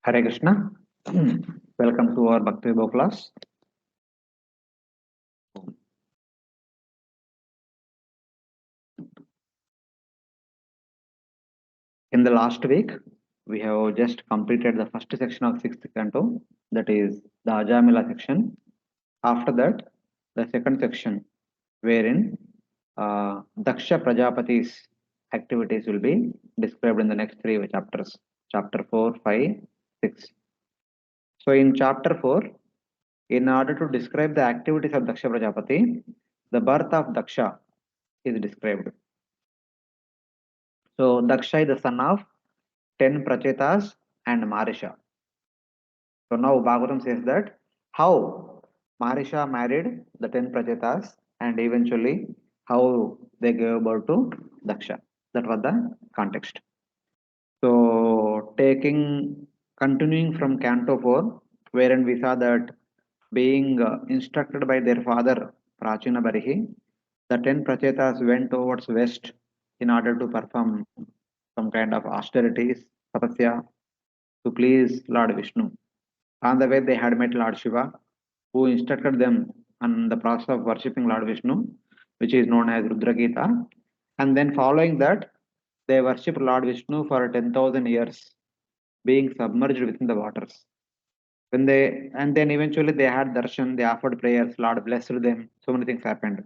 Hare Krishna. Welcome to our Bhakti Vaibhav class. In the last week, we have just completed the first section of sixth canto, that is the Ajamila section. After that, the second section, wherein Daksha Prajapati's activities will be described in the next three chapters, chapter 4, 5, 6. So in chapter 4, in order to describe the activities of Daksha Prajapati, the birth of Daksha is described. So Daksha is the son of 10 Prachetas and Marisha. So now Bhagavatam says that how Marisha married the 10 Prachetas and eventually how they gave birth to Daksha. That was the context. So continuing from Canto 4, wherein we saw that being instructed by their father Prachina Barihi, the 10 Prachetas went towards west in order to perform some kind of austerities, tapasya, to please Lord Vishnu. On the way, they had met Lord Shiva, who instructed them on the process of worshipping Lord Vishnu, which is known as Rudra Gita. And then, following that, they worshipped Lord Vishnu for 10,000 years, being submerged within the waters. And then eventually they had darshan, they offered prayers, Lord blessed them, so many things happened.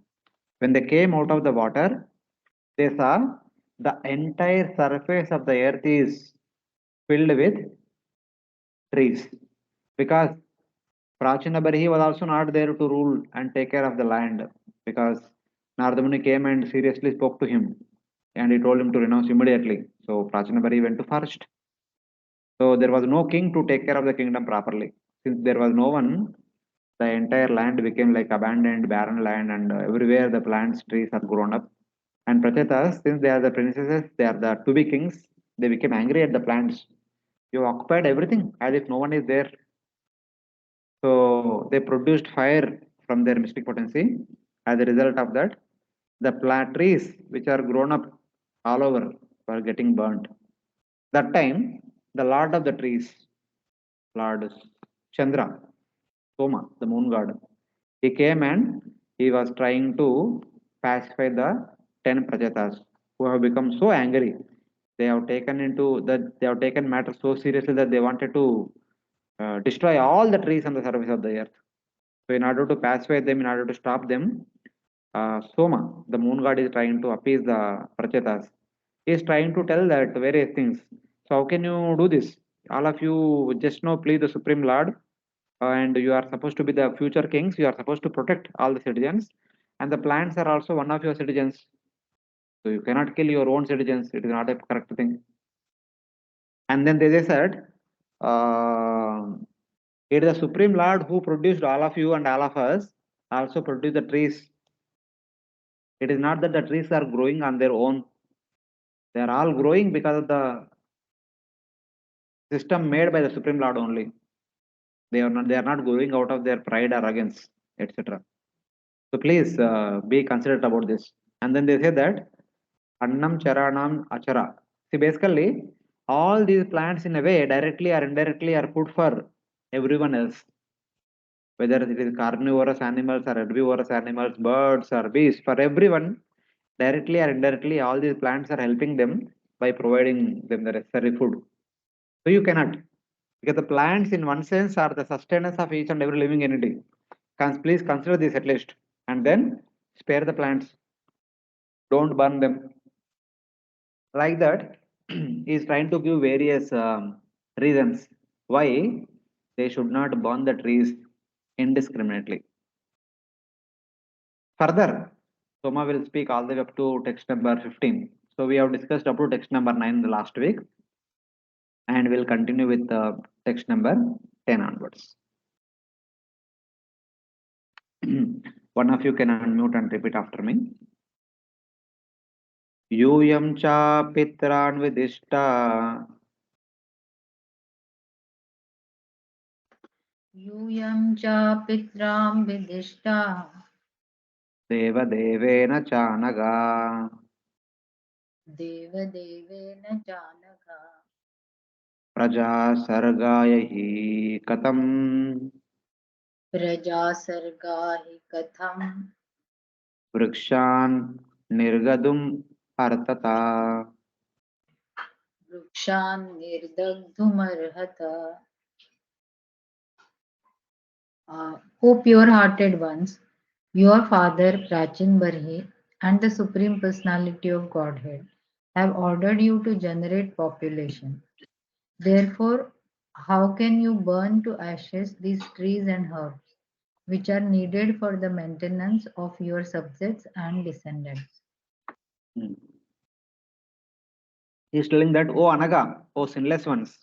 When they came out of the water, they saw the entire surface of the earth is filled with trees, because Prachinabari was also not there to rule and take care of the land, because Nardamuni came and seriously spoke to him and he told him to renounce immediately. So Prachinabari went to forest. So there was no king to take care of the kingdom properly. Since there was no one, the entire land became like abandoned, barren land, and everywhere the plants, trees are grown up. And Prachetas, since they are the princesses, they are the to be kings, they became angry at the plants. You occupied everything as if no one is there. So they produced fire from their mystic potency. As a result of that, the plant trees which are grown up all over were getting burnt. That time, the lord of the trees, Lord Chandra, Soma, the moon god, he came and he was trying to pacify the 10 Prajatas who have become so angry. They have taken matters so seriously that they wanted to destroy all the trees on the surface of the earth. So in order to pacify them, in order to stop them, Soma, the moon god, is trying to appease the Prachetas. He is trying to tell that various things. So how can you do this? All of you just now please the Supreme Lord, and you are supposed to be the future kings. You are supposed to protect all the citizens, and the plants are also one of your citizens. So you cannot kill your own citizens. It is not a correct thing. And then they said, uh, it is the Supreme Lord who produced all of you and all of us, also produced the trees. It is not that the trees are growing on their own. They are all growing because of the system made by the Supreme Lord only. They are not growing out of their pride, arrogance, etc. So please be considerate about this. And then they say that Annam Charanam Achara. See, basically, all these plants in a way, directly or indirectly, are food for everyone else. Whether it is carnivorous animals or herbivorous animals, birds or beasts, for everyone, directly or indirectly, all these plants are helping them by providing them the necessary food. So you cannot, because the plants, in one sense, are the sustenance of each and every living entity. Please consider this at least, and then spare the plants. Don't burn them. Like that, he is trying to give various reasons why they should not burn the trees indiscriminately. Further, Soma will speak all the way up to text number 15. So we have discussed up to text number 9 the last week, and we'll continue with text number 10 onwards. One of you can unmute and repeat after me. Yuyam cha pitran vidishta यूयं च पित्रां Vidishta deva devena chanaga देवदेवेन चानघा प्रजा सर्गाय हि कथं प्रजासर्गा हि कथं वृक्षान् निर्गतुम् अर्हता. वृक्षान् निर्दग्धुमर्हत. O pure-hearted ones, your father Prachin Barhi and the Supreme Personality of Godhead have ordered you to generate population. Therefore, how can you burn to ashes these trees and herbs, which are needed for the maintenance of your subjects and descendants? Hmm. He is telling that, O Anaga, O sinless ones,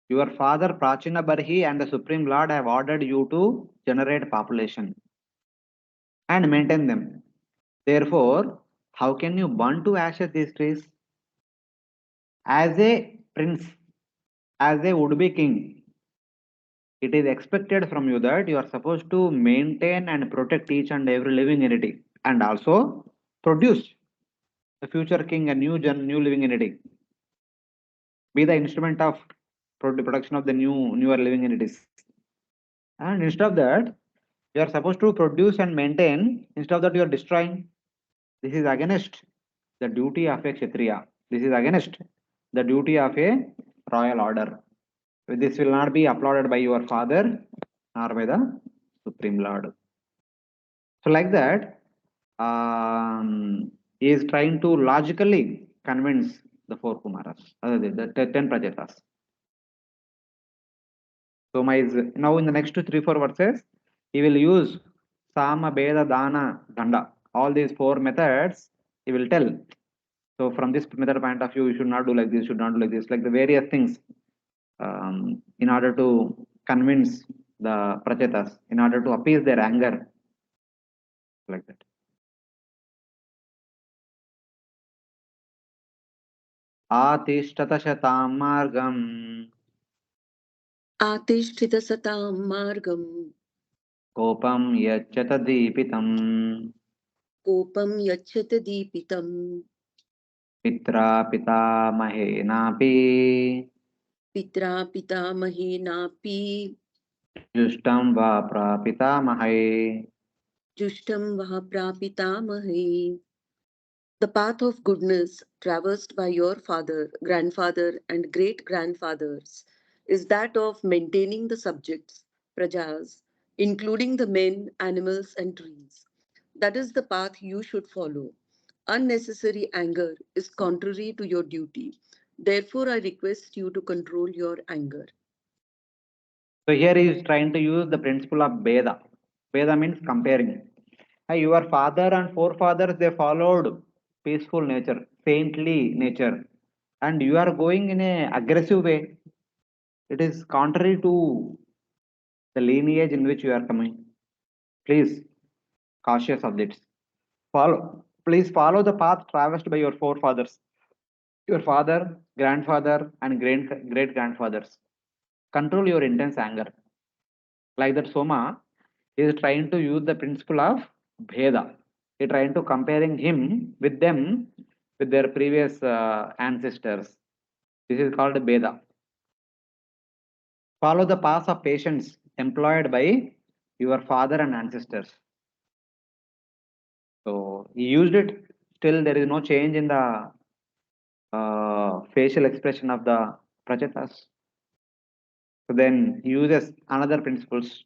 your father Prachina Barhi and the Supreme Lord have ordered you to generate population and maintain them. Therefore, how can you burn to ashes these trees? As a prince, as a would-be king, it is expected from you that you are supposed to maintain and protect each and every living entity and also produce the future king, a new living entity. Be the instrument of production of the newer living entities. And instead of that, you are supposed to produce and maintain. Instead of that, you are destroying. This is against the duty of a Kshatriya. This is against the duty of a royal order. This will not be applauded by your father nor by the Supreme Lord. So, like that, he is trying to logically convince the four Kumaras, the 10 Prajatas. So, my is now in the next 3 4 verses, he will use Sama, Beda, Dana, Danda. All these four methods he will tell. So, from this method point of view, you should not do like this, should not do like this, like the various things in order to convince the Prajatas, in order to appease their anger, like that. आतिष्ठत शतां मार्गम् आतिष्ठितसतां मार्गं कोपं यच्चत दीपितम् कोपं यच्छत दीपितं पित्रा पितामहेनापि पित्रा पितामहेनापि जुष्टं वा प्रापितामहे. जुष्टं वा प्रापितामहे. The path of goodness traversed by your father, grandfather, and great grandfathers is that of maintaining the subjects, prajas, including the men, animals, and trees. That is the path you should follow. Unnecessary anger is contrary to your duty. Therefore, I request you to control your anger. So here he is trying to use the principle of Veda. Veda means comparing. Your father and forefathers, they followed peaceful nature, saintly nature, and you are going in a aggressive way. It is contrary to the lineage in which you are coming. Please cautious of this. Please follow the path traversed by your forefathers, your father, grandfather, and great grandfathers. Control your intense anger. Like that, Soma is trying to use the principle of Bheda. He trying to comparing him with them with their previous ancestors. This is called Bheda. Follow the path of patience employed by your father and ancestors. So he used it. Still, there is no change in the facial expression of the Prajatas. So then he uses another principles.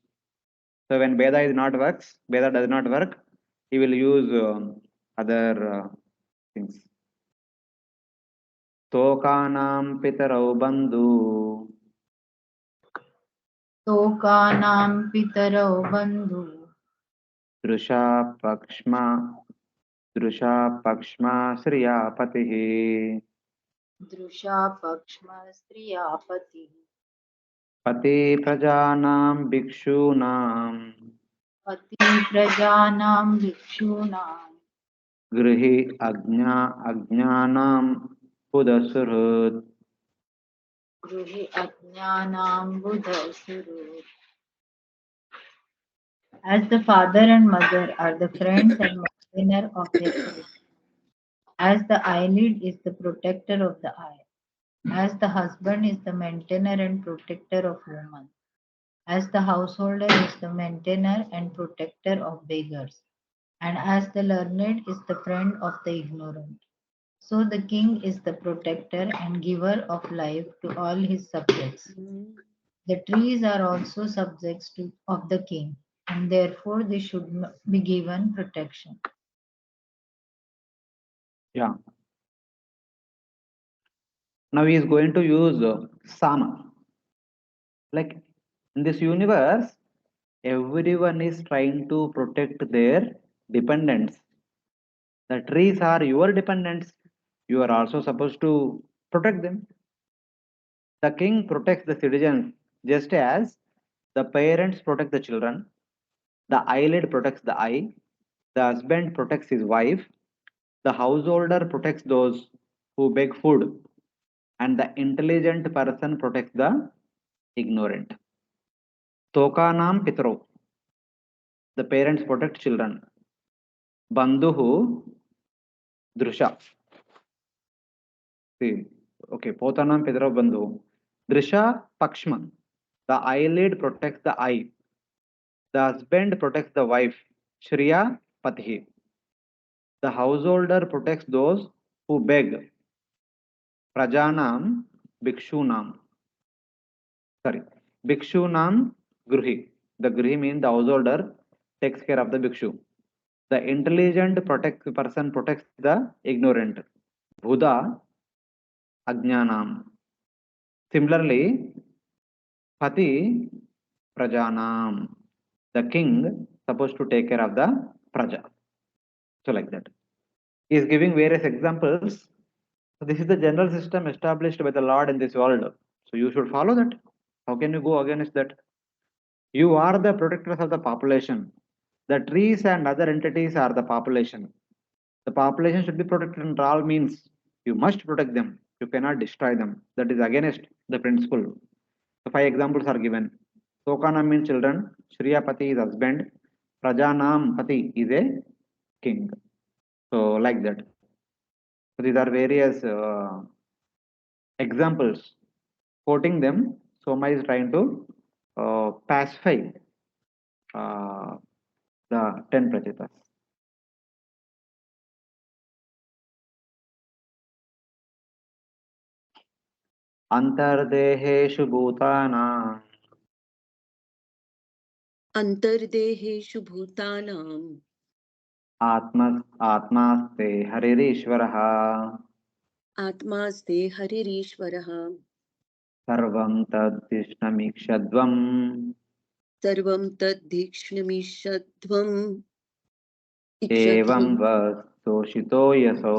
So when Veda is not works, Veda does not work, he will use other things. Tokanam pitarau bandhu Tokanam pitarau bandhu drusha pakshma drusha pakshma sriyapatihi drusha pakshma striyapati pati prajanam bhikshunam pati prajanam bhikshunam grihi ajnanam pudasurut. gruhi ajnanam buddhasuru. As the father and mother are the friends and maintainer of their children, as the eyelid is the protector of the eye, as the husband is the maintainer and protector of women, as the householder is the maintainer and protector of beggars, and as the learned is the friend of the ignorant. So the king is the protector and giver of life to all his subjects. Mhm. The trees are also subjects of the king, and therefore they should be given protection. Yeah. Now he is going to use Sama. Like in this universe, everyone is trying to protect their dependents. The trees are your dependents. You are also supposed to protect them. The king protects the citizens just as the parents protect the children. The eyelid protects the eye. The husband protects his wife. The householder protects those who beg food. And the intelligent person protects the ignorant. Tokanam pitro. The parents protect children. Bandhuhu drusha. See, okay, Potanam Pitrao Bandhu. Drisha Pakshma. The eyelid protects the eye. The husband protects the wife. Shriya Pati. The householder protects those who beg. Prajanam Bhikshunam. Sorry. Bhikshunam Gruhi. The Gruhi means the householder takes care of the Bhikshu. The intelligent person protects the ignorant. Bhuda Ajnanam. Similarly, Pati Prajanam. The king supposed to take care of the Praja. So like that. He is giving various examples. So this is the general system established by the Lord in this world. So you should follow that. How can you go against that? You are the protectors of the population. The trees and other entities are the population. The population should be protected in all means. You must protect them. You cannot destroy them. That is against the principle. The five examples are given. Tokanam means children. Shriyapati is husband. Prajanam Pati is a king. So like that. So these are various examples. Quoting them, Soma is trying to pacify uh, the 10 prachetas. Antardeheshu bhutana Antardehishu bhutanam आत्मास्ते हरिरीश्वरः atmaste haririshvaraha सर्वं तद्विष्णमीक्षध्वम् sarvam tadhikshnamishadvam एवं ikshatvam वस्तुषितो Yesso.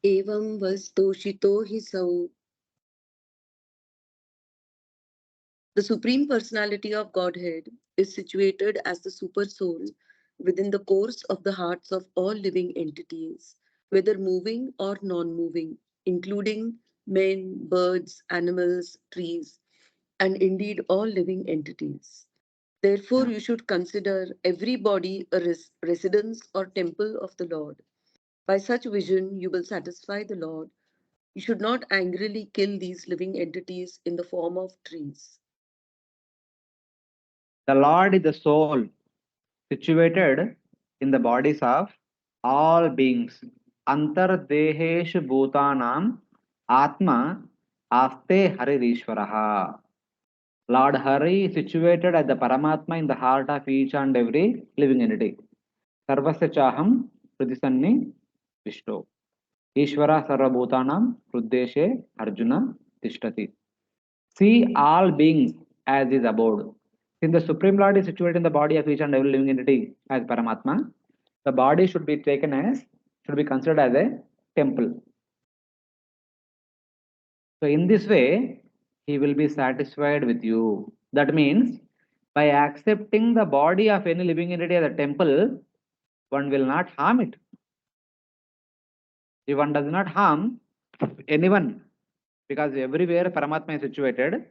evam vastoshito hisau. The Supreme Personality of Godhead is situated as the Super Soul within the course of the hearts of all living entities, whether moving or non moving, including men, birds, animals, trees, and indeed all living entities. Therefore, Yeah. you should consider every body a residence or temple of the Lord. By such vision, you will satisfy the Lord. You should not angrily kill these living entities in the form of trees. The Lord is the soul situated in the bodies of all beings. Antardeheshu bhutanam atma aste haririshvaraha. Lord Hari is situated as the Paramatma in the heart of each and every living entity. Sarvasya chaham pradhisanni vishto. Ishvara sarvabhutanam hruddeshe Arjuna tishtati. See all beings as is abode. Since the Supreme Lord is situated in the body of each and every living entity as Paramatma, the body should be considered as a temple. So in this way, he will be satisfied with you. That means by accepting the body of any living entity as a temple, one will not harm it. If one does not harm anyone, because everywhere Paramatma is situated,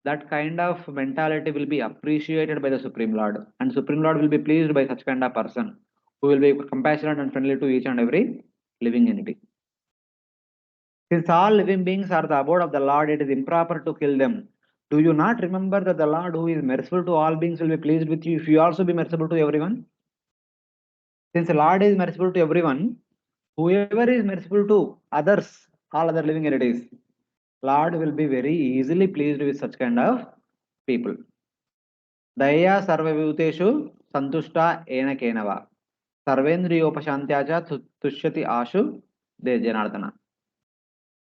that kind of mentality will be appreciated by the Supreme Lord. And Supreme Lord will be pleased by such kind of person who will be compassionate and friendly to each and every living entity. Since all living beings are the abode of the Lord, it is improper to kill them. Do you not remember that the Lord, who is merciful to all beings, will be pleased with you if you also be merciful to everyone? Since the Lord is merciful to everyone, whoever is merciful to others, all other living entities, Lord will be very easily pleased with such kind of people. Daya sarvabhuteshu santushta ena kenava. Sarvendriyopashantyacha tushyati ashu de Janardana.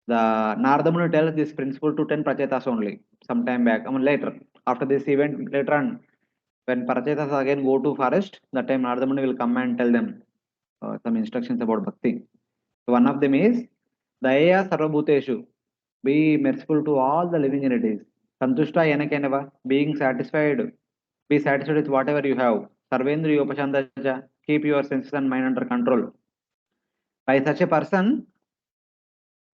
The Narada Muni tells this principle to 10 Prachetas only, sometime back. I mean, later, after this event, later on, when Prachetas again go to forest, that time Narada Muni will come and tell them some instructions about bhakti. So one of them is Daya Sarvabhuteshu, be merciful to all the living entities. Santushta Yanakanava, being satisfied, be satisfied with whatever you have. Sarvendriyo Pashantaja, keep your senses and mind under control. By such a person,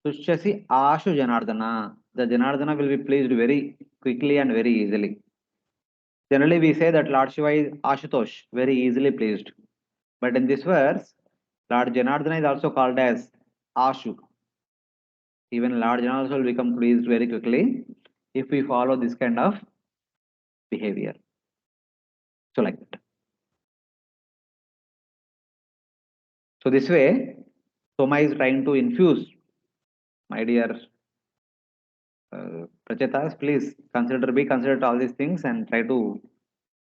Tushyasi Ashu Janardana. The Janardana will be pleased very quickly and very easily. Generally, we say that Lord Shiva is Ashutosh, very easily pleased. But in this verse, Lord Janardana is also called as Ashu. Even Lord Janardana also will become pleased very quickly if we follow this kind of behavior. So, like that. So, this way, Soma is trying to infuse, my dear Prachetas, please be considered all these things and try to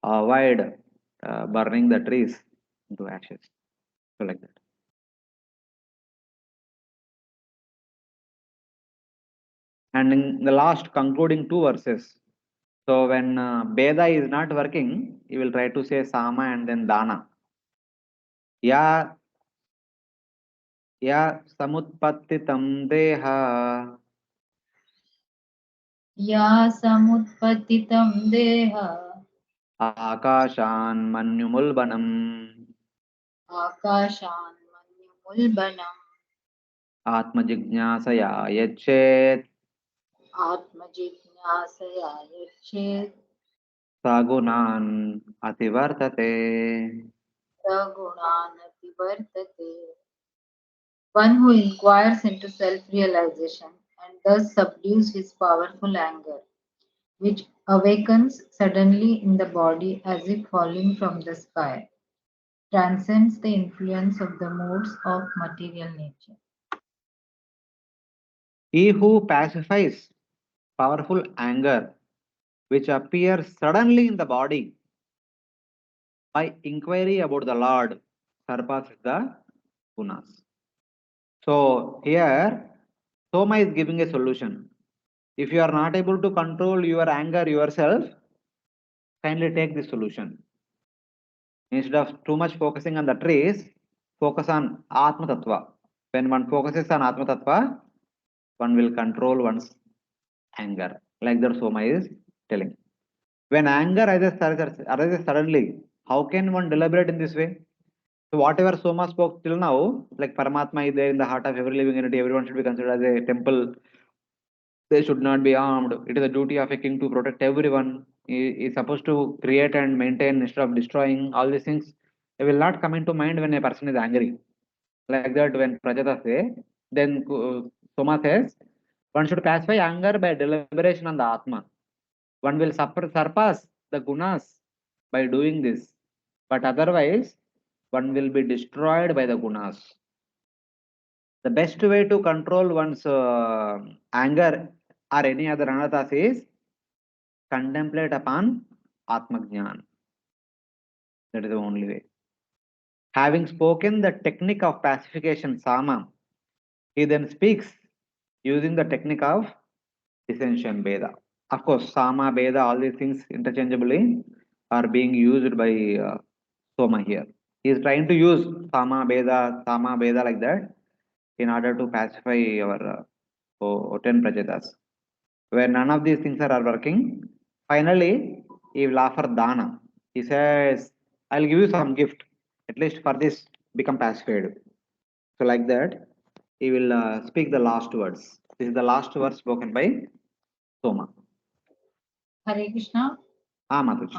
avoid burning the trees into ashes. So like that. And in the last concluding two verses, so when Beda is not working, he will try to say Sama and then Dana. Ya ya samutpattitam deha या समुत्पत्तितं देह akashan manyumulbanam आकाशान्मन्युमुल्बनम् atmajijnasaya yachet आत्मजिज्ञासया यच्छेत् sagunan ativartate. सगुणानतिवर्तते. One who inquires into self-realization and thus subdues his powerful anger, which awakens suddenly in the body as if falling from the sky, transcends the influence of the moods of material nature. He who pacifies powerful anger which appears suddenly in the body by inquiry about the Lord surpasses the gunas. So here Soma is giving a solution. If you are not able to control your anger yourself, kindly take this solution. Instead of too much focusing on the trees, focus on Atma Tattva. When one focuses on Atma Tattva, one will control one's anger. Like that Soma is telling. When anger arises suddenly, how can one deliberate in this way? So whatever Soma spoke till now, like Paramatma is there in the heart of every living entity, everyone should be considered as a temple. They should not be armed. It is the duty of a king to protect everyone. He is supposed to create and maintain instead of destroying all these things. They will not come into mind when a person is angry. Like that, when Prajata say, then Soma says, one should pacify anger by deliberation on the Atma. One will surpass the gunas by doing this. But otherwise, one will be destroyed by the gunas. The best way to control one's anger or any other anathas is contemplate upon Atmajnan. That is the only way. Having spoken the technique of pacification, Sama, he then speaks using the technique of dissension, Veda. Of course, Sama, Veda, all these things interchangeably are being used by Soma here. He is trying to use Sama, Veda like that in order to pacify our 10 Prajatas. Where none of these things are working, finally, he will offer Dana. He says, I'll give you some gift, at least for this, become pacified. So, like that, he will speak the last words. This is the last word spoken by Soma. Hare Krishna. Mataji.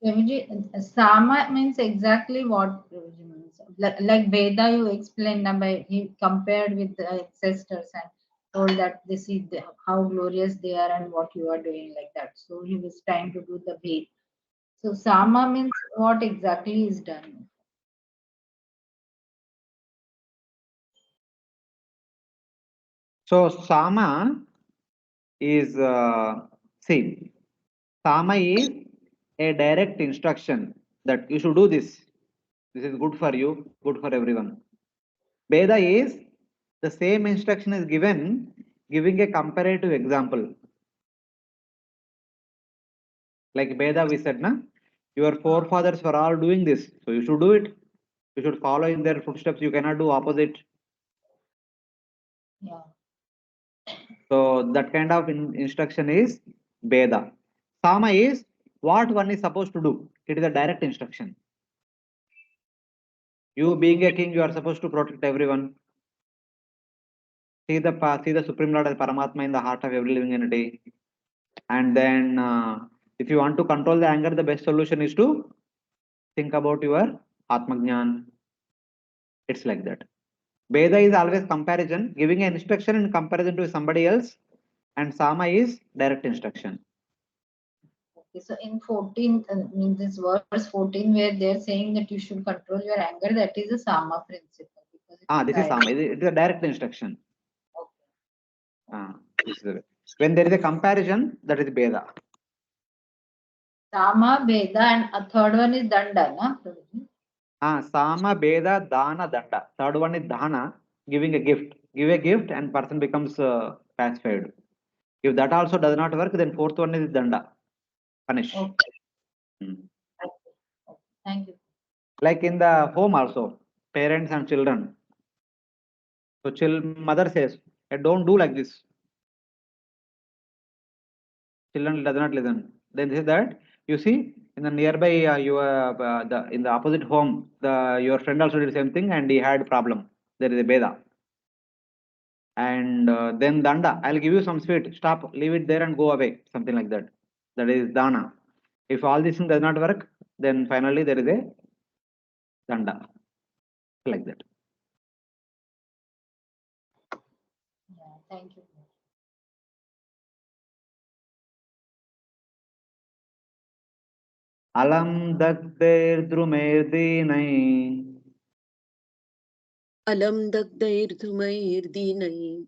Prabhuji, Sama means exactly what Prabhuji means. Like Veda, you explained, he compared with the ancestors, and told that this is how glorious they are and what you are doing like that. So he was trying to do the Ved. So Sama means what exactly is done. So Sama is see, Sama is a direct instruction that you should do this. This is good for you, good for everyone. Veda is the same instruction is given, giving a comparative example. Like Veda, we said, na, your forefathers were all doing this, so you should do it. You should follow in their footsteps. You cannot do opposite. Yeah. So that kind of instruction is Veda. Sama is what one is supposed to do. It is a direct instruction. You being a king, you are supposed to protect everyone. See the Supreme Lord as Paramatma in the heart of every living entity. And then, if you want to control the anger, the best solution is to think about your Atmajnan. It's like that. Veda is always comparison, giving an instruction in comparison to somebody else, and Sama is direct instruction. Okay, so in 14, means this verse 14, where they're saying that you should control your anger, that is a Sama principle. Because it This is direct. Sama. It is a direct instruction. Okay. This is it. When there is a comparison, that is Veda. Sama, Veda, and a third one is Danda, na? Sama, Veda, Dana, Danda. Third one is Dana, giving a gift. Give a gift and person becomes pacified. If that also does not work, then fourth one is Danda. Punish. Okay. Hmm. Okay. Okay. Thank you. Like in the home also, parents and children. So mother says, don't do like this. Children does not listen. Then say that you see in the nearby in the opposite home, your friend also did the same thing and he had problem. There is a Veda. And then Danda, I'll give you some sweet. Stop, leave it there and go away. Something like that. That is Dana. If all these things does not work, then finally there is a Danda. Like that. Yeah, thank you. Alam Dagder Drumer Alam dagdairdhumairdinai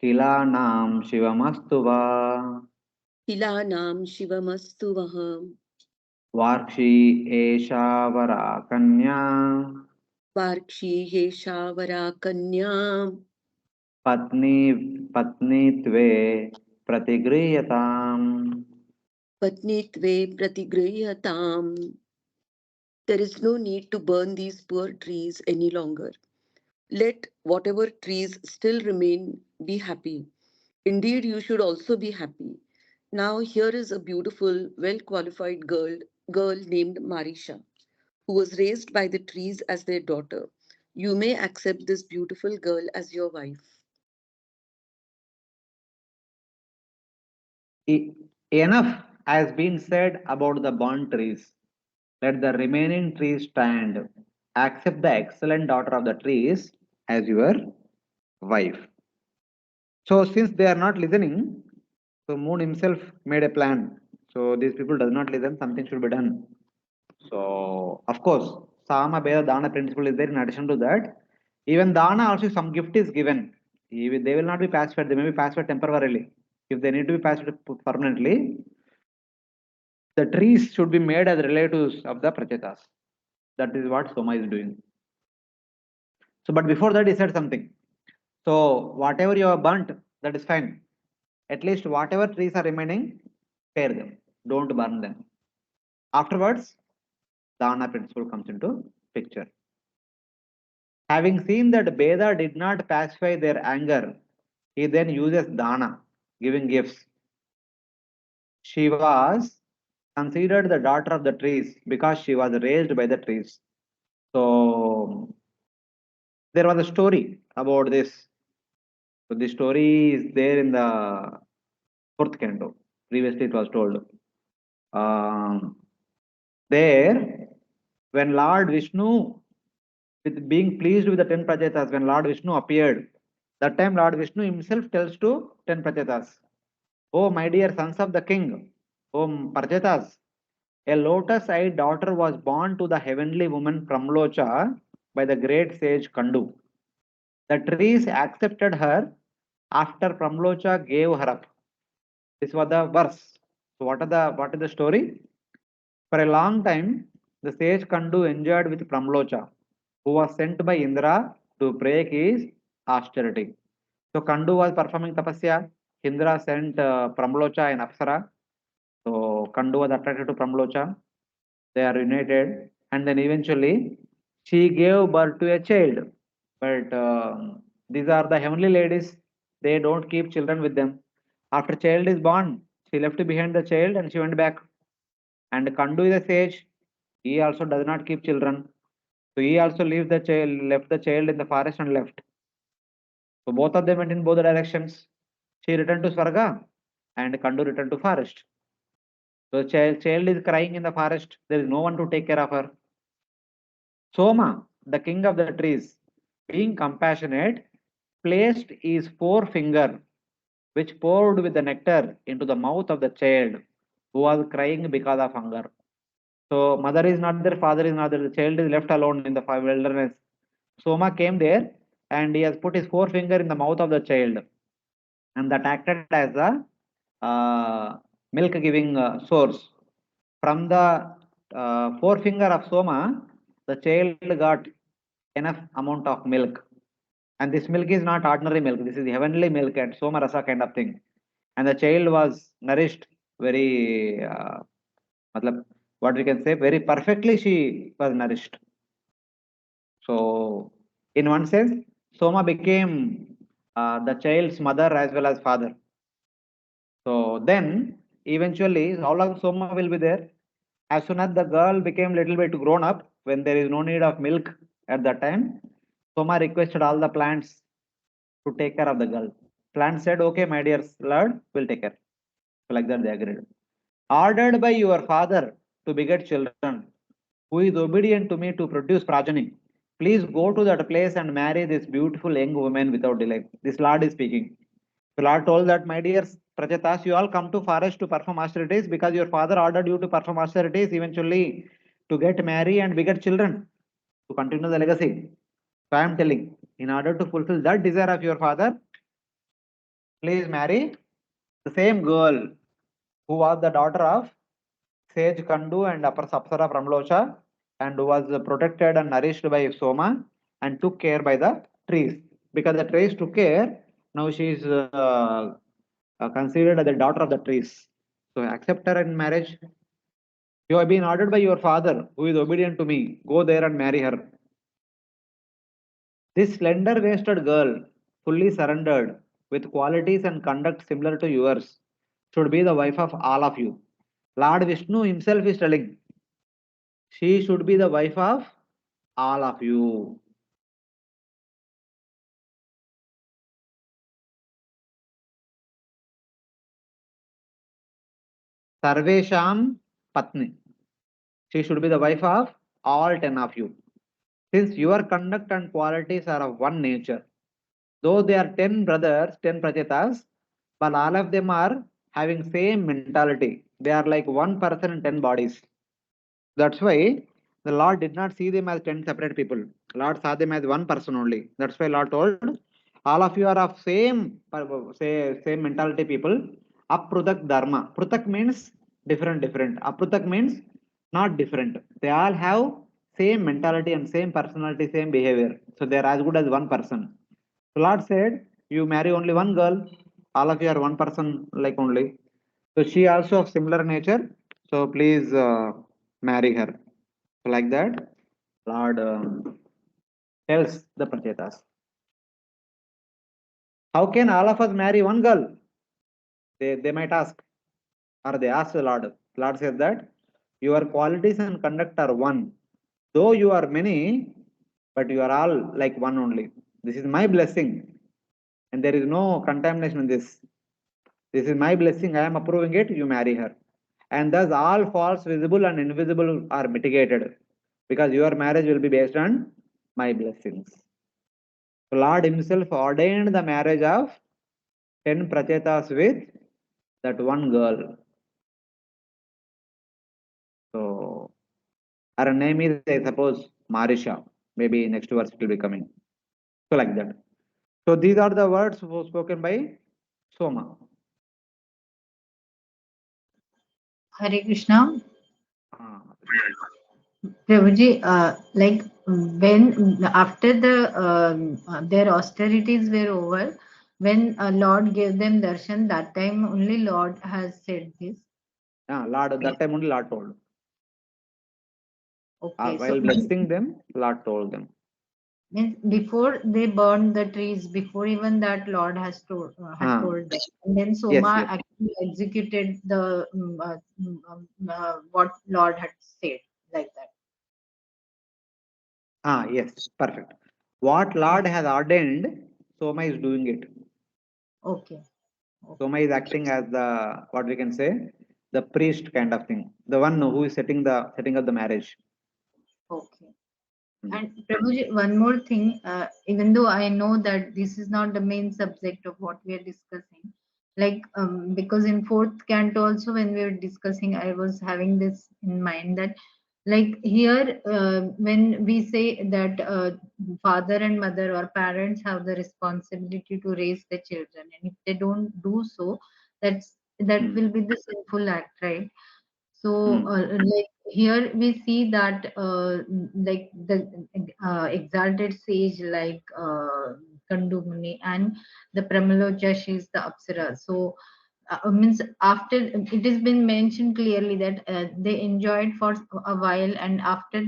Kilanam Shivamastuva Hilanam Shivamastu Vaham Varkshi Eshavara Kanya Varkshi Heshavara Kanyam Patni Tve Pratigriyatam. Patnitve Pratigriyatam. There is no need to burn these poor trees any longer. Let whatever trees still remain be happy. Indeed, you should also be happy. Now, here is a beautiful, well qualified girl named Marisha, who was raised by the trees as their daughter. You may accept this beautiful girl as your wife. Enough has been said about the burnt trees. Let the remaining trees stand. Accept the excellent daughter of the trees as your wife. So since they are not listening, so Moon himself made a plan. So these people does not listen, something should be done. So of course, Sama Beda Dana principle is there. In addition to that, even Dana also some gift is given. They will not be pacified, they may be pacified temporarily. If they need to be pacified permanently, the trees should be made as relatives of the Prachetas. That is what Soma is doing. So, but before that, he said something. So, whatever you have burnt, that is fine. At least whatever trees are remaining, spare them. Don't burn them. Afterwards, Dana principle comes into picture. Having seen that Beda did not pacify their anger, he then uses Dana, giving gifts. She was considered the daughter of the trees because she was raised by the trees. So there was a story about this. So the story is there in the fourth canto. Previously, it was told. Um, there, when Lord Vishnu, with being pleased with the 10 Prajatas, when Lord Vishnu appeared, That time Lord Vishnu himself tells to 10 Prachetas, "Oh, my dear sons of the king, O Prachetas, a lotus-eyed daughter was born to the heavenly woman Pramlocha by the great sage Kandu. The trees accepted her after Pramlocha gave her up." This was the verse. So what is the story? For a long time, the sage Kandu enjoyed with Pramlocha, who was sent by Indra to break his austerity. So Kandu was performing tapasya. Indra sent Pramlocha and Apsara. So Kandu was attracted to Pramlocha. They are united, and then eventually she gave birth to a child. But these are the heavenly ladies. They don't keep children with them. After child is born, she left behind the child and she went back. And Kandu is a sage. He also does not keep children. So he also left the child in the forest and left. So both of them went in both the directions. She returned to Swarga and Kandu returned to forest. So child is crying in the forest. There is no one to take care of her. Soma, the king of the trees, being compassionate, placed his forefinger, which poured with the nectar into the mouth of the child, who was crying because of hunger. So mother is not there, father is not there. The child is left alone in the wilderness. Soma came there and he has put his forefinger in the mouth of the child, and that acted as a milk giving source. From the forefinger of Soma, the child got enough amount of milk. And this milk is not ordinary milk, this is heavenly milk and Soma Rasa kind of thing. And the child was nourished very, what we can say, very perfectly, she was nourished. So, in one sense, Soma became the child's mother as well as father. So then, eventually, how long Soma will be there? As soon as the girl became little bit grown up, when there is no need of milk at that time, Soma requested all the plants to take care of the girl. Plants said, "Okay, my dear Lord, will take care." So like that they agreed. "Ordered by your father to beget children, who is obedient to me to produce progeny, please go to that place and marry this beautiful young woman without delay." This Lord is speaking. The Lord told that, "My dear Prajatas, you all come to forest to perform austerities because your father ordered you to perform austerities eventually to get married and beget children to continue the legacy. So I am telling, in order to fulfill that desire of your father, please marry the same girl who was the daughter of Sage Kandu and Upper Sapsara Pramlocha, and who was protected and nourished by Soma and took care by the trees. Because the trees took care, now she is considered as the daughter of the trees. So accept her in marriage. You have been ordered by your father, who is obedient to me. Go there and marry her. This slender waisted girl, fully surrendered, with qualities and conduct similar to yours, should be the wife of all of you. Lord Vishnu himself is telling, she should be the wife of all of you. Sarvesham Patni. She should be the wife of all 10 of you. Since your conduct and qualities are of one nature, though they are 10 brothers, 10 prachetas, but all of them are having same mentality. They are like one person in 10 bodies. That's why the Lord did not see them as 10 separate people. Lord saw them as one person only. That's why Lord told, all of you are of same mentality people. Aprutak dharma. Prutak means different, different. Aprutak means not different. They all have same mentality and same personality, same behavior. So they are as good as one person. So Lord said, you marry only one girl. All of you are one person like only. So she also of similar nature. So please marry her. So like that, Lord tells the Prachetas. How can all of us marry one girl? They might ask, or they ask the Lord. Lord says that your qualities and conduct are one. Though you are many, but you are all like one only. This is my blessing, and there is no contamination in this. This is my blessing. I am approving it. You marry her. And thus all faults visible and invisible are mitigated because your marriage will be based on my blessings. So Lord himself ordained the marriage of 10 prachetas with that one girl. So her name is, I suppose, Marisha. Maybe next verse it will be coming. So like that. So these are the words spoken by Soma. Hare Krishna. Ah, Prabhuji, like when after their austerities were over, when Lord gave them darshan, that time only Lord has said this. Lord, that time only Lord told. Okay, so While blessing them, Lord told them. means before they burned the trees, before even that Lord has told had Ah, told them, and then yes, Soma yes. actually executed the what Lord had said, like that. Yes, perfect. What Lord has ordained, Soma is doing it. Okay, Soma okay, is acting as the what we can say, the priest kind of thing, the one who is setting up the marriage. okay. Hmm. And Prabhuji, one more thing, even though I know that this is not the main subject of what we are discussing, like because in fourth canto also when we were discussing, I was having this in mind that like here when we say that father and mother or parents have the responsibility to raise the children, and if they don't do so, that Hmm. will be the sinful act, right? So, Hmm. like here we see that like the exalted sage like Kandumuni and the Pramalocha, she is the Apsara. So, means after it has been mentioned clearly that they enjoyed for a while, and after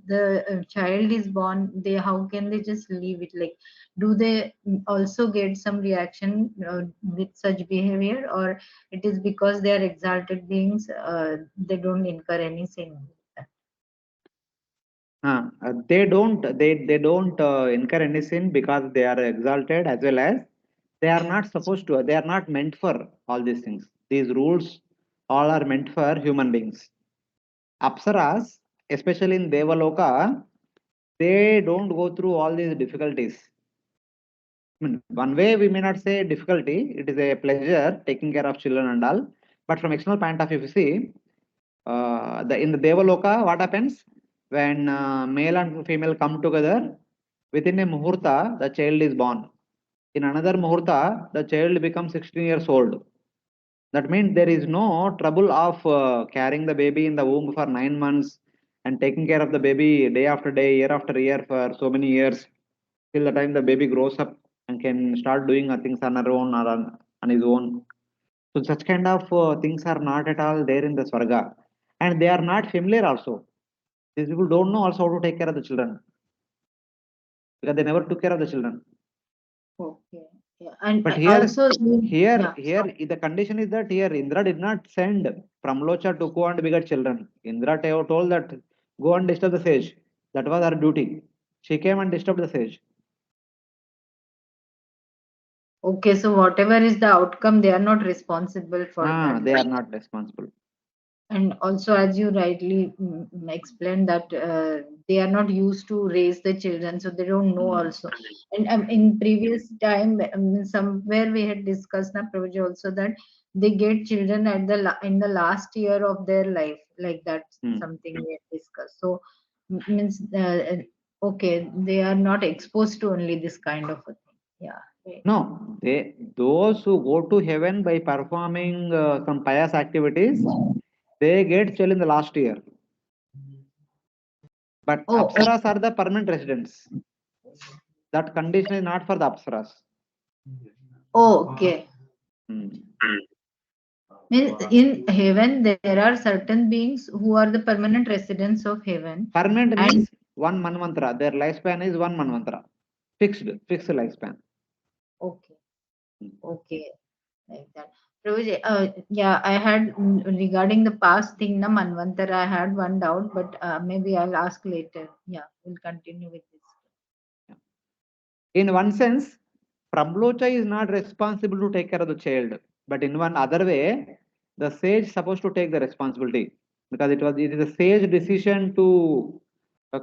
the child is born, they how can they just leave it? Like, do they also get some reaction with such behavior, or it is because they are exalted beings, they don't incur any sin. They don't incur any sin because they are exalted, as well as they are not supposed to. They are not meant for all these things. These rules all are meant for human beings. Apsaras, especially in Devaloka, they don't go through all these difficulties. I mean, one way we may not say difficulty, it is a pleasure taking care of children and all. But from external point of view, if you see, in the Devaloka, what happens when male and female come together? Within a muhurta, the child is born. In another muhurta, the child becomes 16 years old. That means there is no trouble of carrying the baby in the womb for 9 months and taking care of the baby day after day, year after year for so many years till the time the baby grows up and can start doing things on her own or on his own. So such kind of things are not at all there in the Swarga, and they are not familiar also. These people don't know also how to take care of the children because they never took care of the children. Okay. Yeah. And But also, here, yeah. here the condition is that here Indra did not send Pramlocha to go and beget children. Indra told that go and disturb the sage. That was her duty. She came and disturbed the sage. Okay. So whatever is the outcome, they are not responsible for that. They are not responsible. And also, as you rightly explained, that they are not used to raise the children, so they don't know Hmm. also. And in previous time, somewhere we had discussed na Prabhuji also that they get children at in the last year of their life, like that Hmm. something we had discussed. So means okay, they are not exposed to only this kind of a thing. Yeah. Right. No, those who go to heaven by performing some pious activities, they get chill in the last year. But Oh, Apsaras are the permanent residents. That condition is not for the Apsaras. okay. Hmm. Means in heaven there are certain beings who are the permanent residents of heaven, Permanent and means one manvantra. Their lifespan is one manvantra. Fixed lifespan. okay, okay, like that. Prabhuji, yeah, I had regarding the past thing, na Manvantara, I had one doubt, but maybe I'll ask later. Yeah, we'll continue with this. In one sense, Prablocha is not responsible to take care of the child, but in one other way, the sage is supposed to take the responsibility because it is a sage decision to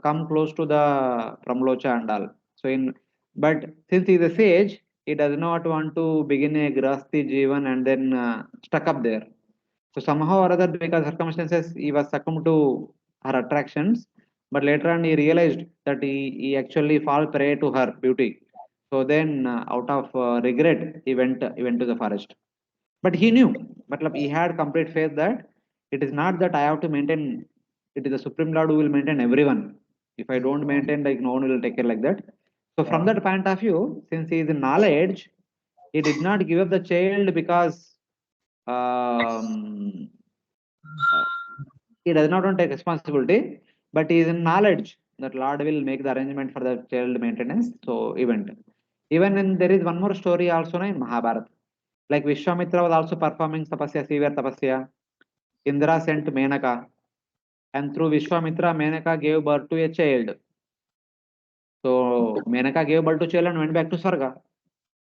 come close to the Pramlocha and all. So in But since he is a sage, he does not want to begin a grasti jivan and then stuck up there. So somehow or other, because circumstances, he was succumbed to her attractions. But later on, he realized that he actually fall prey to her beauty. So then, out of regret, he went to the forest. But he knew, but like, he had complete faith that it is not that I have to maintain. It is the Supreme Lord who will maintain everyone. If I don't maintain, like no one will take care like that. So from that point of view, since he is in knowledge, he did not give up the child because um, uh, he does not want to take responsibility, but he is in knowledge that Lord will make the arrangement for the child maintenance. So event. Even in there is one more story also in Mahabharata. Like Vishwamitra was also performing tapasya, severe tapasya. Indra sent Menaka, and through Vishwamitra, Menaka gave birth to a child. So Menaka gave birth to child and went back to Sarga.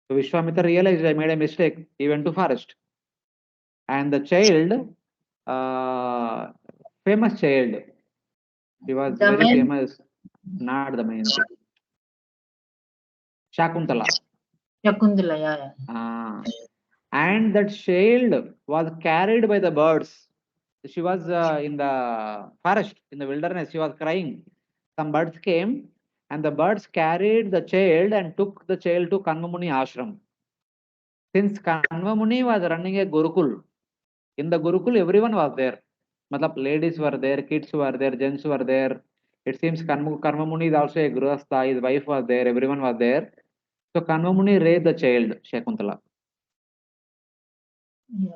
So Vishwamitra realized I made a mistake. He went to forest, and the child, uh, famous child, he was very Daman, famous. Not the main thing. Shakuntala. Shakundala, yeah. Ah. And that child was carried by the birds. She was in the forest, in the wilderness. She was crying. Some birds came, and the birds carried the child and took the child to Kanvamuni ashram. Since Kanvamuni was running a Gurukul, in the Gurukul everyone was there. Matlab, ladies were there, kids were there, gents were there. It seems Kanvamuni is also a Grihastha, his wife was there, everyone was there. So Kanvamuni raised the child, Shakuntala. Yeah.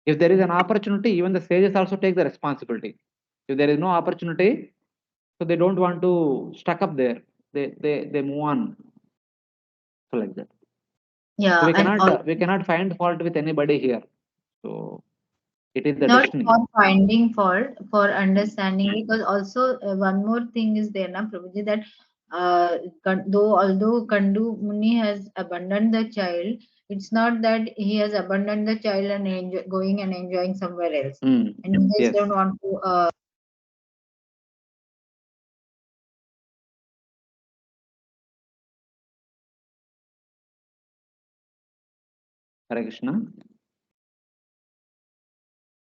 If there is an opportunity, even the sages also take the responsibility. If there is no opportunity, so they don't want to stuck up there. They move on. So like that. So Yeah, and all, we cannot find fault with anybody here. So it is the not destiny. for finding fault, for understanding, because also one more thing is there, na Prabhuji, that though although Kandu Muni has abandoned the child, it's not that he has abandoned the child and going and enjoying somewhere else, Hmm. and he just Yes. don't want to. Hare Krishna.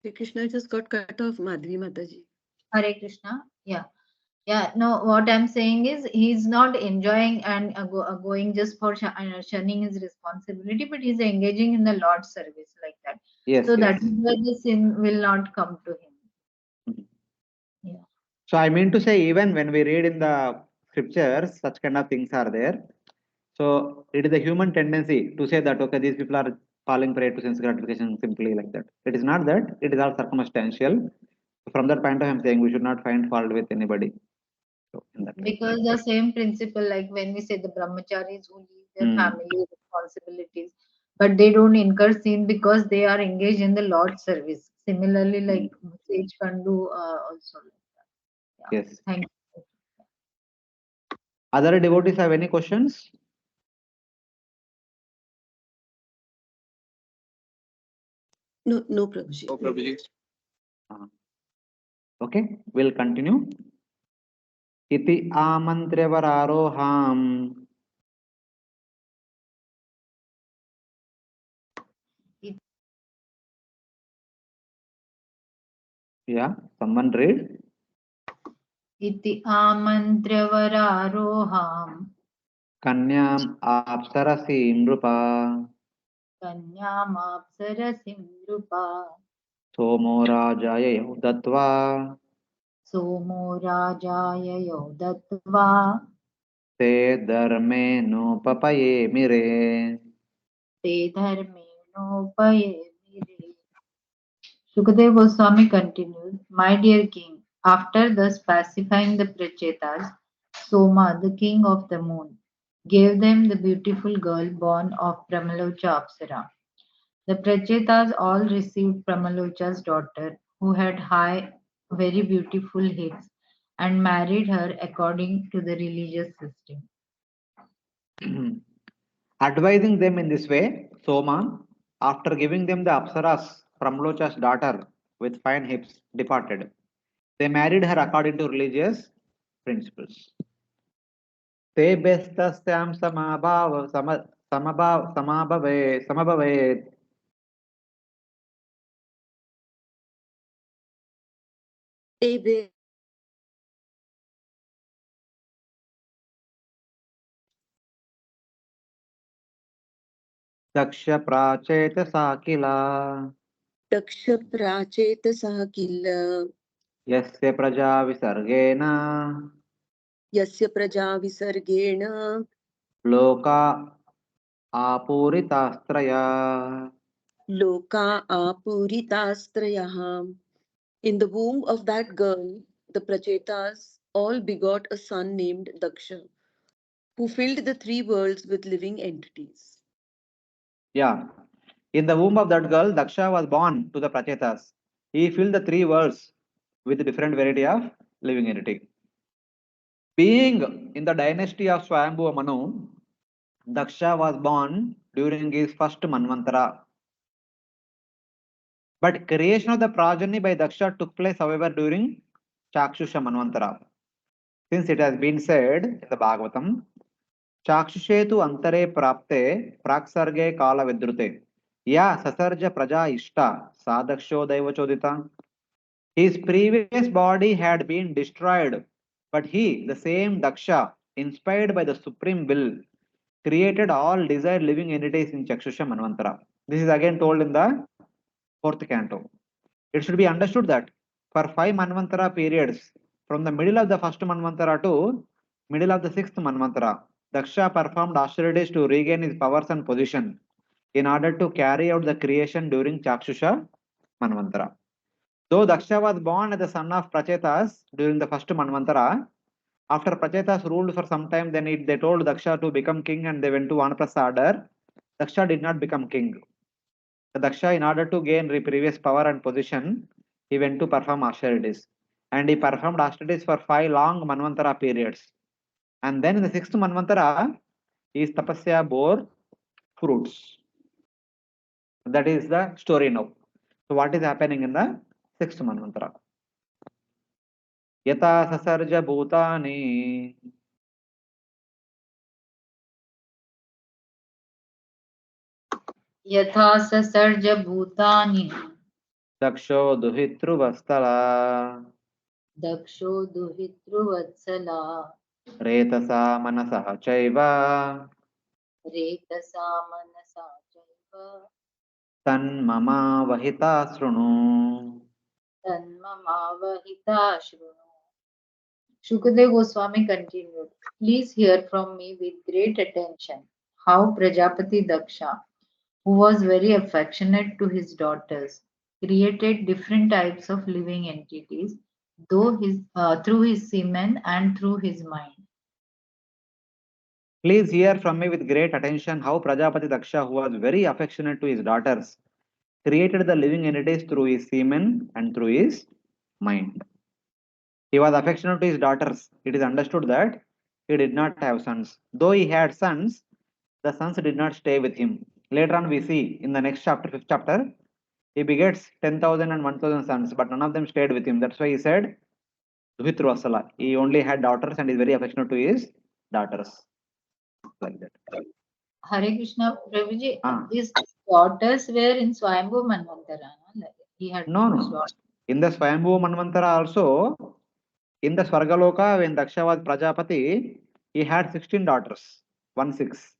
Sri Krishna just got cut off, Madhvi Mataji. Hare Krishna. Yeah. Yeah, no, what I'm saying is he's not enjoying and going just for shunning his responsibility, but he's engaging in the Lord's service like that. Yes, So yes. that is why the sin will not come to him. Mhm. Yeah. So I mean to say, even when we read in the scriptures, such kind of things are there. So it is a human tendency to say that okay, these people are falling prey to sense gratification simply like that. It is not that. It is all circumstantial. From that point of view, I'm saying we should not find fault with anybody. So in that way. Because the same principle, like when we say the brahmacharis who leave their Hmm. family responsibilities, but they don't incur sin because they are engaged in the Lord's service. Similarly, Hmm. like sage can do also like that. Yeah. Yes. Thank you. Other devotees have any questions? No, no, Prabhuji. No, Prabhuji. Uh, okay, we'll continue. Iti amantrevararoham. Yeah, someone read. इति आमन्त्र्यवरारोहाम् Kanyam apsarasi nrupa. कन्यामाप्सरसिं नृपा Somo rajaya datva. सोमो राजाययो दत्त्वा Te dharme no papaye mire. ते धर्मेणोपयेमिरे. Sukadeva Goswami continued, My dear king, after thus pacifying the Prachetas, Soma, the king of the moon, gave them the beautiful girl born of Pramalocha Apsara. The Prachetas all received Pramalocha's daughter, who had high, very beautiful hips, and married her according to the religious system. Advising them in this way, Soma, after giving them the Apsaras, Pramlocha's daughter with fine hips, departed. They married her according to religious principles. Te bestasyam samabhavet. Ebe Daksha pracheta sakila. Daksha Prachetasah Kil Yasya praja visargena. Yasya Praja Visargena Loka apuritastraya. Loka Apuritastrayah. In the womb of that girl, the Prachetas all begot a son named Daksha, who filled the three worlds with living entities. Yeah. In the womb of that girl, Daksha was born to the Prachetas. He filled the three worlds with different variety of living entity. Being in the dynasty of Swayambhuva Manu, Daksha was born during his first Manvantara. But creation of the progeny by Daksha took place, however, during Chakshusha Manvantara. Since it has been said in the Bhagavatam, Chakshushetu antare prapte praksarge kala vidrute. Ya sasarja praja ishta sadaksho daiva chodita. His previous body had been destroyed, but he, the same Daksha, inspired by the supreme will, created all desired living entities in Chakshusha Manvantara. This is again told in the fourth canto. It should be understood that for 5 Manvantara periods, from the middle of the first Manvantara to middle of the sixth Manvantara, Daksha performed austerities to regain his powers and position in order to carry out the creation during Chakshusha Manvantara. Though Daksha was born as the son of Prachetas during the first Manvantara, after Prachetas ruled for some time, they told Daksha to become king and they went to Vanaprastha order. Daksha did not become king. The Daksha, in order to gain previous power and position, he went to perform austerities. And he performed austerities for 5 long Manvantara periods. And then in the sixth Manvantara, his tapasya bore fruits. That is the story now. So what is happening in the sixth Manvantara? Yata sasarja bhutani यथा ससर्ज भूतानि daksho duhitruvastala दक्षो दुहितृवत्सला retasa manasah chaiva रेतसा मनसा चैव tan mama vahita srunu. तन्ममावहिता शृणु. Shukadeva Goswami continued, please hear from me with great attention how Prajapati Daksha, who was very affectionate to his daughters, created different types of living entities through his semen and through his mind. Please hear from me with great attention how Prajapati Daksha, who was very affectionate to his daughters, created the living entities through his semen and through his mind. He was affectionate to his daughters. It is understood that he did not have sons. Though he had sons, the sons did not stay with him. Later on, we see in the next chapter, fifth chapter, he begets 10,000 and 1,000 sons, but none of them stayed with him. That's why he said, Duhitrvasala. He only had daughters and is very affectionate to his daughters. Like that. Hare Krishna, Prabhuji, Ah. his daughters were in Swayambhu Manvantara. Like he had No. In the Swayambhu Manvantara also, in the Swargaloka, when Daksha was Prajapati, he had 16 daughters. 1-6.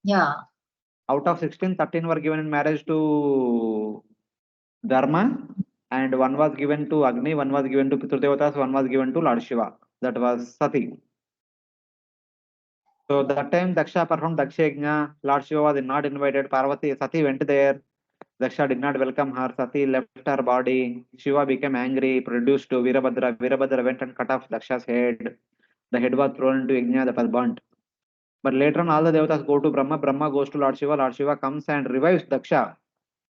Yeah. Out of 16, 13 were given in marriage to Dharma, and one was given to Agni, one was given to Pitrudevatas, one was given to Lord Shiva. That was Sati. So that time Daksha performed Daksha Yajna. Lord Shiva was not invited. Parvati, Sati went there. Daksha did not welcome her. Sati left her body. Shiva became angry, produced to Virabhadra. Virabhadra went and cut off Daksha's head. The head was thrown into Yajna, that was burnt. But later on, all the devatas go to Brahma. Brahma goes to Lord Shiva. Lord Shiva comes and revives Daksha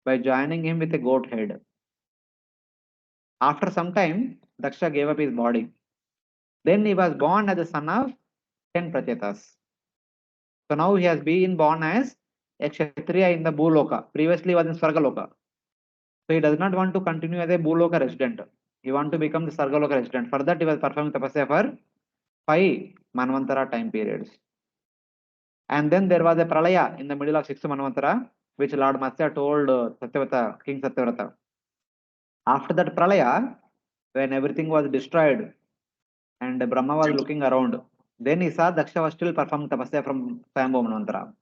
by joining him with a goat head. After some time, Daksha gave up his body. Then he was born as the son of 10 Prachetas. So now he has been born as a Kshatriya in the Bhuloka. Previously he was in Swargaloka. So he does not want to continue as a Bhuloka resident. He wants to become the Swargaloka resident. For that he was performing tapasya for 5 Manvantara time periods. And then there was a pralaya in the middle of 6th Manvantara, which Lord Matsya told Satyavata, King Satyavata. After that pralaya, when everything was destroyed and Brahma was looking around, then he saw Daksha was still performing tapasya from Swayambhu Manvantara.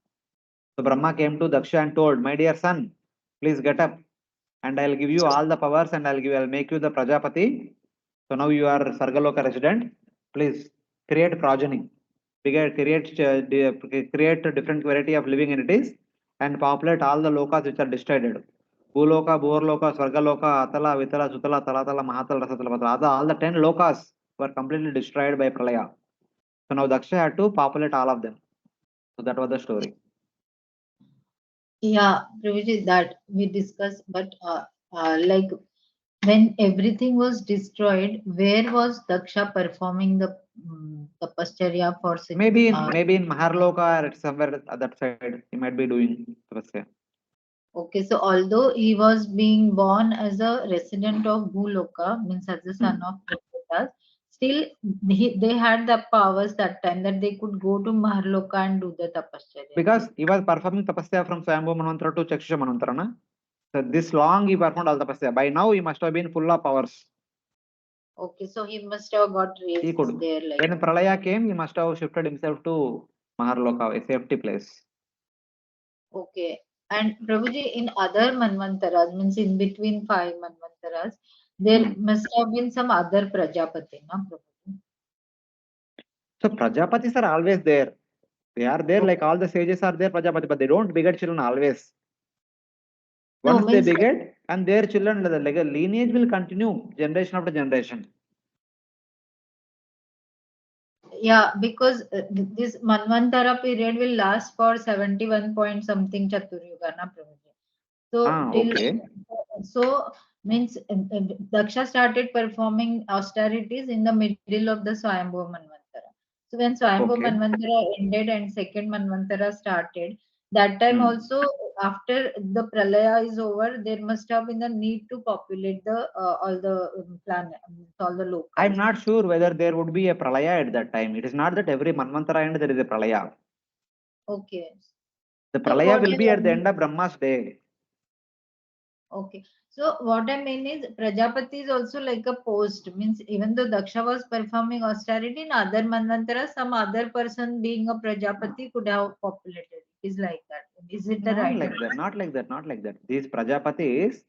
So Brahma came to Daksha and told, "My dear son, please get up, and I'll give you all the powers, and I'll make you the Prajapati. So now you are Sargaloka resident. Please create progeny, create a different variety of living entities, and populate all the lokas which are destroyed. Bhuloka, Bhurloka, Swargaloka, Atala, Vitala, Sutala, Talatala, Mahatala, Rasatala, Patala. All the 10 lokas were completely destroyed by Pralaya. So now Daksha had to populate all of them. So that was the story. Yeah, Prabhuji, that we discussed, but like when everything was destroyed, where was Daksha performing the tapasya for six? Maybe in Maharloka or somewhere at that side, he might be doing tapasya. Okay, so although he was being born as a resident of Bhuloka, means as the son of Prajapati, still they had the powers that time that they could go to Maharloka and do the tapasya. Because he was performing tapasya from Swayambhu Manvantara to Chakshusha Manvantara. Na? So this long he performed all tapasya. By now he must have been full of powers. Okay, so he must have got He raised could. there. Like, When Pralaya came, he must have shifted himself to Maharloka, a safety place. okay. And Prabhuji, in other Manvantaras, means in between 5 Manvantaras, there must have been some other Prajapati, no, Prabhuji? So Prajapatis are always there. They are there like Okay. all the sages are there, Prajapati, but they don't beget children always. No, Once they means beget, and their children, the lineage will continue generation after generation. yeah, because this Manvantara period will last for 71 point something Chaturyuga, na Prabhuji. So till Okay. so means Daksha started performing austerities in the middle of the Swayambhu Manvantara. So when Swayambhu Okay. Manvantara ended and second Manvantara started, that time also after the pralaya is over, there must have been the need to populate the all the planet, all the I'm locals. not sure whether there would be a pralaya at that time. It is not that every Manvantara end there is a pralaya. Okay. The So pralaya what will be I at the end of Brahma's day. Okay. So what I mean is Prajapati is also like a post. Means even though Daksha was performing austerity in other Manvantara, some other person being a Prajapati could have populated. Is like that. Is it the Not right? like that, not like that, not like that. These Prajapatis,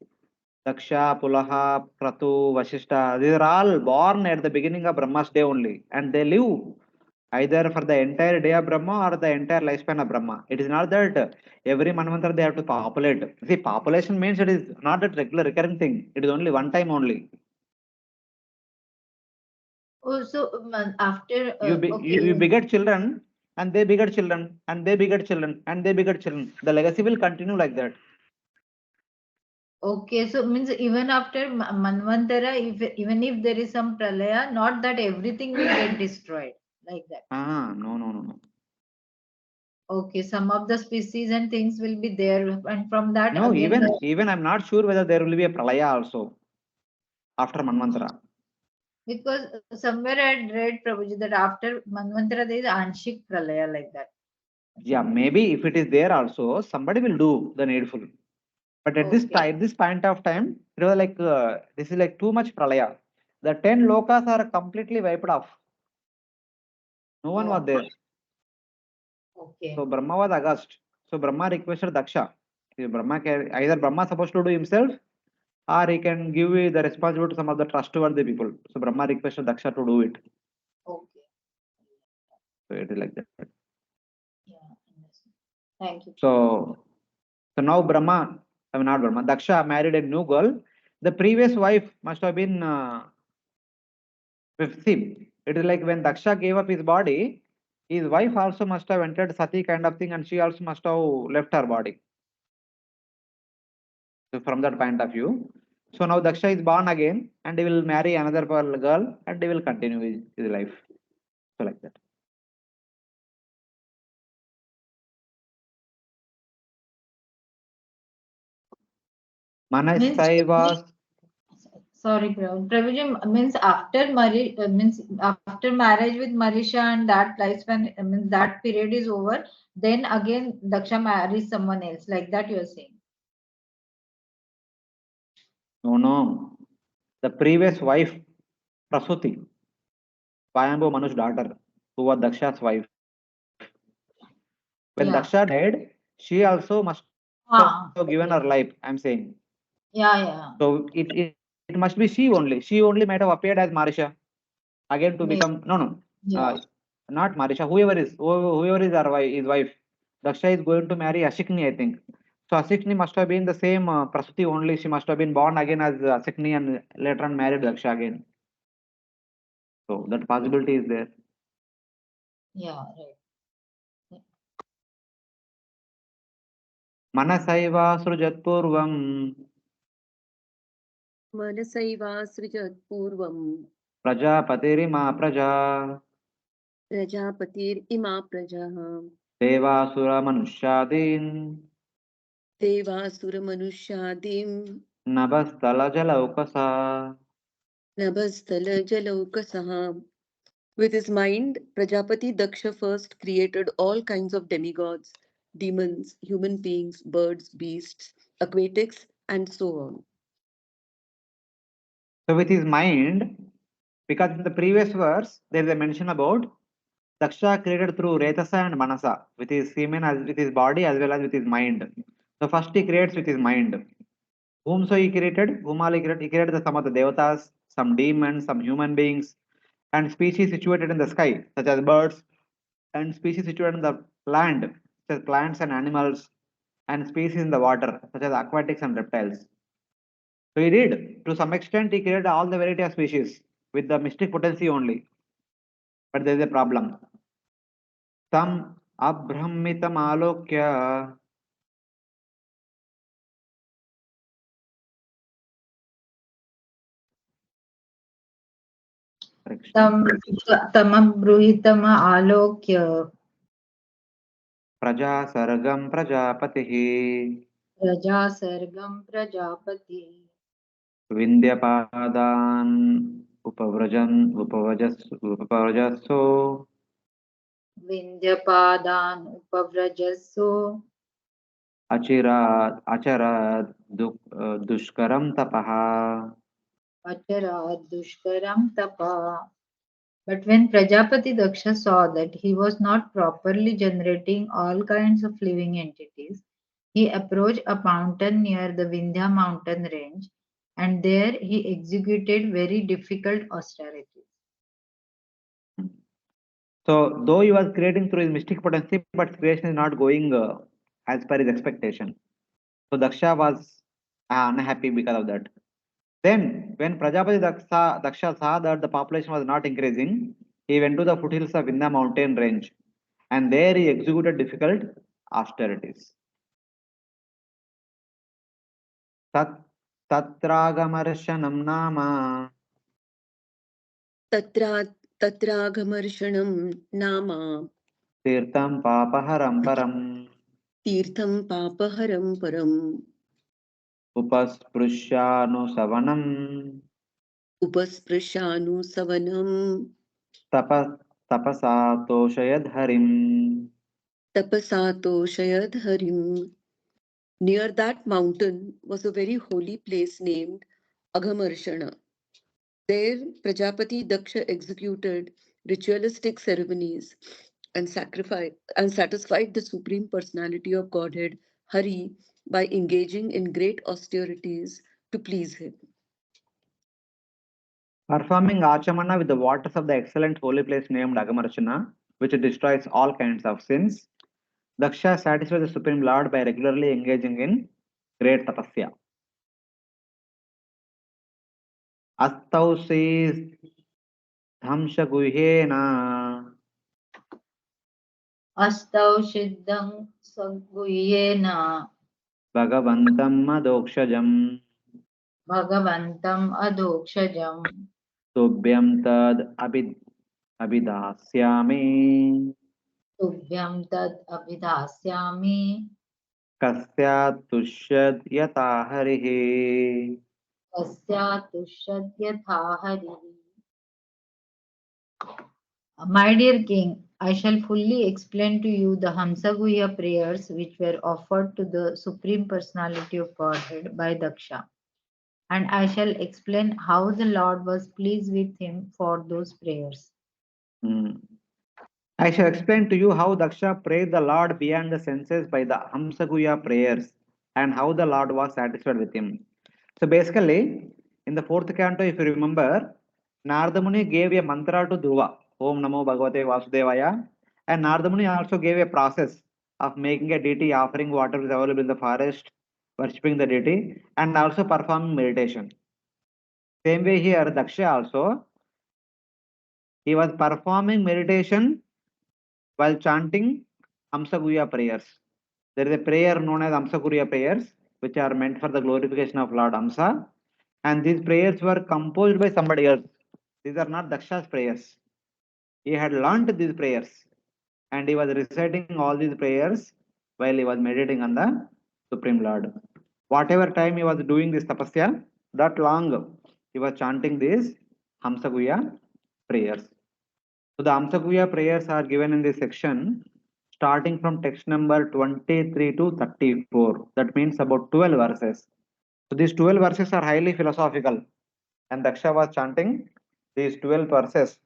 Daksha, Pulaha, Kratu, Vashishta, these are all born at the beginning of Brahma's day only. And they live either for the entire day of Brahma or the entire lifespan of Brahma. It is not that every Manvantara they have to populate. See, population means it is not that regular recurring thing. It is only one time only. Oh, so after You okay, beget children and they beget children and they beget children and they beget children. The legacy will continue like that. okay. So means even after Manvantara, if even if there is some pralaya, not that everything will get destroyed like that. No, no, no, no. Okay, some of the species and things will be there, and from that No, again the even I'm not sure whether there will be a pralaya also after Manvantara. because somewhere I had read Prabhuji that after Manvantara there is Anshik Pralaya like that. Yeah, maybe if it is there also, somebody will do the needful. But at this Okay. time, this point of time, it was like this is like too much pralaya. The 10 lokas are completely wiped off. No one was Oh, there. So okay. Brahma was aghast. So Brahma requested Daksha. Either Brahma supposed to do himself or he can give the responsibility to some of the trustworthy people. So Brahma requested Daksha to do it. Okay. So it is like that. Yeah. Understood. Thank you. So now Brahma, I mean not Brahma, Daksha married a new girl. The previous wife must have been see. It is like when Daksha gave up his body, his wife also must have entered Sati kind of thing, and she also must have left her body. So from that point of view, so now Daksha is born again, and he will marry another girl, and he will continue his life. So like that. Means Manasai was Sorry, Prabhuji, means after marriage with Marisha and that lifespan, means that period is over, then again Daksha marries someone else, like that you are saying. No, no. The previous wife, Prasuti, Swayambhu Manu's daughter, who was Daksha's wife. When Yeah. Daksha died, she also must have given her life, I'm Okay. saying. Yeah, yeah. So it must be she only. She only might have appeared as Marisha again to become Maybe. no. Uh, Yeah. not Marisha, whoever is his wife. Daksha is going to marry Ashikni, I think. So Ashikni must have been the same Prasuti only. She must have been born again as Ashikni and later on married Daksha again. So that possibility is there. Yeah, right. मनसैव सृजत्पूर्वम् मनसैवासृजत् पूर्वं प्रजापतिरिमा प्रजा प्रजापतिरिमा प्रजाः देवासुरमनुष्यादीन् देवासुरमनुष्यादिं नभस्थलजलौकसा. नभस्थलजलौकसः. With his mind, Prajapati Daksha first created all kinds of demigods, demons, human beings, birds, beasts, aquatics, and so on. So with his mind, because in the previous verse there is a mention about Daksha created through Retasa and Manasa, with his semen as with his body as well as with his mind. So first he creates with his mind. Whom so he created? Whom all he created? He created some of the devatas, some demons, some human beings, and species situated in the sky, such as birds, and species situated in the land, such as plants and animals, and species in the water, such as aquatics and reptiles. So he did. To some extent, he created all the variety of species with the mystic potency only. But there is a problem. Tam abrahmitam alokya. Tam Tamabruhitama Alokya Praja sargam prajapatihi. Praja Sargam Prajapati Vindyapadan upavajasso Vindyapadan Upavrajassu achirad dushkaram tapaha. Acharad Dushkaram Tapa. But when Prajapati Daksha saw that he was not properly generating all kinds of living entities, he approached a mountain near the Vindhya mountain range and there he executed very difficult austerities. So though he was creating through his mystic potency, but creation is not going as per his expectation. So Daksha was unhappy because of that. Then, when Daksha saw that the population was not increasing, he went to the foothills of Vindhya mountain range, and there he executed difficult austerities. Tat Tatragamarashanam nama तत्रा तत्रागमर्षणं नाम Tirtham Papaharam Param तीर्थं पापहरं परम् Upasprushyanusavanam उपस्पृशानुसवनं Tapas Tapasa Toshayad Harim. तपसा तोषयद् हरिम्. Near that mountain was a very holy place named Aghamarshana. There, Prajapati Daksha executed ritualistic ceremonies and satisfied the Supreme Personality of Godhead, Hari, by engaging in great austerities to please him. Performing Achamana with the waters of the excellent holy place named Agamarchana, which destroys all kinds of sins, Daksha satisfies the Supreme Lord by regularly engaging in great tapasya. Astau says Hamsa Guhyena Astau Siddham Saguyena Bhagavantam Madokshajam Bhagavantam Adokshajam Tubhyam Tad Abhidasyami Tubhyam Tad Abhidasyami Kasyat Tushyad Yata Harihi. तस्या तुष्यत्यथा हरिः. My dear king, I shall fully explain to you the Hamsa Guhya prayers which were offered to the Supreme Personality of Godhead by Daksha, and I shall explain how the Lord was pleased with him for those prayers. Hmm. I shall explain to you how Daksha prayed the Lord beyond the senses by the Hamsaguya prayers and how the Lord was satisfied with him. So basically, in the fourth canto, if you remember, Narada Muni gave a mantra to Dhruva, Om Namo Bhagavate Vasudevaya, and Narada Muni also gave a process of making a deity, offering water is available in the forest, worshipping the deity, and also performing meditation. Same way here, Daksha also, he was performing meditation while chanting Hamsaguya prayers. There is a prayer known as Hamsaguya prayers, which are meant for the glorification of Lord Hamsa. And these prayers were composed by somebody else. These are not Daksha's prayers. He had learnt these prayers and he was reciting all these prayers while he was meditating on the Supreme Lord. Whatever time he was doing this tapasya, that long he was chanting these Hamsaguya prayers. So the Hamsaguya prayers are given in this section starting from text number 23 to 34. That means about 12 verses. So these 12 verses are highly philosophical and Daksha was chanting these 12 verses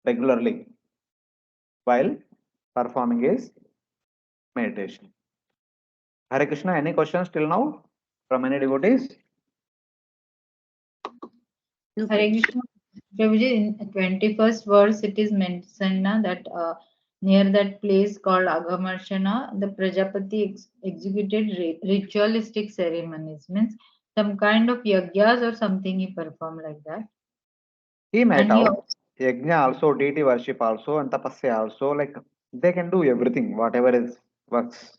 regularly while performing his meditation. Hare Krishna, any questions till now from any devotees? No Hare question. Krishna. Prabhuji, in 21st verse, it is mentioned that near that place called Agamarshana, the Prajapati executed ritualistic ceremonies, means some kind of yagyas or something he performed like that. He might And he have also, yajna also, deity worship also, and tapasya also. Like they can do everything, whatever is works.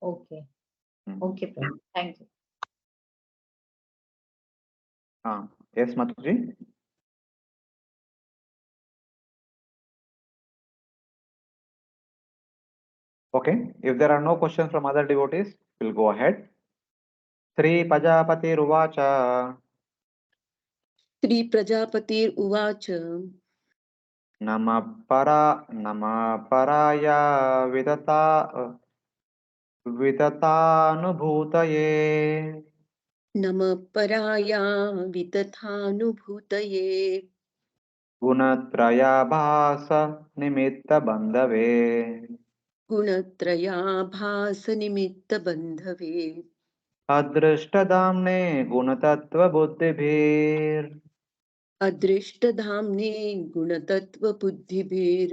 okay, Hmm. okay, Prabhu. Thank you. Yes, Mataji. Okay. If there are no questions from other devotees, we'll go ahead. Sri Prajapati Ruvacha Sri Prajapatir Uvacha Nama Paraya Vidatanubhutaye Nama Paraya Vitathanubhutaye Gunatraya Nimitta Bandhave Gunatrayabhasanimitta-bandhave Adrishtadamne Gunatattva Adrishtadhamne Gunatattva-buddhibhir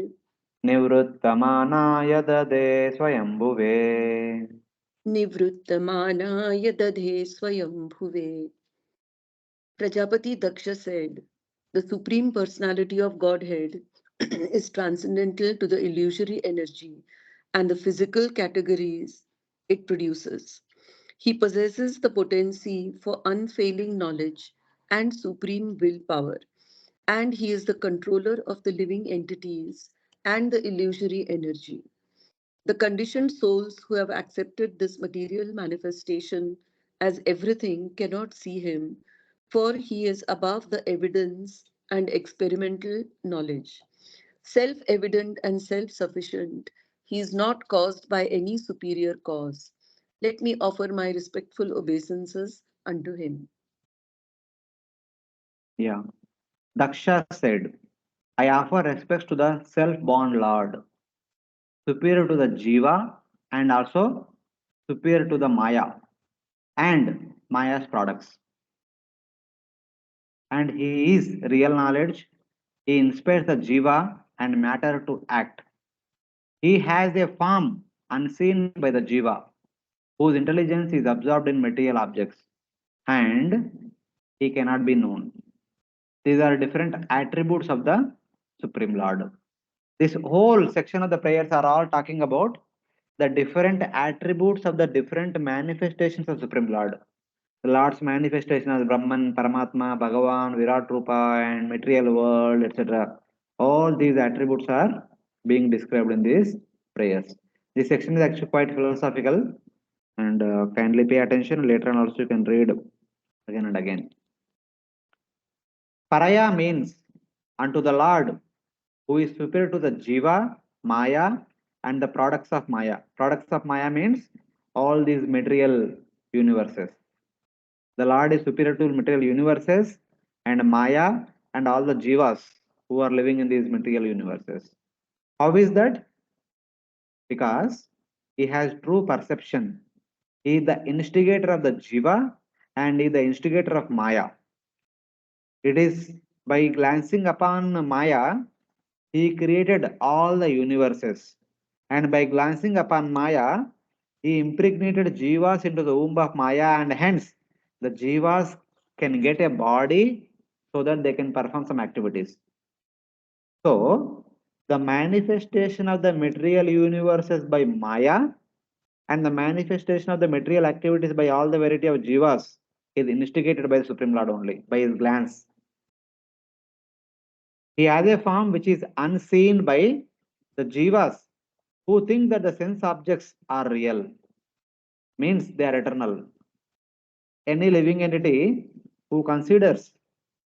Nivruttamanaya Dade Swayambhuve. Nivruttamanaya dadhe swayambhuve. Prajapati Daksha said, the Supreme Personality of Godhead is transcendental to the illusory energy and the physical categories it produces. He possesses the potency for unfailing knowledge and supreme willpower, and he is the controller of the living entities and the illusory energy. The conditioned souls who have accepted this material manifestation as everything cannot see him, for he is above the evidence and experimental knowledge. Self evident and self sufficient, he is not caused by any superior cause. Let me offer my respectful obeisances unto him. Yeah. Daksha said, I offer respects to the self-born Lord, superior to the Jiva and also superior to the Maya and Maya's products. And he is real knowledge. He inspires the Jiva and matter to act. He has a form unseen by the Jiva, whose intelligence is absorbed in material objects, and he cannot be known. These are different attributes of the Supreme Lord. This whole section of the prayers are all talking about the different attributes of the different manifestations of Supreme Lord. The Lord's manifestation as Brahman, Paramatma, Bhagavan, Virat Rupa, and material world, etc. All these attributes are being described in these prayers. This section is actually quite philosophical and kindly pay attention. Later on, also you can read again and again. Paraya means unto the Lord who is superior to the Jiva, Maya, and the products of Maya. Products of Maya means all these material universes. The Lord is superior to material universes and Maya and all the Jivas who are living in these material universes. How is that? Because he has true perception. He is the instigator of the Jiva and he is the instigator of Maya. It is by glancing upon Maya, he created all the universes. And by glancing upon Maya, he impregnated Jivas into the womb of Maya, and hence the Jivas can get a body so that they can perform some activities. So, the manifestation of the material universes by Maya and the manifestation of the material activities by all the variety of Jivas is instigated by the Supreme Lord only, by his glance. He has a form which is unseen by the Jivas who think that the sense objects are real, means they are eternal. Any living entity who considers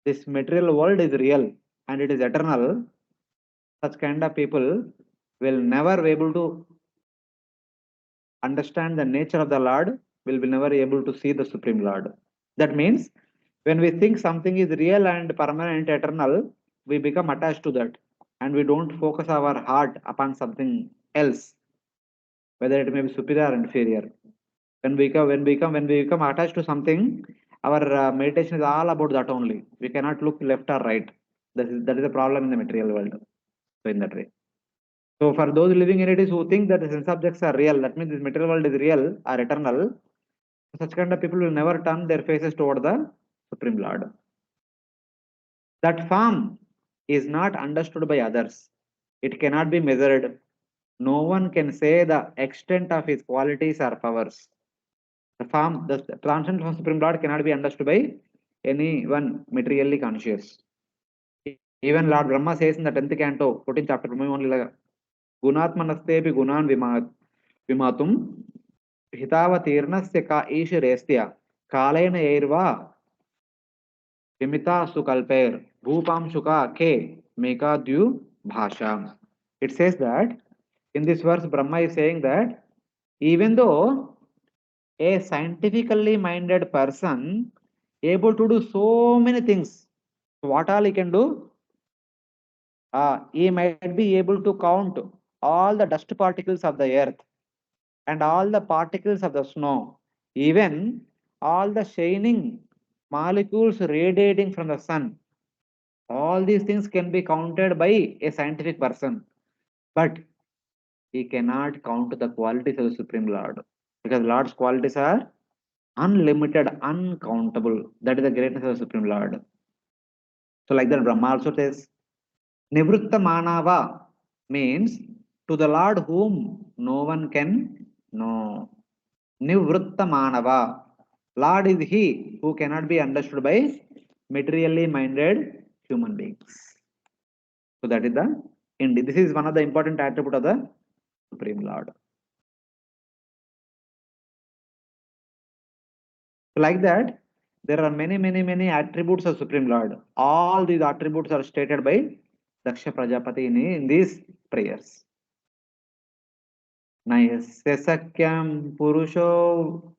this material world is real and it is eternal, such kind of people will never be able to understand the nature of the Lord, will be never able to see the Supreme Lord. That means when we think something is real and permanent, eternal, we become attached to that and we don't focus our heart upon something else, whether it may be superior or inferior. When we become attached to something, our meditation is all about that only. We cannot look left or right. That is a problem in the material world. So in that way. So for those living entities who think that the sense objects are real, that means this material world is real or eternal, such kind of people will never turn their faces toward the Supreme Lord. That form is not understood by others. It cannot be measured. No one can say the extent of his qualities or powers. The transcendence of Supreme Lord cannot be understood by anyone materially conscious. Even Lord Brahma says in the 10th canto, 14th chapter, only Gunatmanastepi Gunan Vimatum Hitavatirnasya ka Ishirestya Kalena Airva Vimita Sukalper Bhupam Shuka Ke Mekadyu Bhasha. It says that in this verse, Brahma is saying that even though a scientifically minded person able to do so many things, what all he can do, he might be able to count all the dust particles of the earth and all the particles of the snow, even all the shining molecules radiating from the sun. All these things can be counted by a scientific person, but he cannot count the qualities of the Supreme Lord, because Lord's qualities are unlimited, uncountable. That is the greatness of the Supreme Lord. So, like that, Brahma also says, Nivritta Manava means to the Lord whom no one can know. Nivritta Manava. Lord is he who cannot be understood by materially minded human beings. So that is the end. This is one of the important attribute of the Supreme Lord. So like that, there are many attributes of Supreme Lord. All these attributes are stated by Daksha Prajapati in these prayers. Nayasya sakyam purusho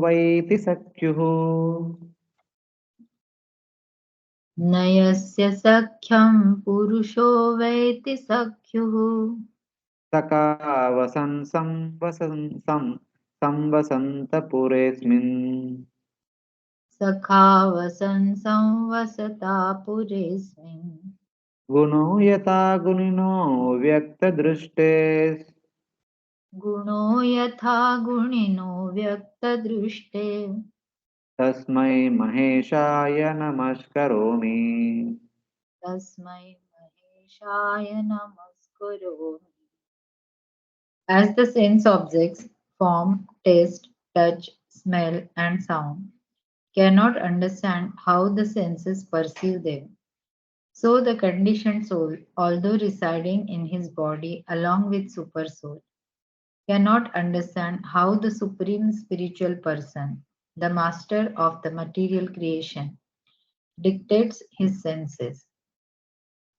vaiti sakyuhu नयस्य सख्यं पुरुषो वैति सख्युः sakavasan samvasanta puresmin सखावसन् संवसता पुरेऽस्मिन् guno yata gunino व्यक्तदृष्टे गुणो यथा गुणिनो व्यक्तदृष्टे तस्मै महेशाय नमस्करोमि. तस्मै महेशाय नमस्कुरु. As the sense objects, form, taste, touch, smell, and sound, cannot understand how the senses perceive them, so the conditioned soul, although residing in his body along with Supersoul, cannot understand how the Supreme Spiritual Person, the master of the material creation, dictates his senses.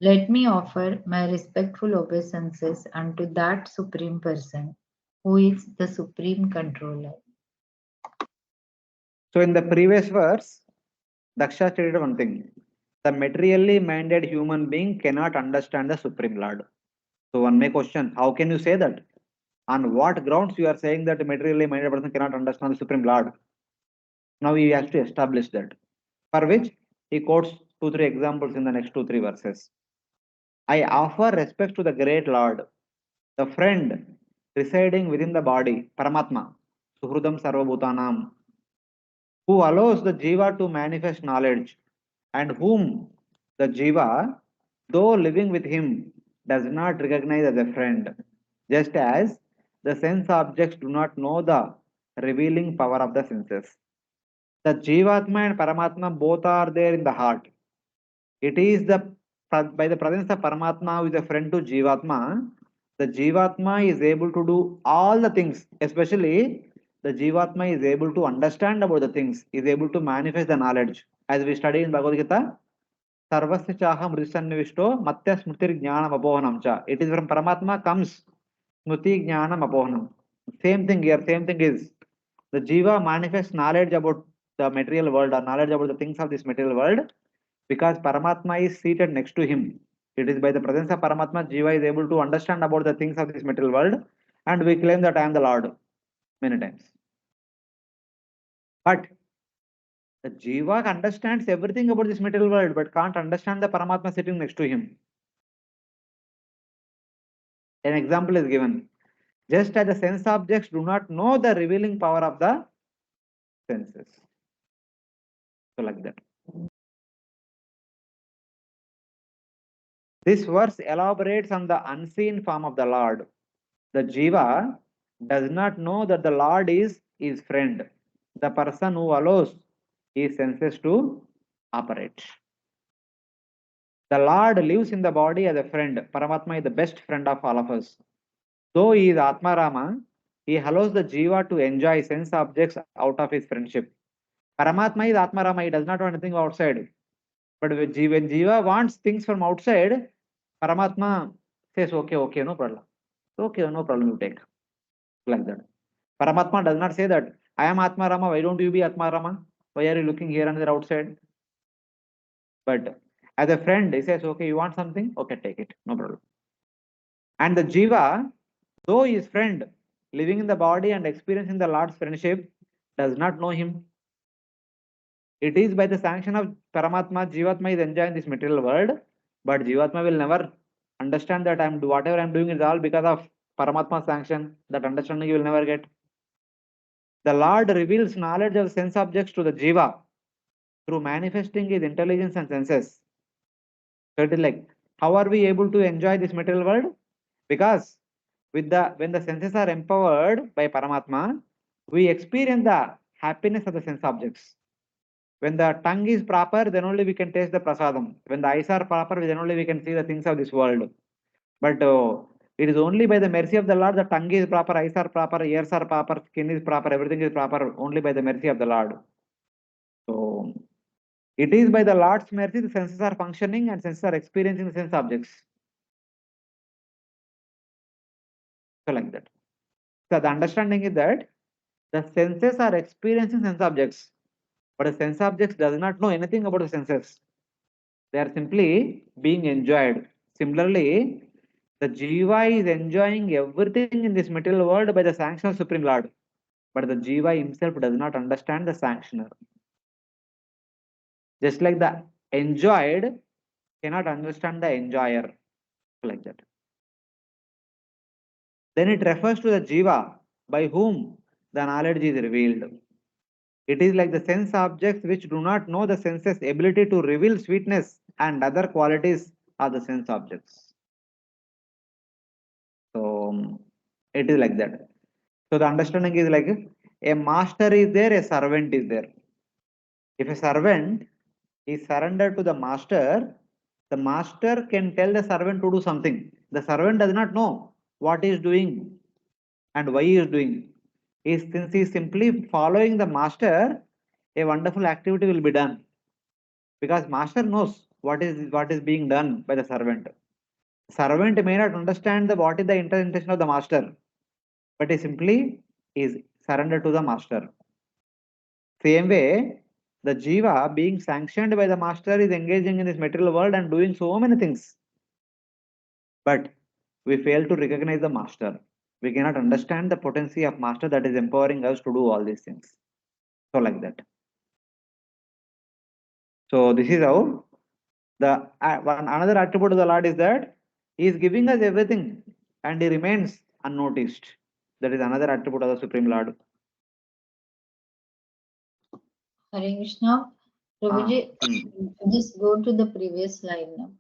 Let me offer my respectful obeisances unto that Supreme Person, who is the Supreme Controller. So in the previous verse, Daksha stated one thing. The materially minded human being cannot understand the Supreme Lord. So one may question, how can you say that? On what grounds you are saying that a materially minded person cannot understand the Supreme Lord? Now he has to establish that. For which he quotes 2-3 examples in the next 2-3 verses. I offer respect to the great Lord, the friend residing within the body, Paramatma, Suhrudam Sarvabhutanam, who allows the jiva to manifest knowledge, and whom the jiva, though living with him, does not recognize as a friend, just as the sense objects do not know the revealing power of the senses. The jivatma and paramatma both are there in the heart. It is the by the presence of Paramatma, who is a friend to Jivatma, the Jivatma is able to do all the things, especially the Jivatma is able to understand about the things, is able to manifest the knowledge. As we study in Bhagavad Gita, Sarvasya Chaham Risannivishto Matya Smritir Jnanam Apohanam Cha. It is from Paramatma comes Smriti Jnanam Apohanam. Same thing here, same thing is the Jiva manifests knowledge about the material world or knowledge about the things of this material world because Paramatma is seated next to him. It is by the presence of Paramatma, Jiva is able to understand about the things of this material world, and we claim that I am the Lord many times. But the Jiva understands everything about this material world, but can't understand the Paramatma sitting next to him. An example is given. Just as the sense objects do not know the revealing power of the senses. So like that. This verse elaborates on the unseen form of the Lord. The jiva does not know that the Lord is his friend, the person who allows his senses to operate. The Lord lives in the body as a friend. Paramatma is the best friend of all of us. Though he is Atma Rama, he allows the jiva to enjoy sense objects out of his friendship. Paramatma is Atma Rama, he does not want anything outside. But when jiva wants things from outside, Paramatma says, okay, okay, no problem. Okay, no problem, you take. Like that. Paramatma does not say that, I am Atma Rama, why don't you be Atma Rama? Why are you looking here and there outside? But as a friend, he says, okay, you want something? Okay, take it, no problem. And the Jiva, though his friend, living in the body and experiencing the Lord's friendship, does not know him. It is by the sanction of Paramatma, Jivatma is enjoying this material world, but Jivatma will never understand that whatever I'm doing is all because of Paramatma's sanction. That understanding you will never get. The Lord reveals knowledge of sense objects to the Jiva through manifesting his intelligence and senses. So it is like, how are we able to enjoy this material world? Because when the senses are empowered by Paramatma, we experience the happiness of the sense objects. When the tongue is proper, then only we can taste the prasadam. When the eyes are proper, then only we can see the things of this world. But it is only by the mercy of the Lord, the tongue is proper, eyes are proper, ears are proper, skin is proper, everything is proper, only by the mercy of the Lord. So it is by the Lord's mercy the senses are functioning and senses are experiencing the sense objects. So like that. So the understanding is that the senses are experiencing sense objects, but the sense objects does not know anything about the senses. They are simply being enjoyed. Similarly, the Jiva is enjoying everything in this material world by the sanction of Supreme Lord. But the Jiva himself does not understand the sanctioner. Just like the enjoyed cannot understand the enjoyer. Like that. Then it refers to the Jiva by whom the knowledge is revealed. It is like the sense objects which do not know the senses' ability to reveal sweetness and other qualities of the sense objects. So it is like that. So the understanding is like a master is there, a servant is there. If a servant is surrendered to the master can tell the servant to do something. The servant does not know what he is doing and why he is doing. Since he is simply following the master, a wonderful activity will be done, because master knows what is being done by the servant. Servant may not understand what is the intention of the master, but he simply is surrendered to the master. Same way, the jiva being sanctioned by the master is engaging in this material world and doing so many things. But we fail to recognize the master. We cannot understand the potency of master that is empowering us to do all these things. So like that. So this is how the one another attribute of the Lord is that He is giving us everything and He remains unnoticed. That is another attribute of the Supreme Lord. Hare Krishna. Ah, Prabhuji, just go to the previous slide now.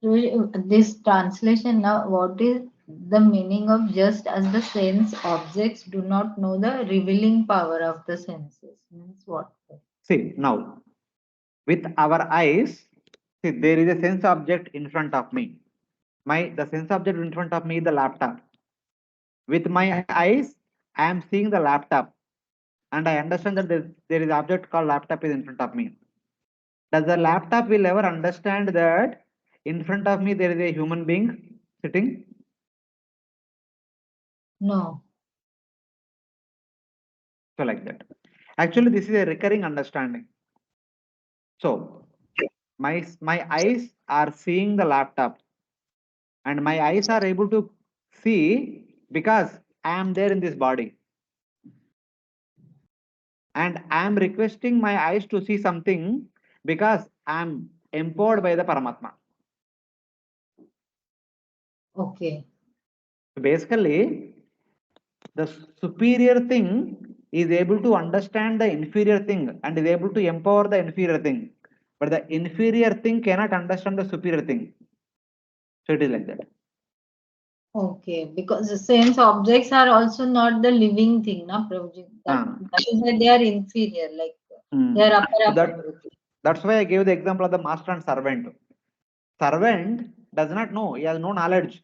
Prabhuji, this translation now, what is the meaning of just as the sense objects do not know the revealing power of the senses? Means what? See, now with our eyes, see, there is a sense object in front of me. The sense object in front of me is the laptop. With my eyes, I am seeing the laptop and I understand that there is object called laptop is in front of me. Does the laptop will ever understand that in front of me there is a human being sitting? No. So like that. Actually, this is a recurring understanding. So my eyes are seeing the laptop, and my eyes are able to see because I am there in this body, and I am requesting my eyes to see something because I am empowered by the Paramatma. Okay. So basically, the superior thing is able to understand the inferior thing and is able to empower the inferior thing, but the inferior thing cannot understand the superior thing. So it is like that. Okay, because the sense objects are also not the living thing, na Prabhuji. Ah, That is why they are inferior, like they hmm. are upper So apparity. that's why I gave the example of the master and servant. Servant does not know, he has no knowledge,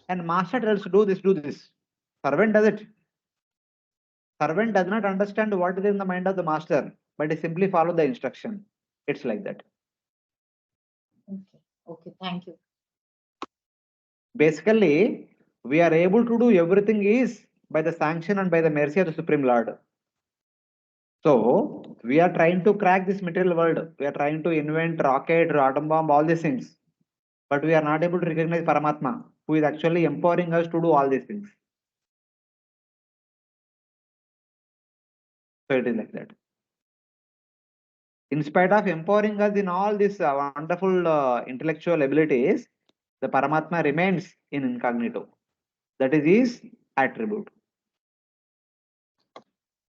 and master tells do this, do this. Servant does it. Servant does not understand what is in the mind of the master, but he simply follow the instruction. It's like that. Okay, okay, thank you. Basically, we are able to do everything is by the sanction and by the mercy of the Supreme Lord. So we are trying to crack this material world. We are trying to invent rocket, atom bomb, all these things. But we are not able to recognize Paramatma, who is actually empowering us to do all these things. So it is like that. In spite of empowering us in all these wonderful intellectual abilities, the Paramatma remains in incognito. That is his attribute.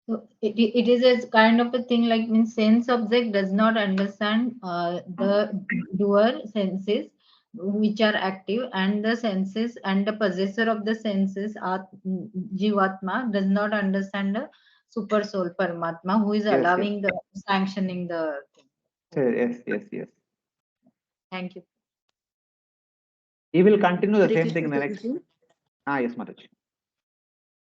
So it is a kind of a thing like means sense object does not understand the doer senses which are active and the senses and the possessor of the senses Jivatma does not understand the super soul Paramatma who is Yes, yes. allowing the sanctioning the thing. Okay, Yes, yes, yes. thank you. He will continue the Hare same thing Krishna in the next. Prabhuji. Ah, yes, Maharaj.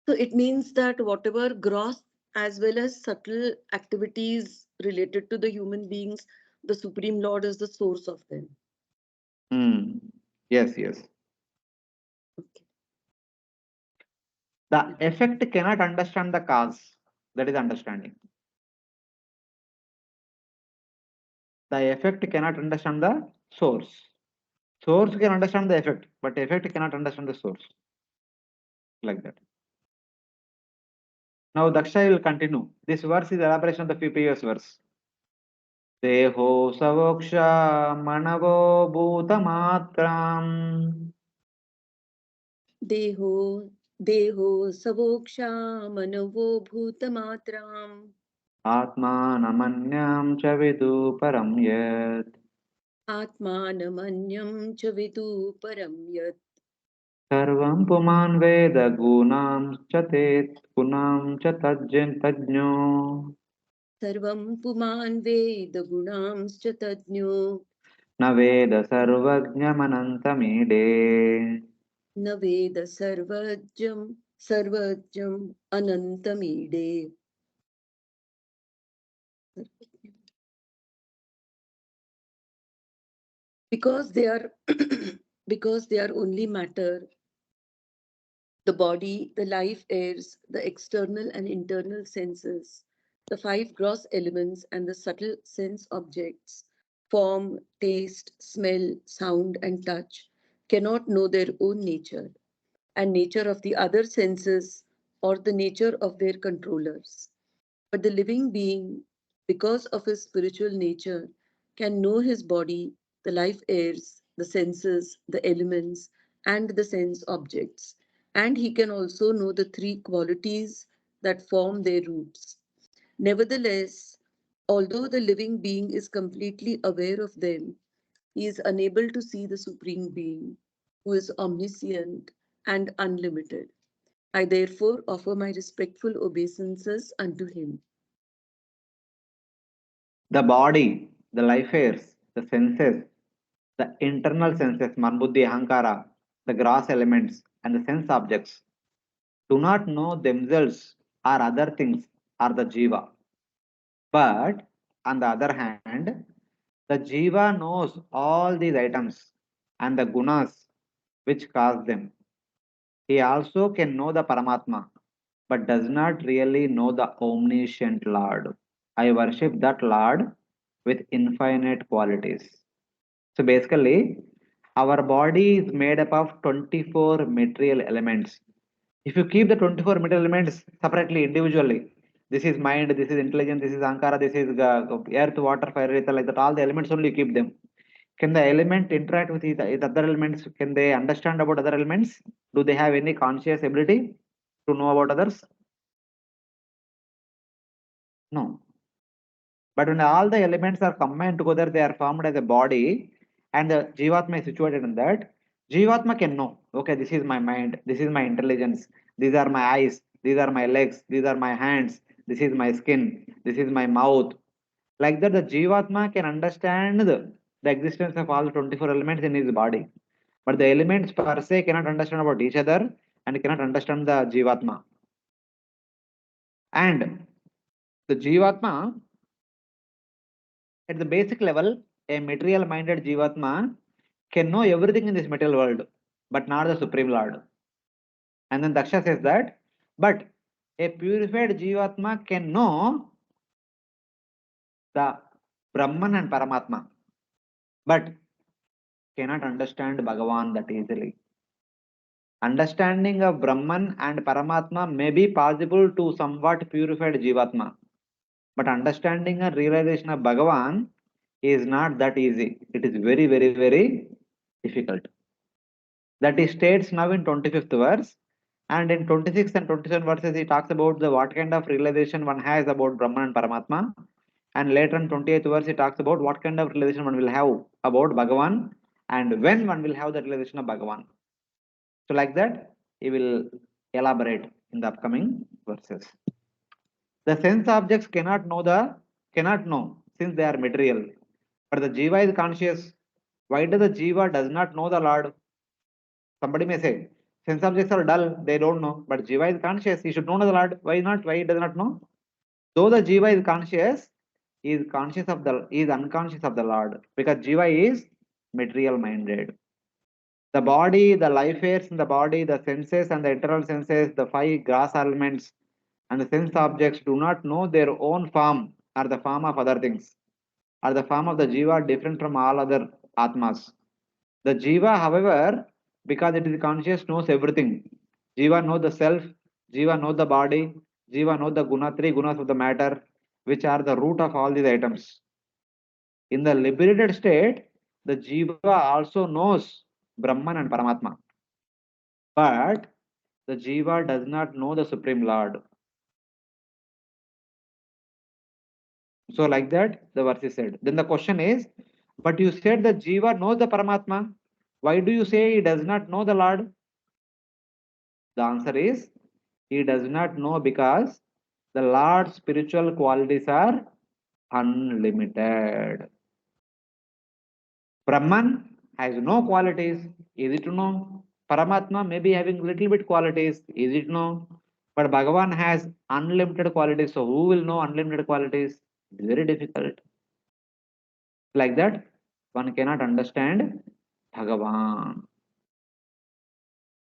So it means that whatever gross as well as subtle activities related to the human beings, the Supreme Lord is the source of them. Hmm. Yes, yes. Okay. The effect cannot understand the cause. That is understanding. The effect cannot understand the source. Source can understand the effect, but effect cannot understand the source. Like that. Now Daksha will continue. This verse is elaboration of the previous verse. Deho savoksha manavo bhutamatram देहो देहो सवोक्षा मनवो भूतमात्राम् atmanamanyam cha vidu param yat आत्मानमन्यं च विदुपरं यत् sarvam puman veda gunam cha tet punam cha tajno सर्वं पुमान् वेद गुणांश्च तज्ञो na veda sarvajnamanantamide. न वेद सर्वज्ञं Sarvajam Anantamide. Because they are because they are only matter, the body, the life airs, the external and internal senses, the five gross elements and the subtle sense objects, form, taste, smell, sound, and touch, cannot know their own nature and nature of the other senses or the nature of their controllers. But the living being, because of his spiritual nature, can know his body, the life airs, the senses, the elements, and the sense objects. And he can also know the three qualities that form their roots. Nevertheless, although the living being is completely aware of them, he is unable to see the Supreme Being, who is omniscient and unlimited. I therefore offer my respectful obeisances unto him. The body, the life airs, the senses, the internal senses, manbuddhi, ahankara, the gross elements, and the sense objects do not know themselves or other things are the jiva. But on the other hand, the jiva knows all these items and the gunas which cause them. He also can know the Paramatma, but does not really know the omniscient Lord. I worship that Lord with infinite qualities. So basically, our body is made up of 24 material elements. If you keep the 24 material elements separately, individually, this is mind, this is intelligence, this is ankara, this is earth, water, fire, ether, like that, all the elements only keep them. Can the element interact with other elements? Can they understand about other elements? Do they have any conscious ability to know about others? No. But when all the elements are combined together, they are formed as a body, and the Jivatma is situated in that. Jivatma can know, okay, this is my mind, this is my intelligence, these are my eyes, these are my legs, these are my hands, this is my skin, this is my mouth. Like that, the Jivatma can understand the existence of all the 24 elements in his body. But the elements per se cannot understand about each other and cannot understand the Jivatma. And the Jivatma, at the basic level, a material minded Jivatma can know everything in this material world, but not the Supreme Lord. And then Daksha says that, but a purified Jivatma can know the Brahman and Paramatma, but cannot understand Bhagavan that easily. Understanding of Brahman and Paramatma may be possible to somewhat purified Jivatma, but understanding and realization of Bhagavan is not that easy. It is very, very, very difficult. That he states now in 25th verse, and in 26th and 27 verses he talks about the what kind of realization one has about Brahman and Paramatma, and later in 28th verse he talks about what kind of realization one will have about Bhagavan and when one will have the realization of Bhagavan. So like that he will elaborate in the upcoming verses. The sense objects cannot know since they are material, but the jiva is conscious. Why does the jiva does not know the Lord? Somebody may say, sense objects are dull, they don't know. But Jiva is conscious, he should know the Lord. Why not? Why he does not know? Though the Jiva is conscious, he is unconscious of the Lord. Because Jiva is material minded. The body, the life airs in the body, the senses and the internal senses, the five gross elements and the sense objects do not know their own form or the form of other things, or the form of the Jiva different from all other Atmas. The Jiva, however, because it is conscious, knows everything. Jiva knows the self, Jiva knows the body, Jiva knows the guna, three gunas of the matter, which are the root of all these items. In the liberated state, the Jiva also knows Brahman and Paramatma. But the Jiva does not know the Supreme Lord. So, like that, the verse is said. Then the question is, but you said the Jiva knows the Paramatma. Why do you say he does not know the Lord? The answer is he does not know because the Lord's spiritual qualities are unlimited. Brahman has no qualities. Easy to know. Paramatma may be having little bit qualities, is it no? But Bhagavan has unlimited qualities. So who will know unlimited qualities? It's very difficult. Like that, one cannot understand Bhagavan.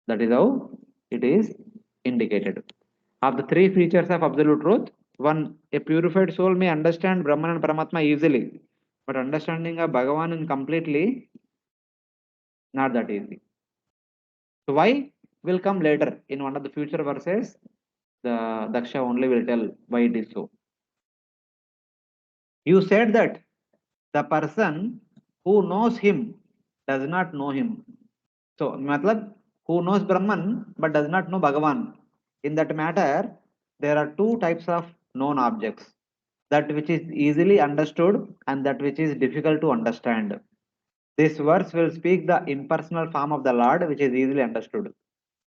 That is how it is indicated. Of the three features of absolute truth, one, a purified soul may understand Brahman and Paramatma easily, but understanding of Bhagavan in completely not that easy. So why will come later in one of the future verses. The Daksha only will tell why it is so. You said that the person who knows him does not know him. So, matlab, who knows Brahman but does not know Bhagavan. In that matter, there are two types of known objects, that which is easily understood and that which is difficult to understand. This verse will speak the impersonal form of the Lord, which is easily understood.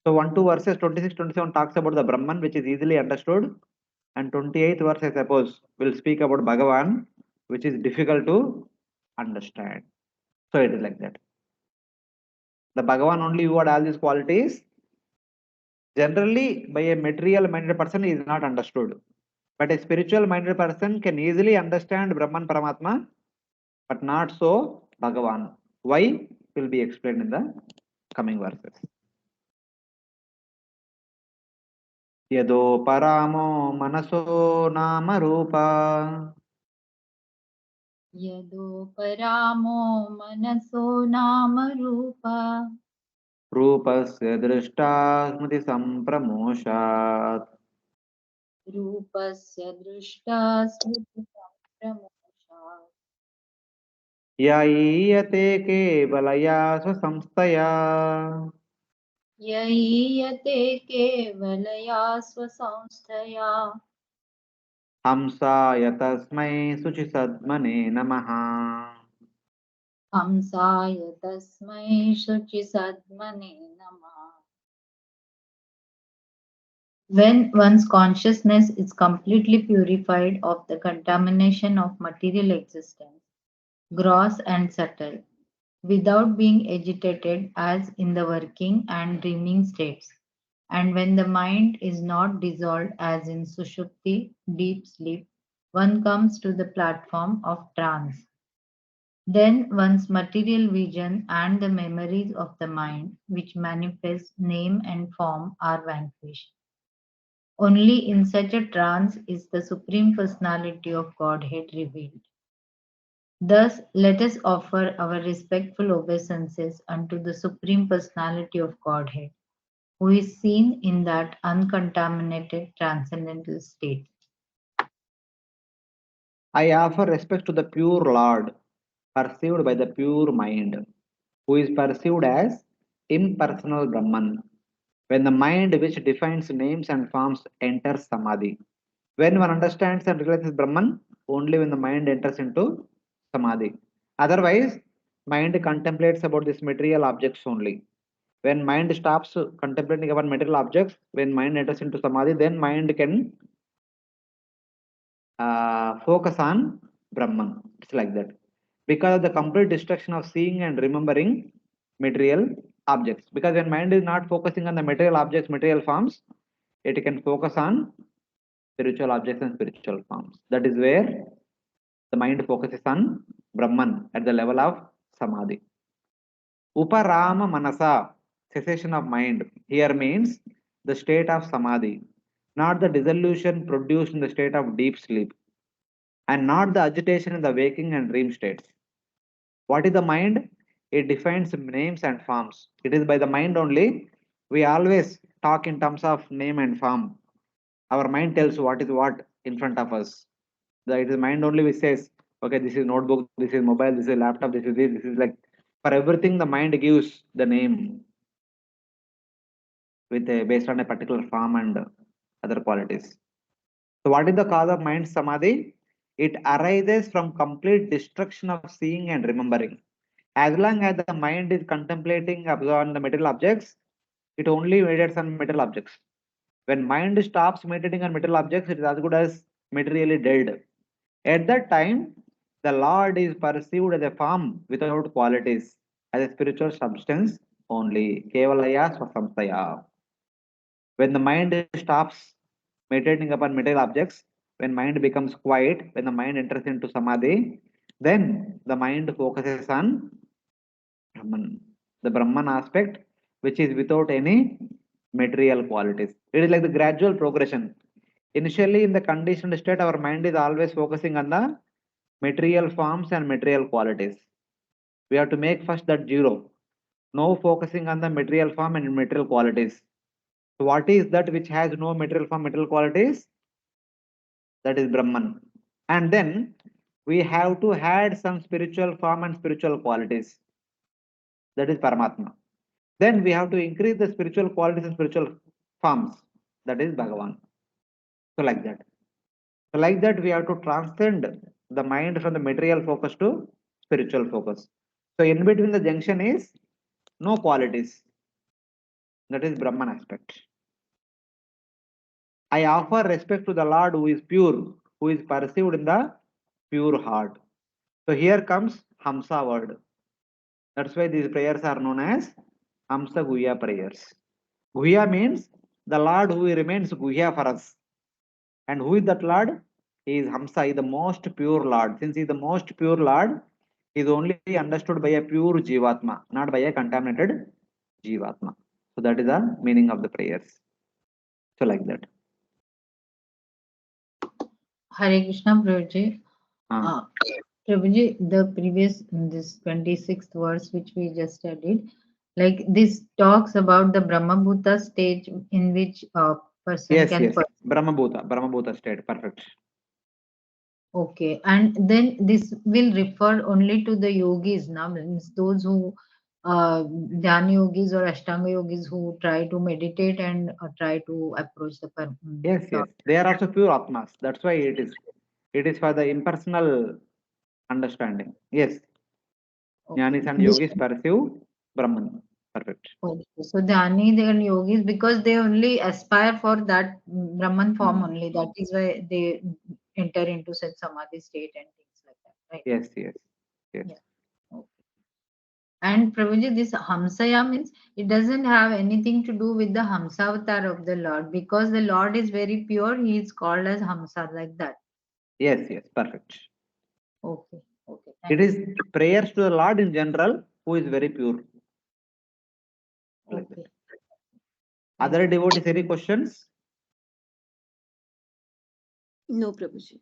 So, 1 2 verses 26 27 talks about the Brahman, which is easily understood, and 28th verse, I suppose, will speak about Bhagavan, which is difficult to understand. So, it is like that. The Bhagavan only who had all these qualities, generally by a material minded person is not understood. But a spiritual minded person can easily understand Brahman Paramatma, but not so Bhagavan. Why will be explained in the coming verses. यदोपरामो मनसो नाम रूपा यदोपरामो मनसो नाम रूपा रूपस्य दृष्टा स्मृति संप्रमोषात् रूपस्य दृष्टा स्मृतिसम्भ्रमोषात् य ईयते केवलया स्वसंस्थया ययीयते केवलया स्वसंस्थया हंसाय तस्मै शुचिसद्मने नमः. हंसाय तस्मै शुचिसद्मने नमः. When one's consciousness is completely purified of the contamination of material existence, gross and subtle, without being agitated as in the working and dreaming states, and when the mind is not dissolved as in sushupti, deep sleep, one comes to the platform of trance. Then one's material vision and the memories of the mind, which manifest name and form, are vanquished. Only in such a trance is the Supreme Personality of Godhead revealed. Thus, let us offer our respectful obeisances unto the Supreme Personality of Godhead, who is seen in that uncontaminated transcendental state. I offer respect to the pure Lord, perceived by the pure mind, who is perceived as impersonal Brahman. When the mind which defines names and forms enters samadhi. When one understands and realizes Brahman, only when the mind enters into samadhi. Otherwise, mind contemplates about these material objects only. When mind stops contemplating about material objects, when mind enters into samadhi, then mind can focus on Brahman. It's like that. Because of the complete destruction of seeing and remembering material objects. Because when mind is not focusing on the material objects, material forms, it can focus on spiritual objects and spiritual forms. That is where the mind focuses on Brahman at the level of Samadhi. Uparama Manasa, cessation of mind, here means the state of Samadhi, not the dissolution produced in the state of deep sleep, and not the agitation in the waking and dream states. What is the mind? It defines names and forms. It is by the mind only. We always talk in terms of name and form. Our mind tells what is what in front of us. It is mind only which says, okay, this is notebook, this is mobile, this is laptop, this is like, for everything the mind gives the name with based on a particular form and other qualities. So what is the cause of mind samadhi? It arises from complete destruction of seeing and remembering. As long as the mind is contemplating on the material objects, it only meditates on material objects. When mind stops meditating on material objects, it is as good as materially dead. At that time, the Lord is perceived as a form without qualities, as a spiritual substance only. Kevalaya Swasamstaya. When the mind stops meditating upon material objects, when mind becomes quiet, when the mind enters into samadhi, then the mind focuses on Brahman, the Brahman aspect, which is without any material qualities. It is like the gradual progression. Initially, in the conditioned state, our mind is always focusing on the material forms and material qualities. We have to make first that zero. No focusing on the material form and material qualities. So what is that which has no material form, material qualities? That is Brahman. And then we have to add some spiritual form and spiritual qualities. That is Paramatma. Then we have to increase the spiritual qualities and spiritual forms. That is Bhagavan. So like that. So like that, we have to transcend the mind from the material focus to spiritual focus. So in between the junction is no qualities. That is Brahman aspect. I offer respect to the Lord who is pure, who is perceived in the pure heart. So here comes Hamsa word. That's why these prayers are known as Hamsa Guhya prayers. Guhya means the Lord who remains Guhya for us. And who is that Lord? He is Hamsa, he is the most pure Lord. Since he is the most pure Lord, he is only understood by a pure Jivatma, not by a contaminated Jivatma. So that is the meaning of the prayers. So like that. Hare Krishna, Prabhuji. Ah. Uh, Prabhuji, the previous, this 26th verse which we just studied, like this talks about the Brahmabhuta stage in which a person Yes, can. yes. Brahmabhuta state. Perfect. Okay, and then this will refer only to the yogis now, means those who dhyana yogis or ashtanga yogis who try to meditate and try to approach the Yes, Lord. yes. They are also pure Atmas. That's why it is. It is for the impersonal understanding. Yes. Okay. Jnanis and yogis pursue Brahman. Perfect. Okay. So Dhyani and yogis, because they only aspire for that Brahman form Hmm. only. That is why they enter into such samadhi state and things like that, right? Yes, yes, yes. Yeah. Okay. And Prabhuji, this Hamsaya means it doesn't have anything to do with the Hamsa avatar of the Lord, because the Lord is very pure. He is called as Hamsa, like that. Yes, yes. Perfect. Okay. Okay. It Thank is you. prayers to the Lord in general who is very pure. Like that. Okay. Thank Other you. devotees, any questions? No, Prabhuji.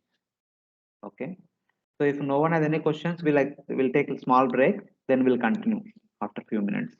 Okay. So if no one has any questions, we'll take a small break, then we'll continue after a few minutes.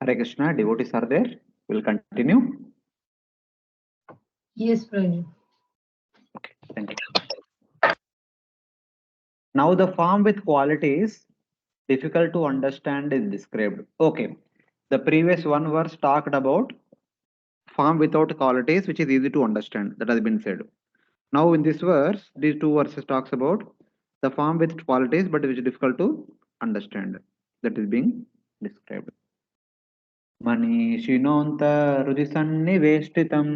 Hare Krishna, devotees are there. We'll continue. Yes, Praju. Okay, thank you. Now the form with qualities difficult to understand is described. Okay, the previous one verse talked about form without qualities, which is easy to understand. That has been said. Now in this verse, these two verses talks about the form with qualities, but which is difficult to understand. That is being described. मनीषिणोऽन्तर्हृदिसन्निवेष्टितम्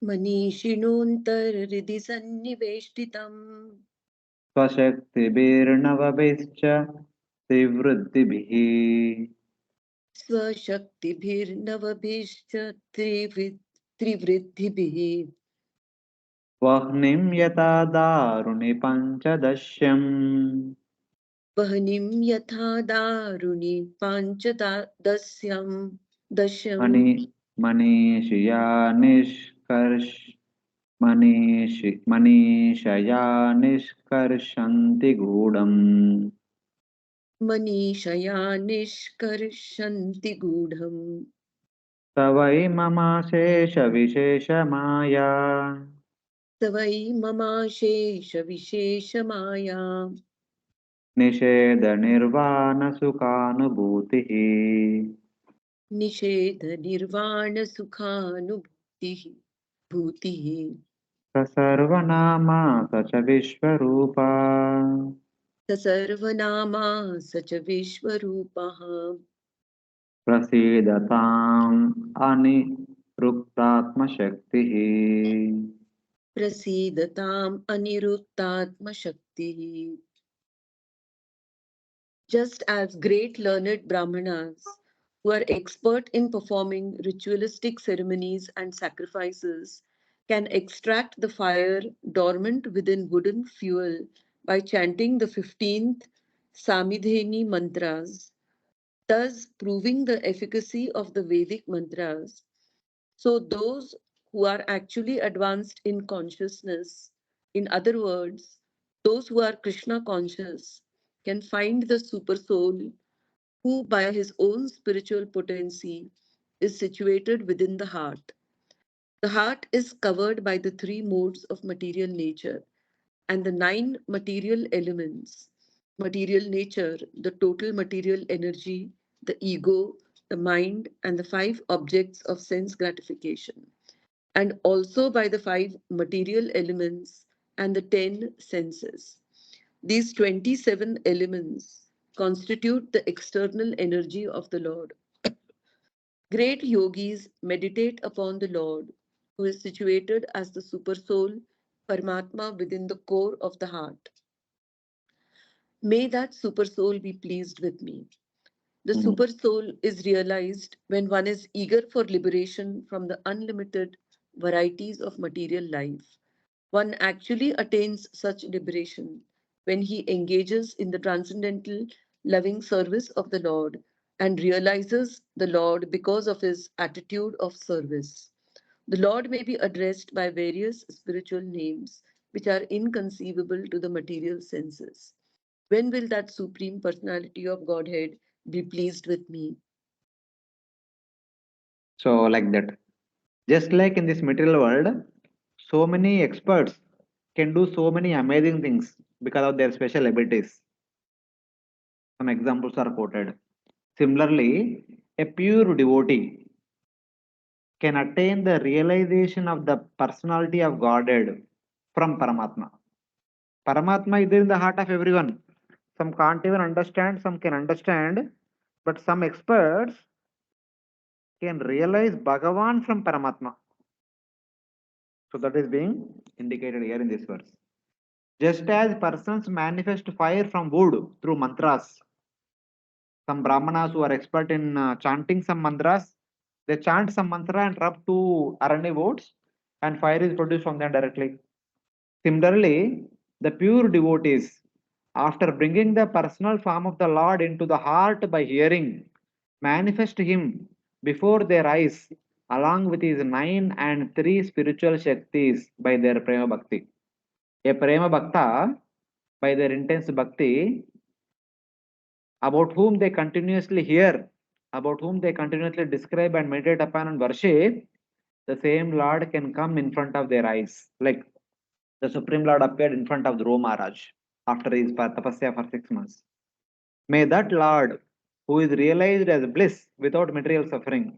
मनीषिणोऽन्तर्हृदि सन्निवेष्टितम् स्वशक्तिभिर्नवभिश्च त्रिवृत्तिभिः स्वशक्तिभिर्नवभिश्च त्रिवृद्धिभिः वह्निं यथा दारुणि पञ्चदश्यम् वह्निं यथा दारुणि दश्यम् money मनीषिया निष्कर्ष मनीषया निष्कर्षन्ति गूढम् मनीषया निष्कर्षन्ति गूढम् स वै ममाशेषविशेषमाया स वै ममाशेषविशेषमाया निषेधनिर्वाणसुखानुभूतिः निषेधनिर्वाणसुखानुभूतिः भूतिः स सर्वनामा स च विश्वरूपा स सर्वनामा स च विश्वरूपः प्रसीदताम् अनिरुक्तात्मशक्तिः प्रसीदताम् अनिरुक्तात्मशक्तिः. Just as great learned Brahmanas, who are expert in performing ritualistic ceremonies and sacrifices, can extract the fire dormant within wooden fuel by chanting the 15th Samidheni mantras, thus proving the efficacy of the Vedic mantras. So, those who are actually advanced in consciousness, in other words, those who are Krishna conscious, can find the super soul who, by his own spiritual potency, is situated within the heart. The heart is covered by the three modes of material nature and the nine material elements: material nature, the total material energy, the ego, the mind, and the five objects of sense gratification, and also by the five material elements and the 10 senses. These 27 elements constitute the external energy of the Lord. Great yogis meditate upon the Lord, who is situated as the super soul, Paramatma, within the core of the heart. May that super soul be pleased with me. The super soul is realized when one is eager for liberation from the unlimited varieties of material life. One actually attains such liberation when he engages in the transcendental loving service of the Lord and realizes the Lord because of his attitude of service. The Lord may be addressed by various spiritual names which are inconceivable to the material senses. When will that Supreme Personality of Godhead be pleased with me? So like that. Just like in this material world, so many experts can do so many amazing things because of their special abilities. Some examples are quoted. Similarly, a pure devotee can attain the realization of the personality of Godhead from Paramatma. Paramatma is there in the heart of everyone. Some can't even understand, some can understand, but some experts can realize Bhagavan from Paramatma. So that is being indicated here in this verse. Just as persons manifest fire from wood through mantras, some brahmanas who are expert in chanting some mantras, they chant some mantra and rub two aranya woods, and fire is produced from them directly. Similarly, the pure devotees, after bringing the personal form of the Lord into the heart by hearing, manifest Him before their eyes, along with His 9 and 3 spiritual Shaktis by their Prema Bhakti. A Prema Bhakta, by their intense Bhakti, about whom they continuously hear, about whom they continuously describe and meditate upon and worship, the same Lord can come in front of their eyes. Like the Supreme Lord appeared in front of Dhruva Maharaj after his tapasya for 6 months. May that Lord, who is realized as bliss without material suffering,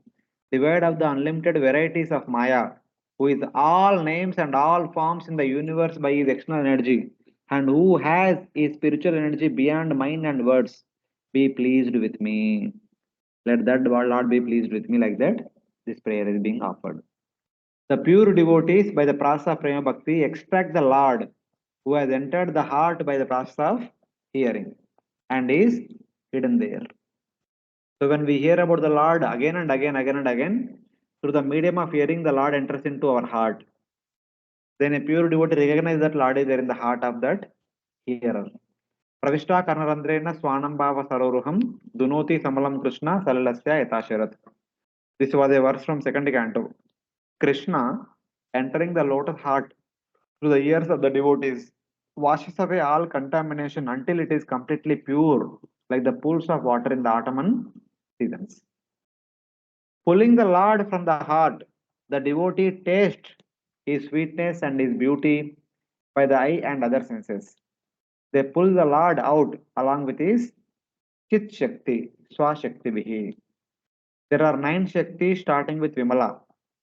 divide of the unlimited varieties of Maya, who is all names and all forms in the universe by his external energy, and who has his spiritual energy beyond mind and words, be pleased with me. Let that Lord be pleased with me, like that. This prayer is being offered. The pure devotees, by the process of Prema Bhakti, extract the Lord who has entered the heart by the process of hearing and is hidden there. So when we hear about the Lord again and again, again and again, through the medium of hearing, the Lord enters into our heart. Then a pure devotee recognizes that Lord is there in the heart of that hearer. Pravishta Karnarandrena Swanam Bhava Saroruham Dunoti Samalam Krishna Salalasya Yatasharat. This was a verse from second canto. Krishna entering the lotus heart through the ears of the devotees washes away all contamination until it is completely pure, like the pools of water in the autumn seasons. Pulling the Lord from the heart, the devotee tastes his sweetness and his beauty by the eye and other senses. They pull the Lord out along with his Chit Shakti, Swa Shakti Vihi. There are 9 Shaktis starting with Vimala.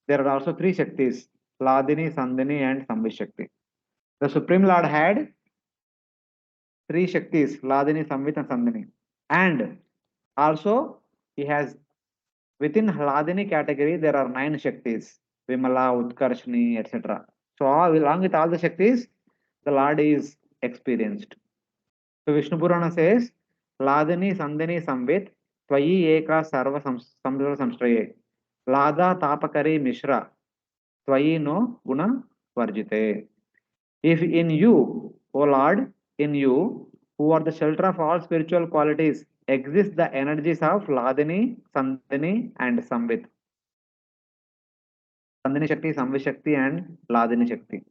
There are also 3 Shaktis, Ladini, Sandini, and Samvi Shakti. The Supreme Lord had 3 Shaktis, Ladini, Samvit, and Sandini. And also, he has within Hladini category, there are 9 Shaktis, Vimala, Utkarshni, etc. So, along with all the Shaktis, the Lord is experienced. So, Vishnu Purana says, Ladini, Sandini, Samvit, Tvayi Eka Sarva Samdara Samstraye, Lada Tapakari Mishra, Tvayi no Guna Varjite. If in you, O Lord, in you, who are the shelter of all spiritual qualities, exist the energies of Ladini, Sandini, and Samvit. Sandini Shakti, Samvit Shakti, and Ladini Shakti.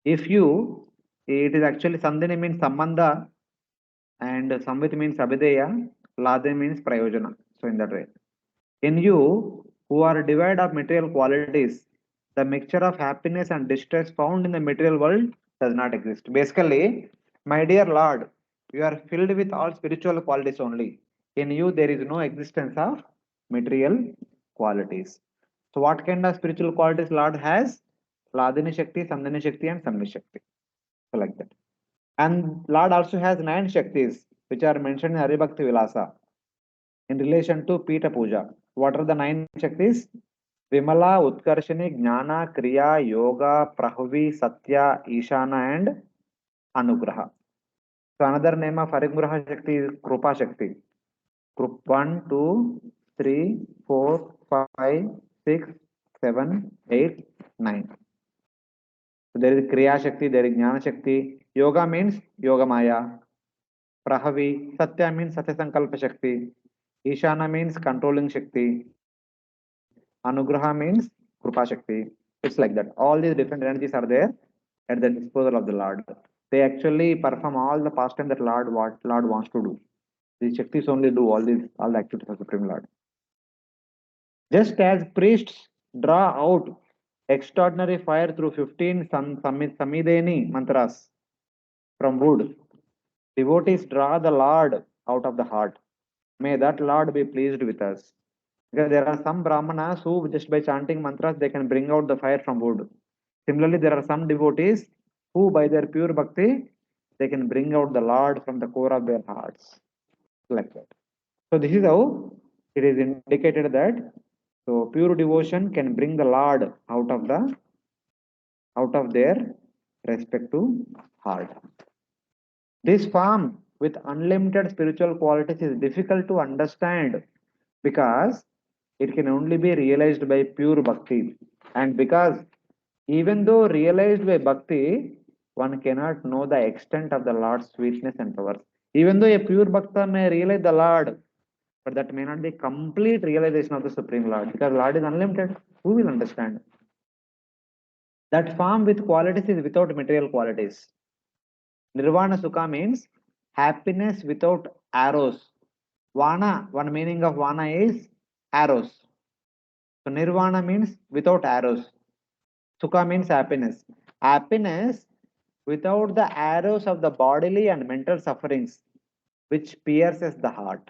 If you, it is actually Sandini means Sambandha, and Samvit means Abhideya, Ladini means Prayojana. So, in that way. In you, who are devoid of material qualities, the mixture of happiness and distress found in the material world does not exist. Basically, my dear Lord, you are filled with all spiritual qualities only. In you, there is no existence of material qualities. So, what kind of spiritual qualities Lord has? Ladini Shakti, Sandhani Shakti, and Sammi Shakti. So, like that. And Lord also has 9 Shaktis, which are mentioned in Haribhakti Vilasa in relation to Pita Puja. What are the 9 Shaktis? Vimala, Utkarshini, Jnana, Kriya, Yoga, Prahuvi, Satya, Ishana, and Anugraha. So another name of Anugraha Shakti is Krupa Shakti. 1, 2, 3, 4, 5, 6, 7, 8, 9. So there is Kriya Shakti, there is Jnana Shakti. Yoga means Yoga Maya. Prahavi, Satya means Satya Sankalpa Shakti. Ishana means controlling Shakti. Anugraha means Krupa Shakti. It's like that. All these different energies are there at the disposal of the Lord. They actually perform all the pastime that what Lord wants to do. The Shaktis only do all the activities of Supreme Lord. Just as priests draw out extraordinary fire through 15 Samideni mantras from wood, devotees draw the Lord out of the heart. May that Lord be pleased with us. Because there are some Brahmanas who just by chanting mantras they can bring out the fire from wood. Similarly, there are some devotees who by their pure bhakti they can bring out the Lord from the core of their hearts. Like that. So this is how it is indicated that so pure devotion can bring the Lord out of their respective heart. This form with unlimited spiritual qualities is difficult to understand because it can only be realized by pure bhakti. And because even though realized by bhakti, one cannot know the extent of the Lord's sweetness and power. Even though a pure bhakta may realize the Lord, but that may not be complete realization of the Supreme Lord because Lord is unlimited. Who will understand? That form with qualities is without material qualities. Nirvana Sukha means happiness without arrows. Vana, one meaning of Vana is arrows. So Nirvana means without arrows. Sukha means happiness. Happiness without the arrows of the bodily and mental sufferings which pierces the heart.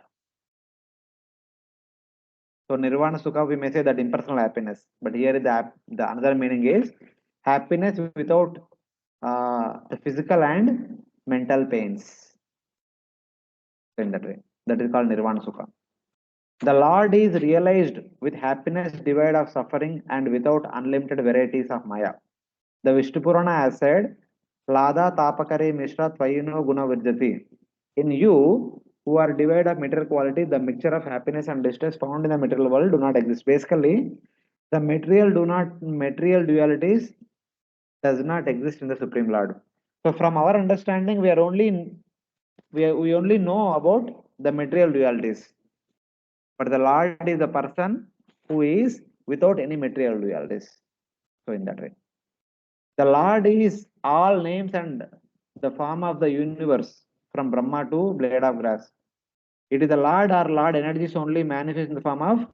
So Nirvana Sukha, we may say that impersonal happiness. But here the another meaning is happiness without the physical and mental pains. In that way. That is called Nirvana Sukha. The Lord is realized with happiness devoid of suffering and without unlimited varieties of Maya. The Vishnu Purana has said, Lada tapakare mishra tvayino guna virjati. In you, who are devoid of material quality, the mixture of happiness and distress found in the material world do not exist. Basically, the material dualities does not exist in the Supreme Lord. So from our understanding, we only know about the material dualities. But the Lord is the person who is without any material dualities. So in that way. The Lord is all names and the form of the universe from Brahma to blade of grass. It is the Lord or Lord energies only manifest in the form of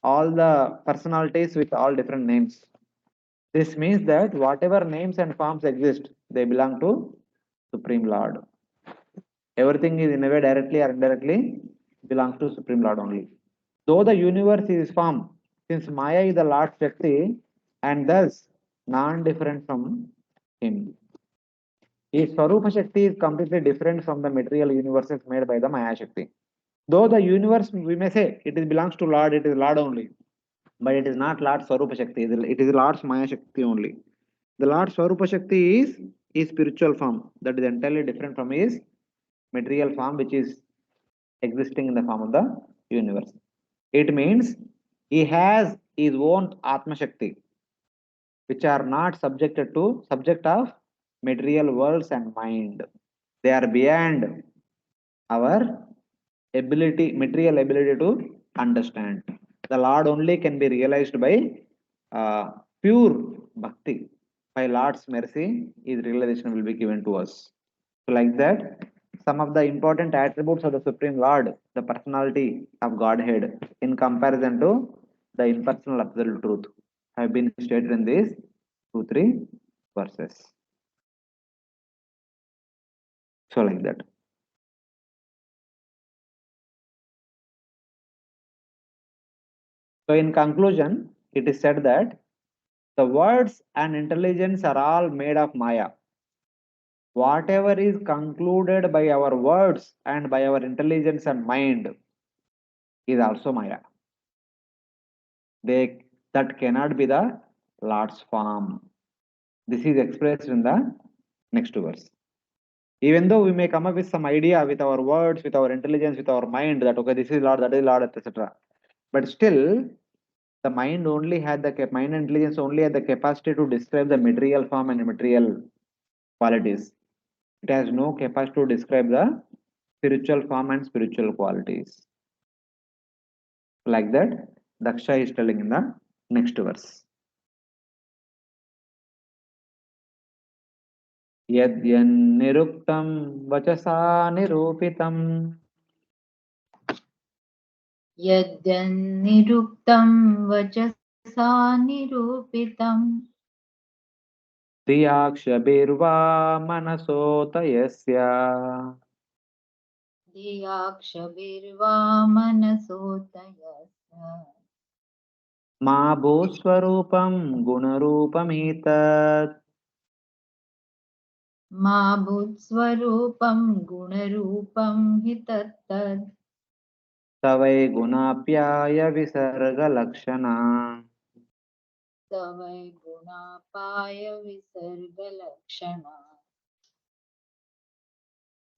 all the personalities with all different names. This means that whatever names and forms exist, they belong to Supreme Lord. Everything is in a way directly or indirectly belongs to Supreme Lord only. Though the universe is formed, since Maya is the Lord Shakti and thus non-different from him. His Swarupa Shakti is completely different from the material universes made by the Maya Shakti. Though the universe, we may say, it is belongs to Lord, it is Lord only, but it is not Lord Swarupa Shakti, it is Lord's Maya Shakti only. The Lord Swarupa Shakti is his spiritual form, that is entirely different from his material form, which is existing in the form of the universe. It means he has his own Atma Shakti, which are not subject of material worlds and mind. They are beyond our material ability to understand. The Lord only can be realized by uh, pure bhakti. By Lord's mercy, his realization will be given to us. So like that, some of the important attributes of the Supreme Lord, the personality of Godhead, in comparison to the impersonal absolute truth, have been stated in these 2, 3 verses. So like that. So in conclusion, it is said that the words and intelligence are all made of Maya. Whatever is concluded by our words and by our intelligence and mind is also Maya. That cannot be the Lord's form. This is expressed in the next verse. Even though we may come up with some idea with our words, with our intelligence, with our mind that okay, this is Lord, that is Lord, etc. But still, the mind and intelligence only had the capacity to describe the material form and material qualities. It has no capacity to describe the spiritual form and spiritual qualities. Like that, Daksha is telling in the next verse. यद्यन्निरुक्तं वचसा निरूपितं यद्यन्निरुक्तं वचसा निरूपितं धियाक्षभिर्वा मनसोत यस्य धियाक्षभिर्वा मनसोतयस्य मा भूस्वरूपं गुणरूपमेतत् मा भूत्स्वरूपं गुणरूपं हि तत्तत् तवै गुणाप्याय विसर्गलक्षणा तवै गुणापाय विसर्गलक्षणा.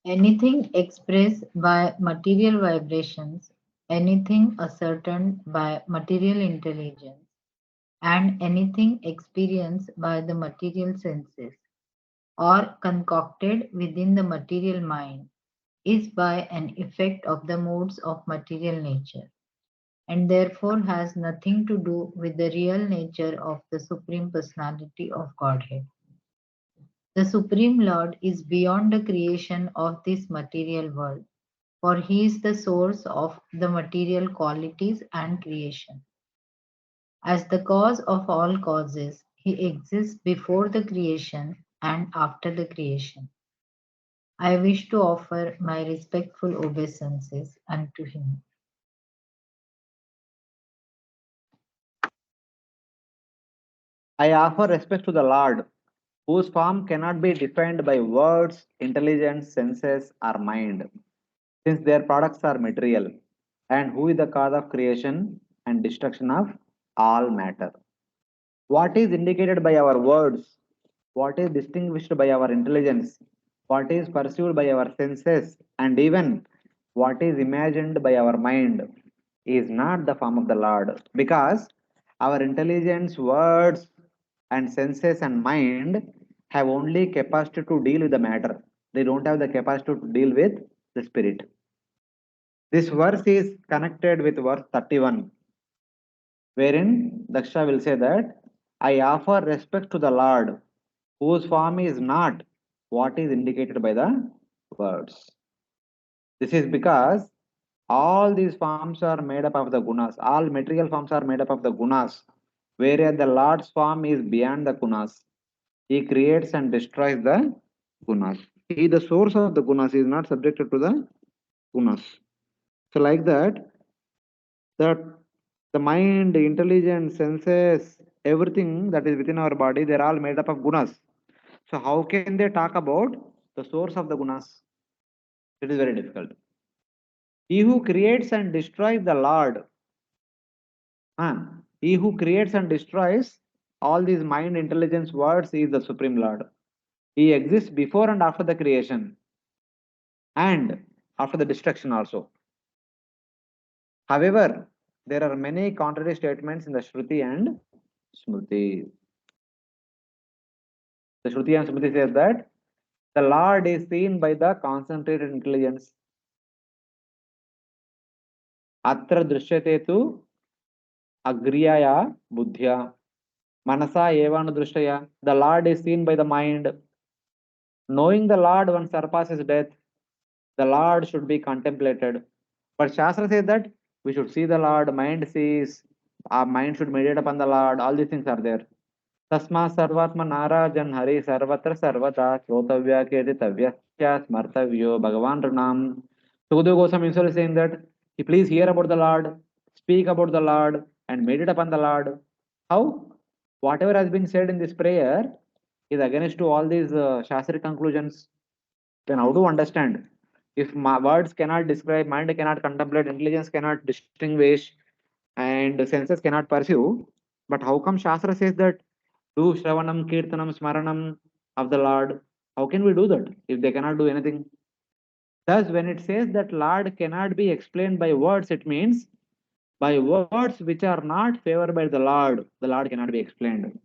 Anything expressed by material vibrations, anything ascertained by material intelligence, and anything experienced by the material senses, or concocted within the material mind, is by an effect of the modes of material nature, and therefore has nothing to do with the real nature of the Supreme Personality of Godhead. The Supreme Lord is beyond the creation of this material world, for he is the source of the material qualities and creation. As the cause of all causes, he exists before the creation and after the creation. I wish to offer my respectful obeisances unto him. I offer respect to the Lord, whose form cannot be defined by words, intelligence, senses, or mind, since their products are material, and who is the cause of creation and destruction of all matter. What is indicated by our words, what is distinguished by our intelligence, what is perceived by our senses, and even what is imagined by our mind is not the form of the Lord, because our intelligence, words, and senses and mind have only capacity to deal with the matter. They don't have the capacity to deal with the spirit. This verse is connected with verse 31, wherein Daksha will say that I offer respect to the Lord, whose form is not what is indicated by the words. This is because all these forms are made up of the gunas. All material forms are made up of the gunas, whereas the Lord's form is beyond the gunas. He creates and destroys the gunas. He, the source of the gunas, is not subjected to the gunas. So, like that, that the mind, intelligence, senses, everything that is within our body, they're all made up of gunas. So how can they talk about the source of the gunas? It is very difficult. He who creates and destroys the Lord, he who creates and destroys all these mind, intelligence, words is the Supreme Lord. He exists before and after the creation and after the destruction also. However, there are many contrary statements in the Shruti and Smriti. The Shruti and Smriti says that the Lord is seen by the concentrated intelligence. Atra drishyate tu agriyaya buddhya. Manasa evanu drishyaya. The Lord is seen by the mind. Knowing the Lord one surpasses death. The Lord should be contemplated. But Shastra says that we should see the Lord, mind sees, our mind should meditate upon the Lord, all these things are there. Tasma sarvatma narajan hari sarvatra sarvata chotavya keditavya smartavyo bhagavan ranam. Sukadeva Goswami himself is saying that he please hear about the Lord, speak about the Lord, and meditate upon the Lord. How? Whatever has been said in this prayer is against to all these Shastric conclusions. Then how to understand? If words cannot describe, mind cannot contemplate, intelligence cannot distinguish, and senses cannot perceive, but how come Shastra says that do Shravanam, Kirtanam, Smaranam of the Lord? How can we do that if they cannot do anything? Thus, when it says that Lord cannot be explained by words, it means by words which are not favored by the Lord cannot be explained.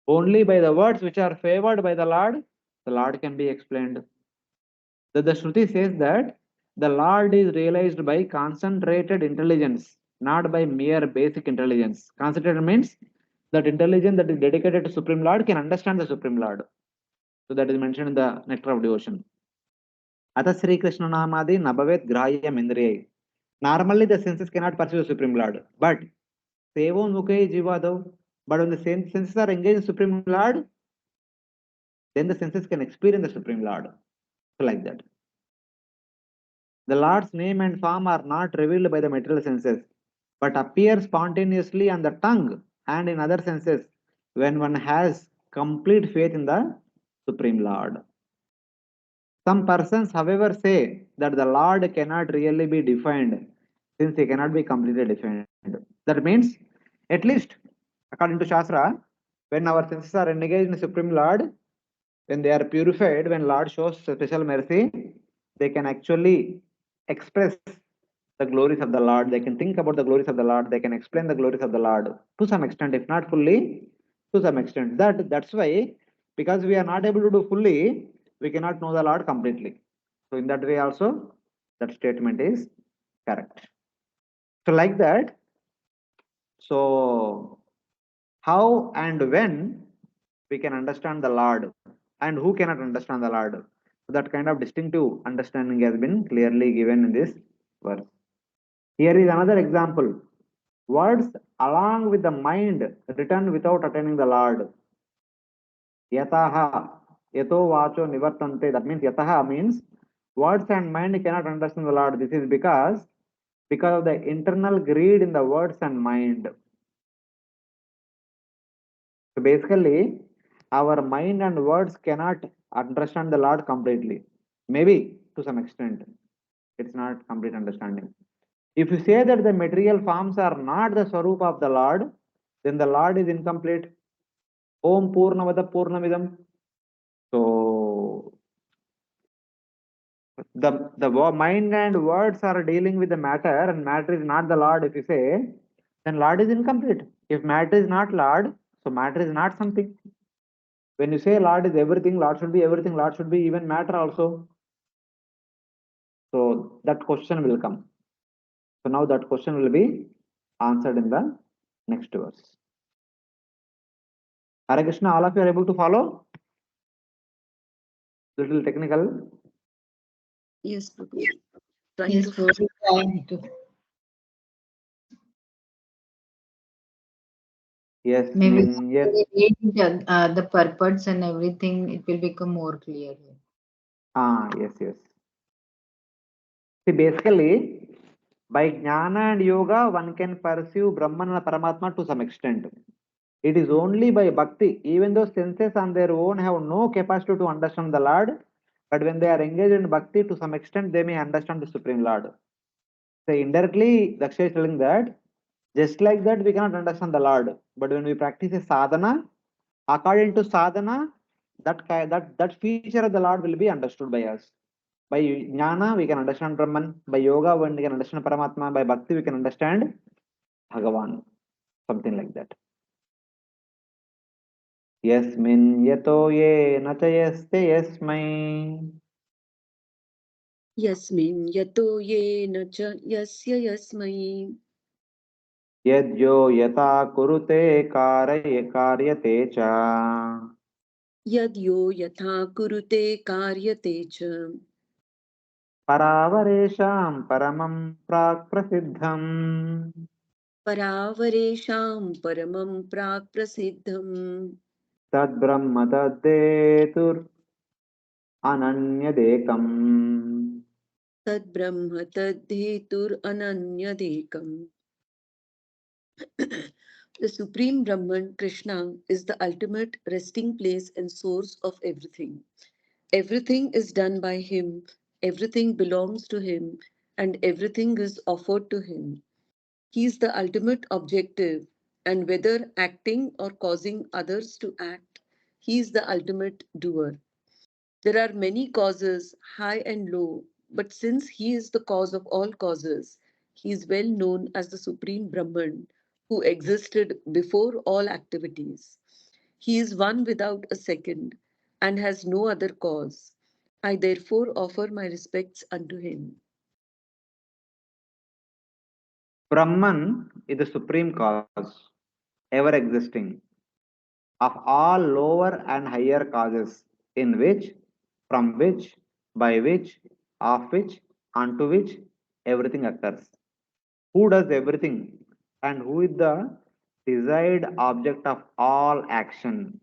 Only by the words which are favored by the Lord can be explained. The Shruti says that the Lord is realized by concentrated intelligence, not by mere basic intelligence. Concentrated means that intelligence that is dedicated to Supreme Lord can understand the Supreme Lord. So that is mentioned in the Nectar of Devotion. Atha Sri Krishna Namadi Nabavet Grahya Mindriyai. Normally the senses cannot perceive the Supreme Lord, but Sevo Mukhe Jivadav. But when the senses are engaged in Supreme Lord, then the senses can experience the Supreme Lord. So like that. The Lord's name and form are not revealed by the material senses, but appear spontaneously on the tongue and in other senses when one has complete faith in the Supreme Lord. Some persons, however, say that the Lord cannot really be defined since he cannot be completely defined. That means, at least according to Shastra, when our senses are engaged in Supreme Lord, when they are purified, when Lord shows special mercy, they can actually express the glories of the Lord. They can think about the glories of the Lord. They can explain the glories of the Lord to some extent, if not fully, to some extent. That's why, because we are not able to do fully, we cannot know the Lord completely. So in that way also, that statement is correct. So like that, so how and when we can understand the Lord? and who cannot understand the Lord. So that kind of distinctive understanding has been clearly given in this verse. Here is another example. Words along with the mind written without attaining the Lord. Yataha, yato vacho nivartante. That means yataha means words and mind cannot understand the Lord. This is because of the internal greed in the words and mind. So basically, our mind and words cannot understand the Lord completely. Maybe to some extent, it's not complete understanding. If you say that the material forms are not the Swarupa of the Lord, then the Lord is incomplete. Om Purnavada Purnamidam. So the mind and words are dealing with the matter, and matter is not the Lord. If you say, then Lord is incomplete. If matter is not Lord, so matter is not something. When you say Lord is everything, Lord should be everything, Lord should be even matter also. So that question will come. So now that question will be answered in the next verse. Hare Krishna, all of you are able to follow? Little technical. Yes, Prabhuji. Trying Yes, to Prabhu, trying to. Yes, Maybe mean yes. we read the purports and everything, it will become more clear. Yes, yes. See, basically, by jnana and yoga, one can pursue Brahman and Paramatma to some extent. It is only by bhakti, even though senses on their own have no capacity to understand the Lord, but when they are engaged in bhakti, to some extent, they may understand the Supreme Lord. So indirectly, Daksha is telling that just like that, we cannot understand the Lord. But when we practice a sadhana, according to sadhana, that feature of the Lord will be understood by us. By jnana, we can understand Brahman. By yoga, when we can understand Paramatma. By bhakti, we can understand Bhagavan. Something like that. Yasmin yato ye na cha yaste yasmai. yasmin yato ye na cha yasya yasmai Yadyo yata kurute karyate cha. yadyo yatha kurute karyate cha Paravaresham paramam prak prasiddham. paravaresham paramam prak prasiddham Tad brahma taddetur ananyadekam. tad brahma tadhetur ananyadekam. The Supreme Brahman, Krishna, is the ultimate resting place and source of everything. Everything is done by Him, everything belongs to Him, and everything is offered to Him. He is the ultimate objective, and whether acting or causing others to act, He is the ultimate doer. There are many causes, high and low, but since He is the cause of all causes, He is well known as the Supreme Brahman who existed before all activities. He is one without a second and has no other cause. I therefore offer my respects unto Him. Brahman is the supreme cause, ever existing, of all lower and higher causes, in which, from which, by which, of which, unto which everything occurs. Who does everything and who is the desired object of all action?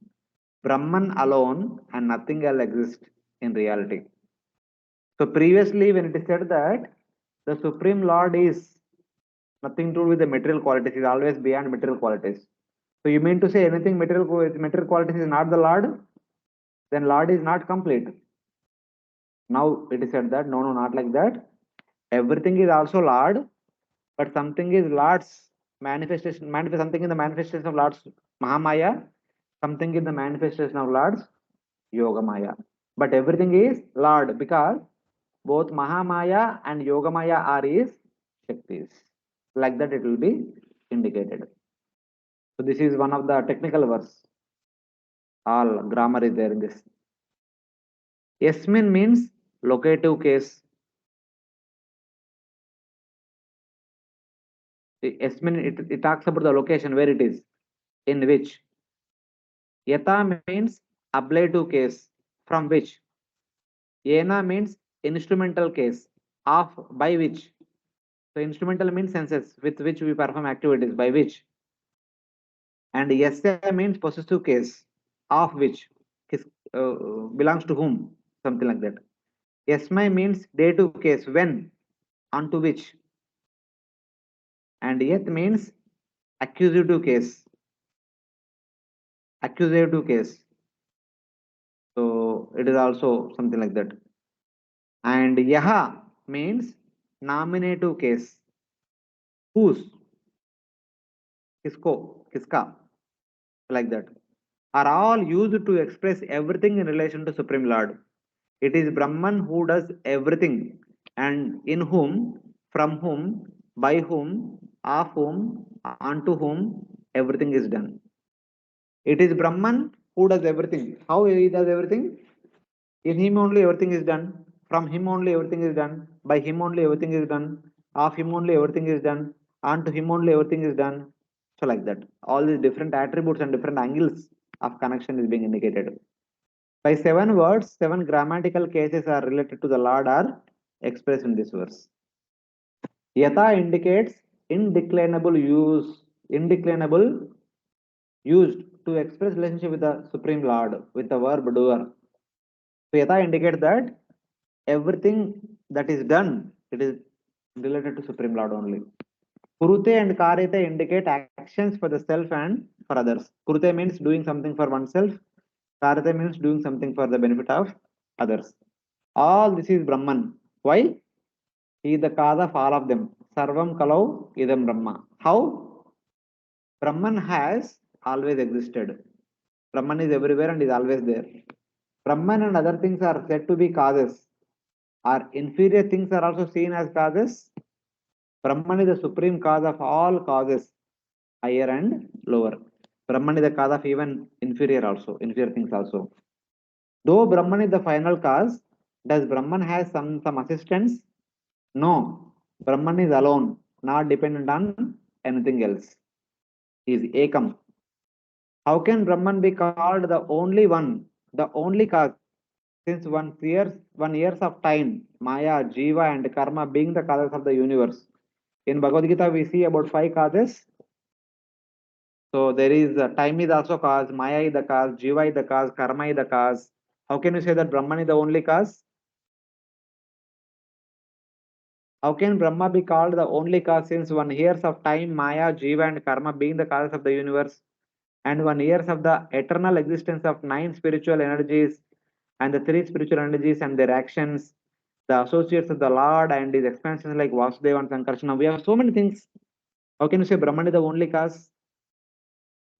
Brahman alone and nothing else exists in reality. So previously, when it is said that the Supreme Lord is nothing to do with the material qualities, is always beyond material qualities. So you mean to say anything material qualities is not the Lord? Then Lord is not complete. Now it is said that no, not like that. Everything is also Lord, but something is Lord's manifestation, something in the manifestation of Lord's Mahamaya, something in the manifestation of Lord's Yogamaya. But everything is Lord because both Mahamaya and Yogamaya are his Shaktis. Like that it will be indicated. So this is one of the technical verse. All grammar is there in this. Yasmin means locative case. Yasmin, it talks about the location where it is, in which. Yata means ablative case. from which. Ena means instrumental case. Of by which. So instrumental means senses with which we perform activities, by which. And yasya means possessive case, of which, belongs to whom, something like that. Yasmai means dative case, when, unto which. And yet means accusative case, accusative case. So it is also something like that. And yaha means nominative case, whose, kisko, kiska, like that, are all used to express everything in relation to Supreme Lord. It is Brahman who does everything, and in whom, from whom, by whom, of whom, unto whom everything is done. It is Brahman who does everything. How he does everything? In him only everything is done. From him only everything is done. By him only everything is done. Of him only everything is done. Unto him only everything is done. So like that. All these different attributes and different angles of connection is being indicated. By 7 words, 7 grammatical cases are related to the Lord are expressed in this verse. Yata indicates indeclinable used to express relationship with the Supreme Lord with the verb doer. So yata indicates that everything that is done, it is related to Supreme Lord only. Kurute and karite indicate actions for the self and for others. Kurute means doing something for oneself. Karite means doing something for the benefit of others. All this is Brahman. Why? He is the cause of all of them. Sarvam kalau idam Brahma. How? Brahman has always existed. Brahman is everywhere and is always there. Brahman and other things are said to be causes. Our inferior things are also seen as causes. Brahman is the supreme cause of all causes, higher and lower. Brahman is the cause of even inferior things also. Though Brahman is the final cause, does Brahman has some assistance? No. Brahman is alone, not dependent on anything else. He is Ekam. How can Brahman be called the only one, the only cause? Since 1 years of time, Maya, Jiva, and Karma being the causes of the universe. In Bhagavad Gita, we see about 5 causes. So there is time is also cause, Maya is the cause, Jiva is the cause, Karma is the cause. How can you say that Brahman is the only cause? How can Brahma be called the only cause since 1 years of time, Maya, Jiva, and Karma being the causes of the universe, and 1 years of the eternal existence of 9 spiritual energies and the 3 spiritual energies and their actions, the associates of the Lord and his expansions like Vasudeva and Sankarsana. We have so many things. How can you say Brahman is the only cause?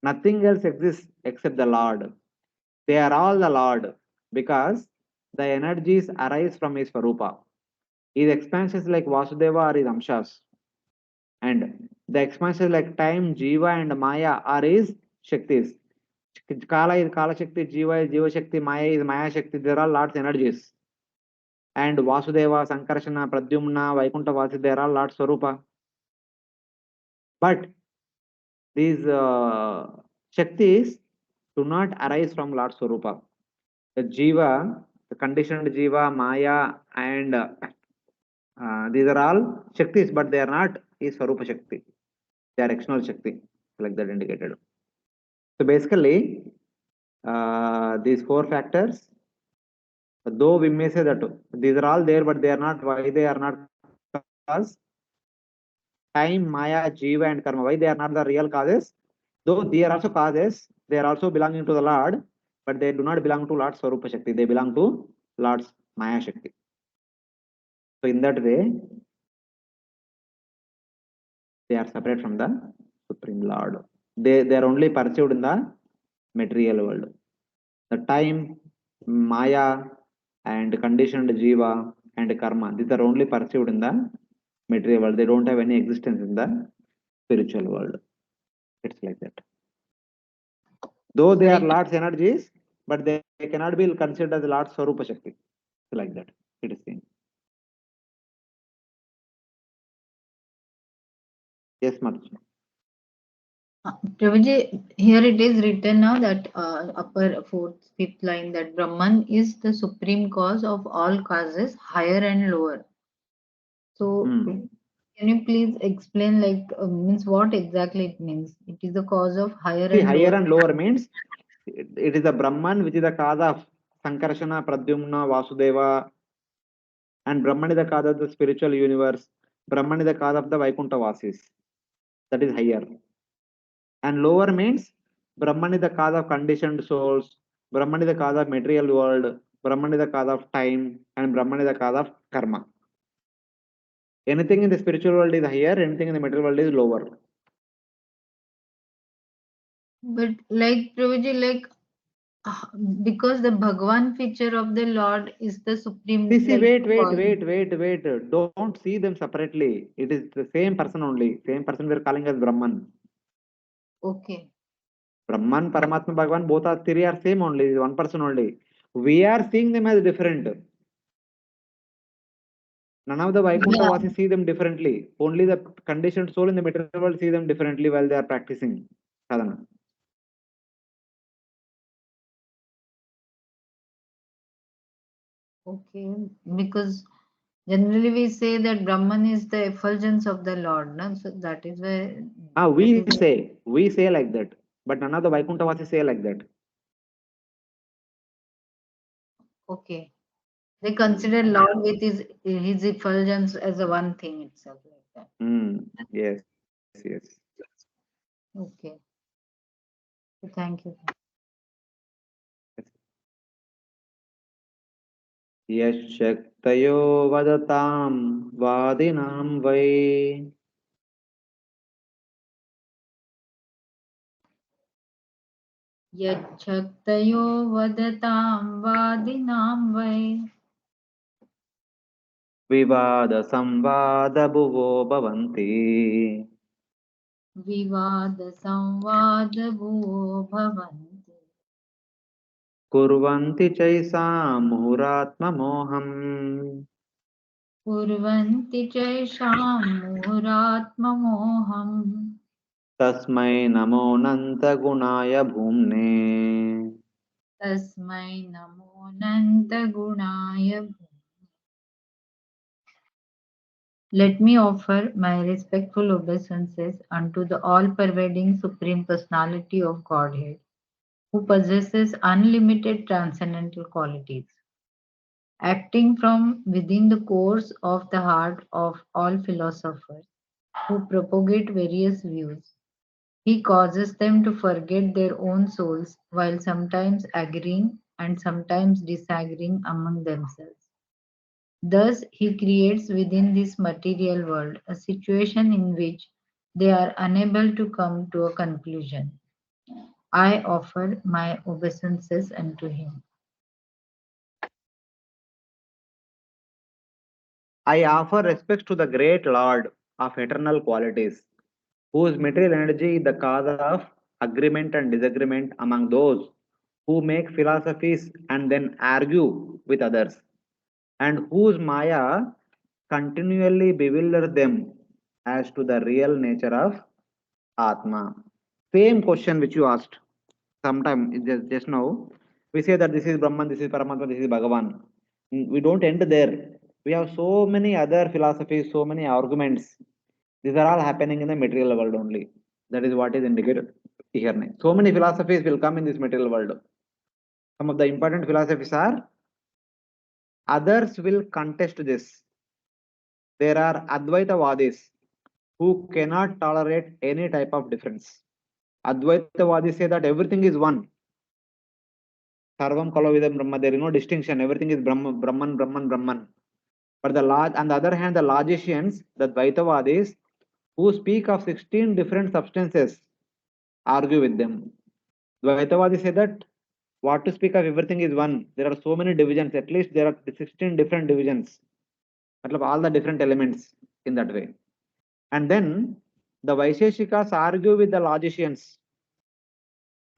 Nothing else exists except the Lord. They are all the Lord because the energies arise from his Swarupa. His expansions like Vasudeva are his Amshas. And the expansions like time, Jiva, and Maya are his Shaktis. Kala is Kala Shakti, Jiva is Jiva Shakti, Maya is Maya Shakti. There are Lord's energies. And Vasudeva, Sankarshana, Pradyumna, Vaikuntha Vasi, they are all Lord Swarupa. But these Shaktis do not arise from Lord Swarupa. The Jiva, the conditioned Jiva, Maya, and these are all Shaktis, but they are not his Swarupa Shakti. They are external Shakti, like that indicated. So basically, these 4 factors, though we may say that these are all there, but they are not. Why they are not cause? Time, Maya, Jiva, and Karma. Why they are not the real causes? Though they are also causes, they are also belonging to the Lord, but they do not belong to Lord's Swarupa Shakti. They belong to Lord's Maya Shakti. So in that way, they are separate from the Supreme Lord. They are only perceived in the material world. The time, Maya, and conditioned Jiva and Karma, these are only perceived in the material world. They don't have any existence in the spiritual world. It's like that. Though they are Right. Lord's energies, but they cannot be considered as Lord's Swarupa Shakti. Like that. It is seen. Yes, Matu. Prabhuji, here it is written now that upper fourth, fifth line that Brahman is the supreme cause of all causes, higher and lower. So, Hmm. can you please explain, like, means what exactly it means? It is the cause of higher See, and higher lower. and lower means it is the Brahman which is the cause of Sankarshana, Pradyumna, Vasudeva, and Brahman is the cause of the spiritual universe. Brahman is the cause of the Vaikuntha Vasis. That is higher. And lower means Brahman is the cause of conditioned souls. Brahman is the cause of material world. Brahman is the cause of time, and Brahman is the cause of karma. Anything in the spiritual world is higher. Anything in the material world is lower. But like Prabhuji, like uh, because the Bhagwan feature of the Lord is the See, supreme, see, like wait, wait, cause. wait, wait, wait. Don't see them separately. It is the same person only. Same person we are calling as Brahman. Okay. Brahman, Paramatma, Bhagavan, both are three are same only. It is one person only. We are seeing them as different. None of the Vaikuntha Yeah. Vasis see them differently. Only the conditioned soul in the material world see them differently while they are practicing sadhana. Okay. Because generally we say that Brahman is the effulgence of the Lord, no? So that is why Ah, that is we say like that. But none of the Vaikuntha Vasis say like that. okay. They consider Lord with his effulgence as a one thing itself, like that. Yes, yes. Okay. So thank you. यशक्तयो वदतां वादिनां वै यच्छक्तयो वदतां वादिनां वै विवादसंवादभुवो भवन्ति विवादसंवादभुवो भवन्ति कुर्वन्ति चैषां मुहुरात्ममोहम् कुर्वन्ति चैषां मुहुरात्ममोहम् तस्मै नमोऽनन्तगुणाय भूम्ने तस्मै नमोऽनन्तगुणाय Let me offer my respectful obeisances unto the all-pervading Supreme Personality of Godhead, who possesses unlimited transcendental qualities. Acting from within the cores of the heart of all philosophers who propagate various views, he causes them to forget their own souls while sometimes agreeing and sometimes disagreeing among themselves. Thus, he creates within this material world a situation in which they are unable to come to a conclusion. I offer my obeisances unto him. I offer respects to the great Lord of eternal qualities, whose material energy is the cause of agreement and disagreement among those who make philosophies and then argue with others, and whose Maya continually bewilders them as to the real nature of Atma. Same question which you asked sometime just now. We say that this is Brahman, this is Paramatma, this is Bhagavan. We don't end there. We have so many other philosophies, so many arguments. These are all happening in the material world only. That is what is indicated here. So many philosophies will come in this material world. Some of the important philosophies are others will contest this. There are Advaitavadis who cannot tolerate any type of difference. Advaitavadis say that everything is one. Sarvam Kalavidam Brahma. There is no distinction. Everything is Brahman, Brahman, Brahman, Brahman. But on the other hand, the logicians, the Dvaitavadis, who speak of 16 different substances, argue with them. Dvaitavadi say that what to speak of everything is one. There are so many divisions. At least there are 16 different divisions. Matlab all the different elements in that way. And then the Vaisheshikas argue with the logicians,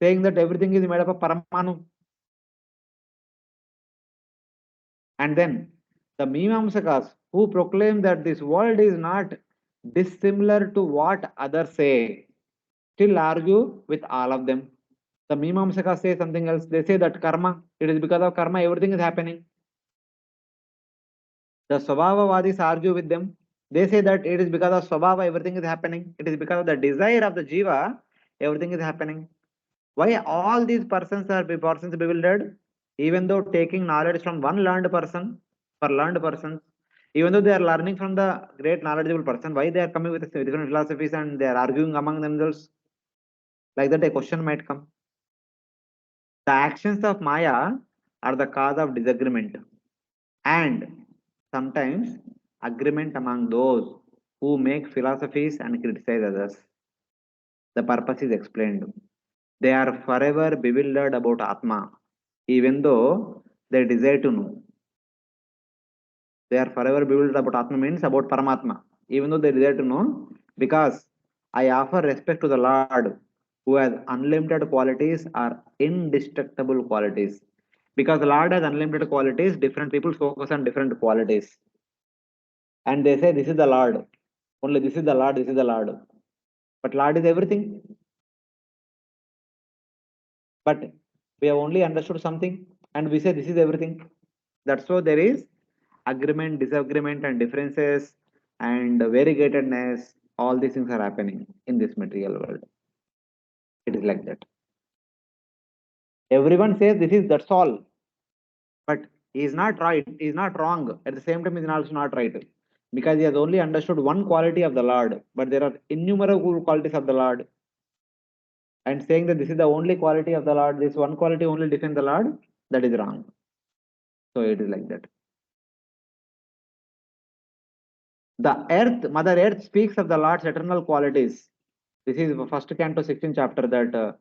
saying that everything is made up of Paramanu. And then the Mimamsakas, who proclaim that this world is not dissimilar to what others say. still argue with all of them. The Mimamsaka say something else. They say that karma, it is because of karma everything is happening. The Swabhavavadis argue with them. They say that it is because of Swabhava everything is happening. It is because of the desire of the Jiva everything is happening. Why all these persons bewildered? Even though taking knowledge from one learned person, for learned persons, even though they are learning from the great knowledgeable person, why they are coming with different philosophies and they are arguing among themselves? Like that, a question might come. The actions of Maya are the cause of disagreement and sometimes agreement among those who make philosophies and criticize others. The purpose is explained. They are forever bewildered about Atma, even though they desire to know. They are forever bewildered about Atma means about Paramatma, even though they desire to know, because I offer respect to the Lord who has unlimited qualities or indestructible qualities. Because the Lord has unlimited qualities, different people focus on different qualities. And they say, this is the Lord. Only this is the Lord, this is the Lord. But Lord is everything. But we have only understood something and we say this is everything. That's why there is agreement, disagreement, and differences and variegatedness. All these things are happening in this material world. It is like that. Everyone says this is that's all, but he is not right. He is not wrong. At the same time, he is also not right because he has only understood one quality of the Lord, but there are innumerable qualities of the Lord. And saying that this is the only quality of the Lord, this one quality only defines the Lord, that is wrong. So it is like that. The earth, Mother Earth speaks of the Lord's eternal qualities. This is first canto, 16th chapter, that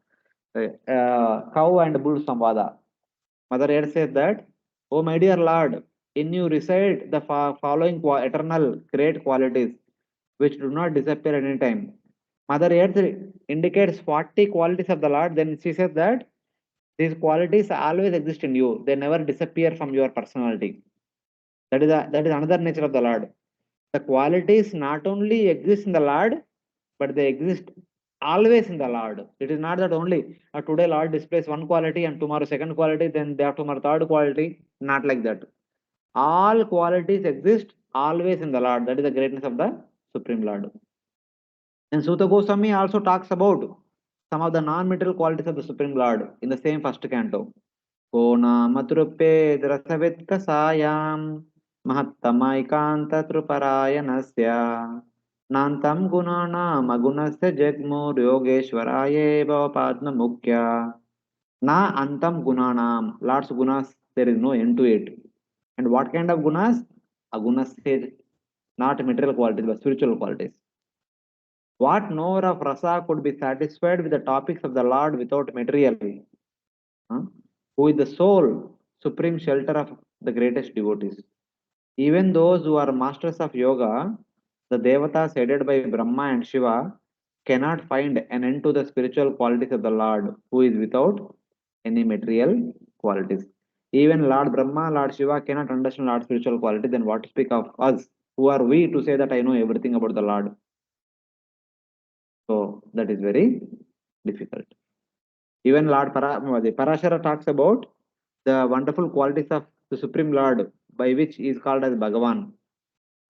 cow and bull samvada. Mother Earth says that, oh my dear Lord, in you reside the following eternal great qualities, which do not disappear at any time. Mother Earth indicates 40 qualities of the Lord. Then she says that these qualities always exist in you. They never disappear from your personality. That is another nature of the Lord. The qualities not only exist in the Lord, but they exist always in the Lord. It is not that only today Lord displays one quality and tomorrow second quality, then day after tomorrow third quality. Not like that. All qualities exist always in the Lord. That is the greatness of the Supreme Lord. And Sutta Goswami also talks about some of the non-material qualities of the Supreme Lord in the same first canto. Kona matrupe drasavit kasayam mahattamaikantatruparāyanasya nantam gunana magunasya jagmur yogeshwaraye bhavapadma mukya na antam gunanam. Lots of gunas, there is no end to it. And what kind of gunas? Agunas is not material qualities but spiritual qualities. What knower of rasa could be satisfied with the topics of the Lord without material? Huh? Who is the sole supreme shelter of the greatest devotees? Even those who are masters of yoga, the devatas headed by Brahma and Shiva, cannot find an end to the spiritual qualities of the Lord, who is without any material qualities. Even Lord Brahma, Lord Shiva cannot understand Lord's spiritual quality, then what to speak of us? Who are we to say that I know everything about the Lord? So that is very difficult. Even Parashara talks about the wonderful qualities of the Supreme Lord, by which he is called as Bhagavan.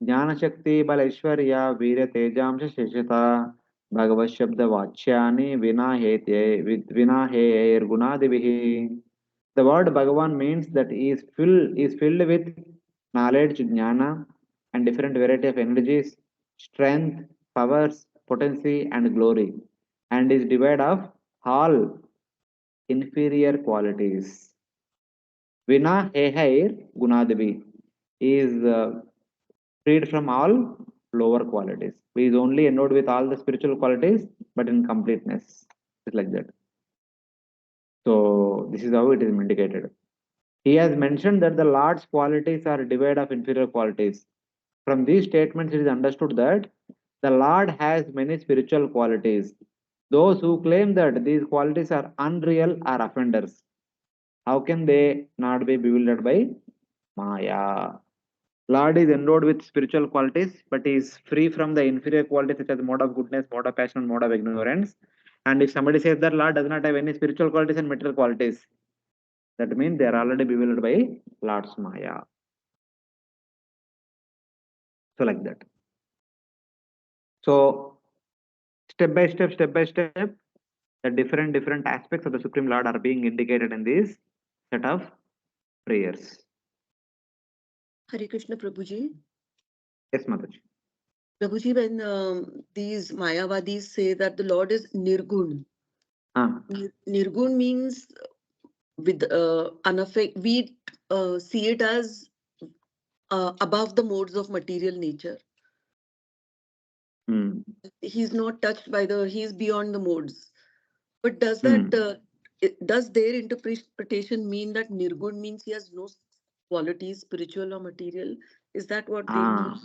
Jnana Shakti Balashwarya Veera Tejamsha Sheshata Bhagavad Shabda Vachyani Vina Heir Gunadivihi. The word Bhagavan means that he is filled with knowledge, jnana, and different variety of energies, strength, powers, potency, and glory, and is devoid of all inferior qualities. Vina Hehair Gunadavi is freed from all lower qualities. He is only endowed with all the spiritual qualities, but in completeness. It's like that. So this is how it is indicated. He has mentioned that the Lord's qualities are devoid of inferior qualities. From these statements, it is understood that the Lord has many spiritual qualities. Those who claim that these qualities are unreal are offenders. How can they not be bewildered by Maya? Lord is endowed with spiritual qualities, but he is free from the inferior qualities such as mode of goodness, mode of passion, and mode of ignorance. And if somebody says that Lord does not have any spiritual qualities and material qualities, that means they are already bewildered by Lord's Maya. So like that. So step by step, the different aspects of the Supreme Lord are being indicated in this set of prayers. Hare Krishna Prabhuji. Yes, Mataji. Prabhuji, when these Mayavadis say that the Lord is Nirgun, Ah, Nirgun means with we see it as above the modes of material nature. hmm, He's not touched by he's beyond the modes. But does that, hmm. does their interpretation mean that Nirgun means he has no qualities, spiritual or material? Is that what they mean? Ah.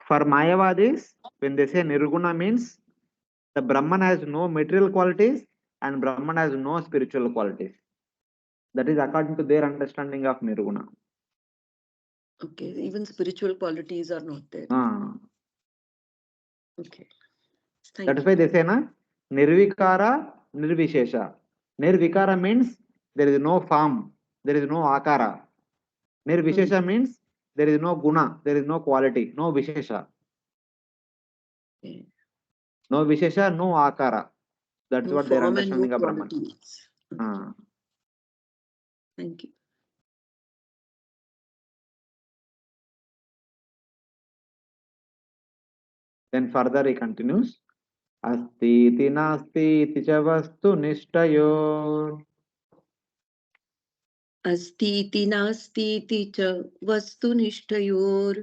For Mayavadis, when they say Nirguna means the Brahman has no material qualities and Brahman has no spiritual qualities. That is according to their understanding of Nirguna. Okay, even spiritual qualities are not there. Ah. Okay, That thank is you. why they say na Nirvikara, Nirvishesha. Nirvikara means there is no form, there is no akara. Hmm. Nirvishesha means there is no guna, there is no quality, no vishesha. Okay. No vishesha, no akara. That's No what their form and no understanding of Brahman. qualities. Okay, Ah. thank you. Then further he continues. अस्तीति नास्तीति च वस्तु निष्ठयोर् अस्तीति नास्तीति च वस्तुनिष्ठयोर्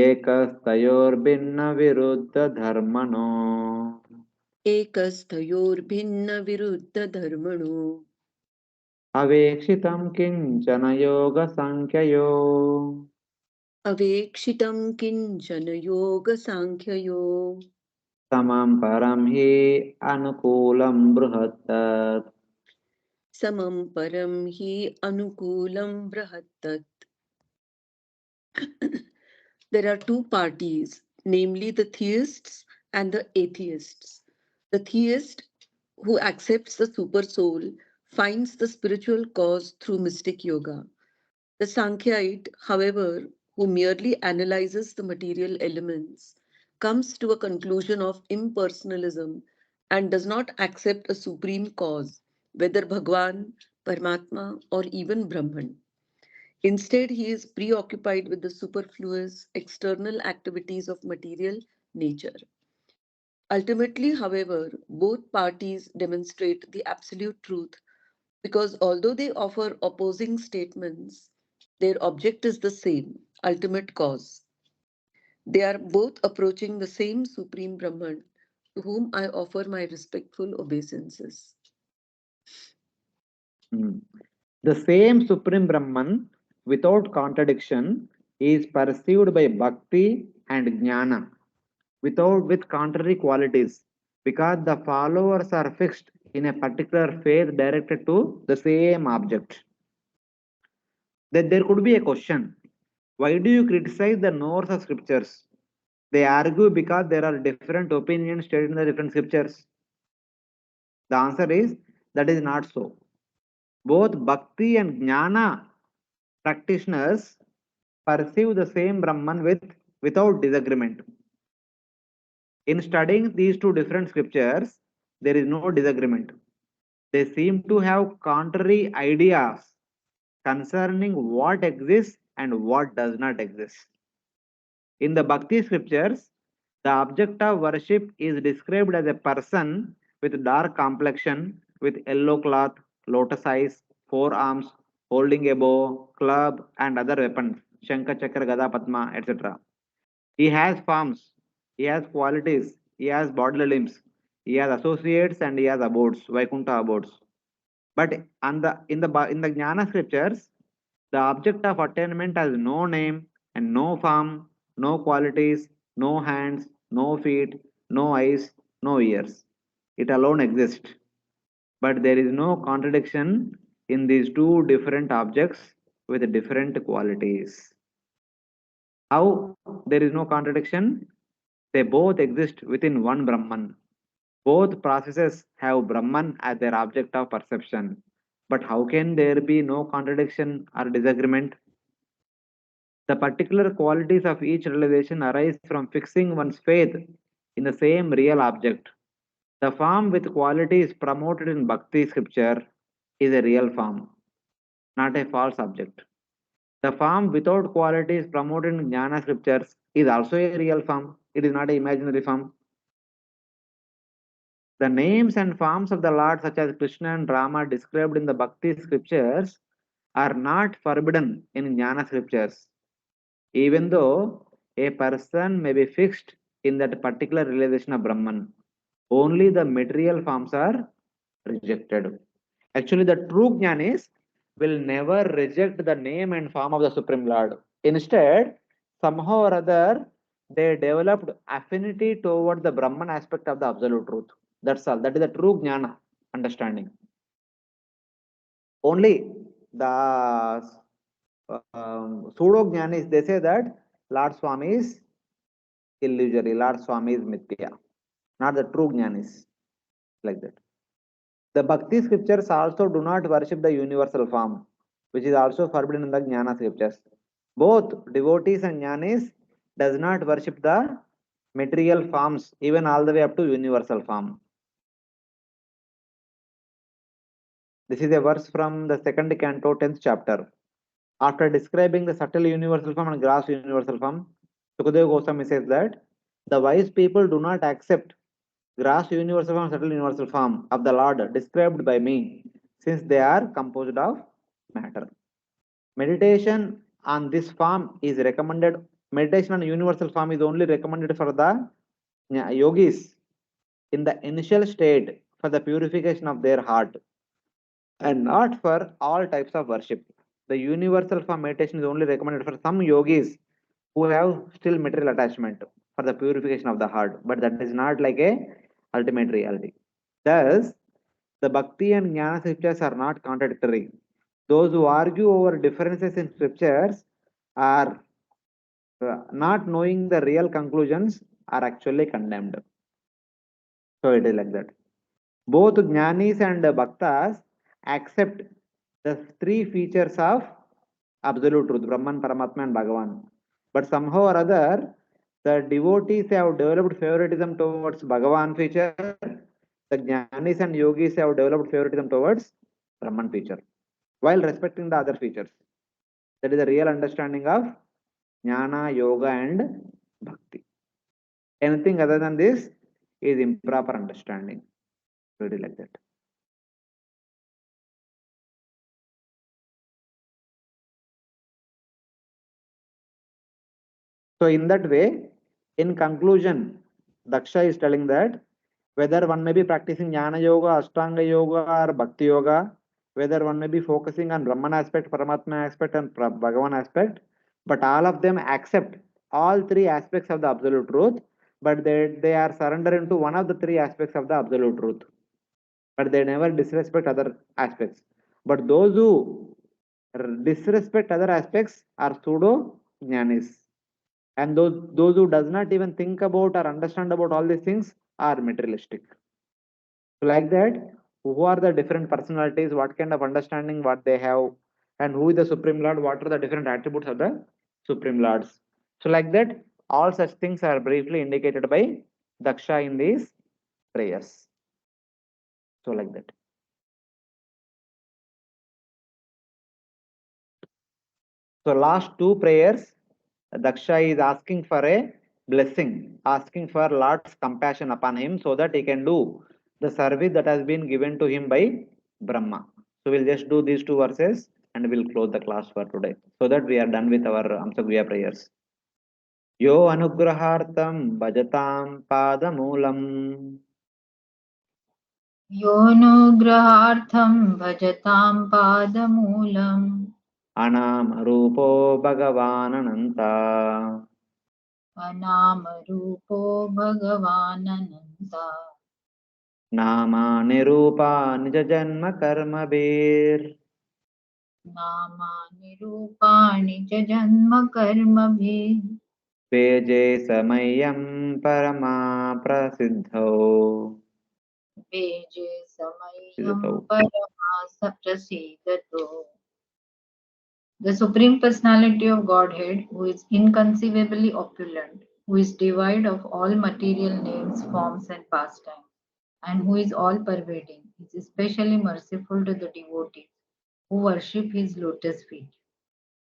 एकस्तयोर्भिन्न विरुद्ध धर्मणो एकस्थयोर्भिन्नविरुद्धधर्मणो अवेक्षितं किञ्चन योगसाङ्ख्ययो अवेक्षितं किञ्चन योगसाङ्ख्ययो समं परं हि अनुकूलं बृहत्तत् समं परं हि अनुकूलं बृहत्तत्. There are two parties, namely the theists and the atheists. The theist, who accepts the super soul, finds the spiritual cause through mystic yoga. The Sankhyaite, however, who merely analyzes the material elements, comes to a conclusion of impersonalism and does not accept a supreme cause, whether Bhagwan, Paramatma, or even Brahman. Instead, he is preoccupied with the superfluous external activities of material nature. Ultimately, however, both parties demonstrate the absolute truth because although they offer opposing statements, their object is the same ultimate cause. They are both approaching the same Supreme Brahman to whom I offer my respectful obeisances. Hmm. The same Supreme Brahman, without contradiction, is perceived by bhakti and jnana, without with contrary qualities, because the followers are fixed in a particular faith directed to the same object. Then there could be a question: why do you criticize the Norse of scriptures? They argue because there are different opinions stated in the different scriptures. The answer is that is not so. Both bhakti and jnana practitioners perceive the same Brahman without disagreement. In studying these two different scriptures, there is no disagreement. They seem to have contrary ideas concerning what exists and what does not exist. In the Bhakti scriptures, the object of worship is described as a person with dark complexion, with yellow cloth, lotus eyes, four arms, holding a bow, club, and other weapons, Shankha, Chakra, Gada, Padma, etc. He has forms, he has qualities, he has bodily limbs, he has associates, and he has abodes, Vaikuntha abodes. But in the Jnana scriptures, the object of attainment has no name and no form, no qualities, no hands, no feet, no eyes, no ears. It alone exists. But there is no contradiction in these two different objects with different qualities. How there is no contradiction? They both exist within one Brahman. Both processes have Brahman as their object of perception. But how can there be no contradiction or disagreement? The particular qualities of each realization arise from fixing one's faith in the same real object. The form with qualities promoted in Bhakti scripture is a real form, not a false object. The form without qualities promoted in Jnana scriptures is also a real form. It is not an imaginary form. The names and forms of the Lord, such as Krishna and Rama, described in the Bhakti scriptures, are not forbidden in Jnana scriptures, even though a person may be fixed in that particular realization of Brahman. Only the material forms are rejected. Actually, the true Jnanis will never reject the name and form of the Supreme Lord. Instead, somehow or other, they developed affinity toward the Brahman aspect of the Absolute Truth. That's all. That is the true Jnana understanding. Only the pseudo Jnanis, they say that Lord Swami is illusory, Lord Swami is Mithya, not the true Jnanis. Like that. The Bhakti scriptures also do not worship the universal form, which is also forbidden in the Jnana scriptures. Both devotees and Jnanis does not worship the material forms, even all the way up to universal form. This is a verse from the second canto, 10th chapter. After describing the subtle universal form and gross universal form, Sukadeva Goswami says that the wise people do not accept gross universal form, subtle universal form of the Lord described by me, since they are composed of matter. Meditation on this form is recommended. Meditation on universal form is only recommended for the yogis in the initial state for the purification of their heart and not for all types of worship. The universal form meditation is only recommended for some yogis who have still material attachment for the purification of the heart, but that is not like a ultimate reality. Thus, the bhakti and jnana scriptures are not contradictory. Those who argue over differences in scriptures are not knowing the real conclusions are actually condemned. So it is like that. Both jnanis and bhaktas accept the three features of absolute truth, Brahman, Paramatma, and Bhagavan. But somehow or other, the devotees have developed favoritism towards Bhagavan feature, the jnanis and yogis have developed favoritism towards Brahman feature, while respecting the other features. That is the real understanding of jnana, yoga, and bhakti. Anything other than this is improper understanding. Really like that. So in that way, in conclusion, Daksha is telling that whether one may be practicing Jnana Yoga, Ashtanga Yoga, or Bhakti Yoga, whether one may be focusing on Brahman aspect, Paramatma aspect, and Bhagavan aspect, but all of them accept all three aspects of the Absolute Truth, but they are surrendering to one of the three aspects of the Absolute Truth. But they never disrespect other aspects. But those who disrespect other aspects are pseudo jnanis, and those who does not even think about or understand about all these things are materialistic. So like that, who are the different personalities, what kind of understanding what they have, and who is the Supreme Lord, what are the different attributes of the Supreme Lords. So like that, all such things are briefly indicated by Daksha in these prayers. So like that. So last two prayers, Daksha is asking for a blessing, asking for Lord's compassion upon him so that he can do the service that has been given to him by Brahma. So we'll just do these two verses and we'll close the class for today so that we are done with our Hamsa Guhya prayers. Yo anugrahartam bhajatam padamulam योऽनुग्रहार्थं भजतां पादमूलम् anamarupo bhagavanananta अनामरूपो भगवानन्ता नामानि रूपाणि च जन्म कर्मभिर् नामानि रूपाणि च जन्मकर्मभिः पेजे समय्यं परमा प्रसिद्धौ भेजे समय्यं Siddhatau. परमास प्रसीदतु. The Supreme Personality of Godhead, who is inconceivably opulent, who is devoid of all material names, forms, and pastimes, and who is all pervading, is especially merciful to the devotees who worship his lotus feet.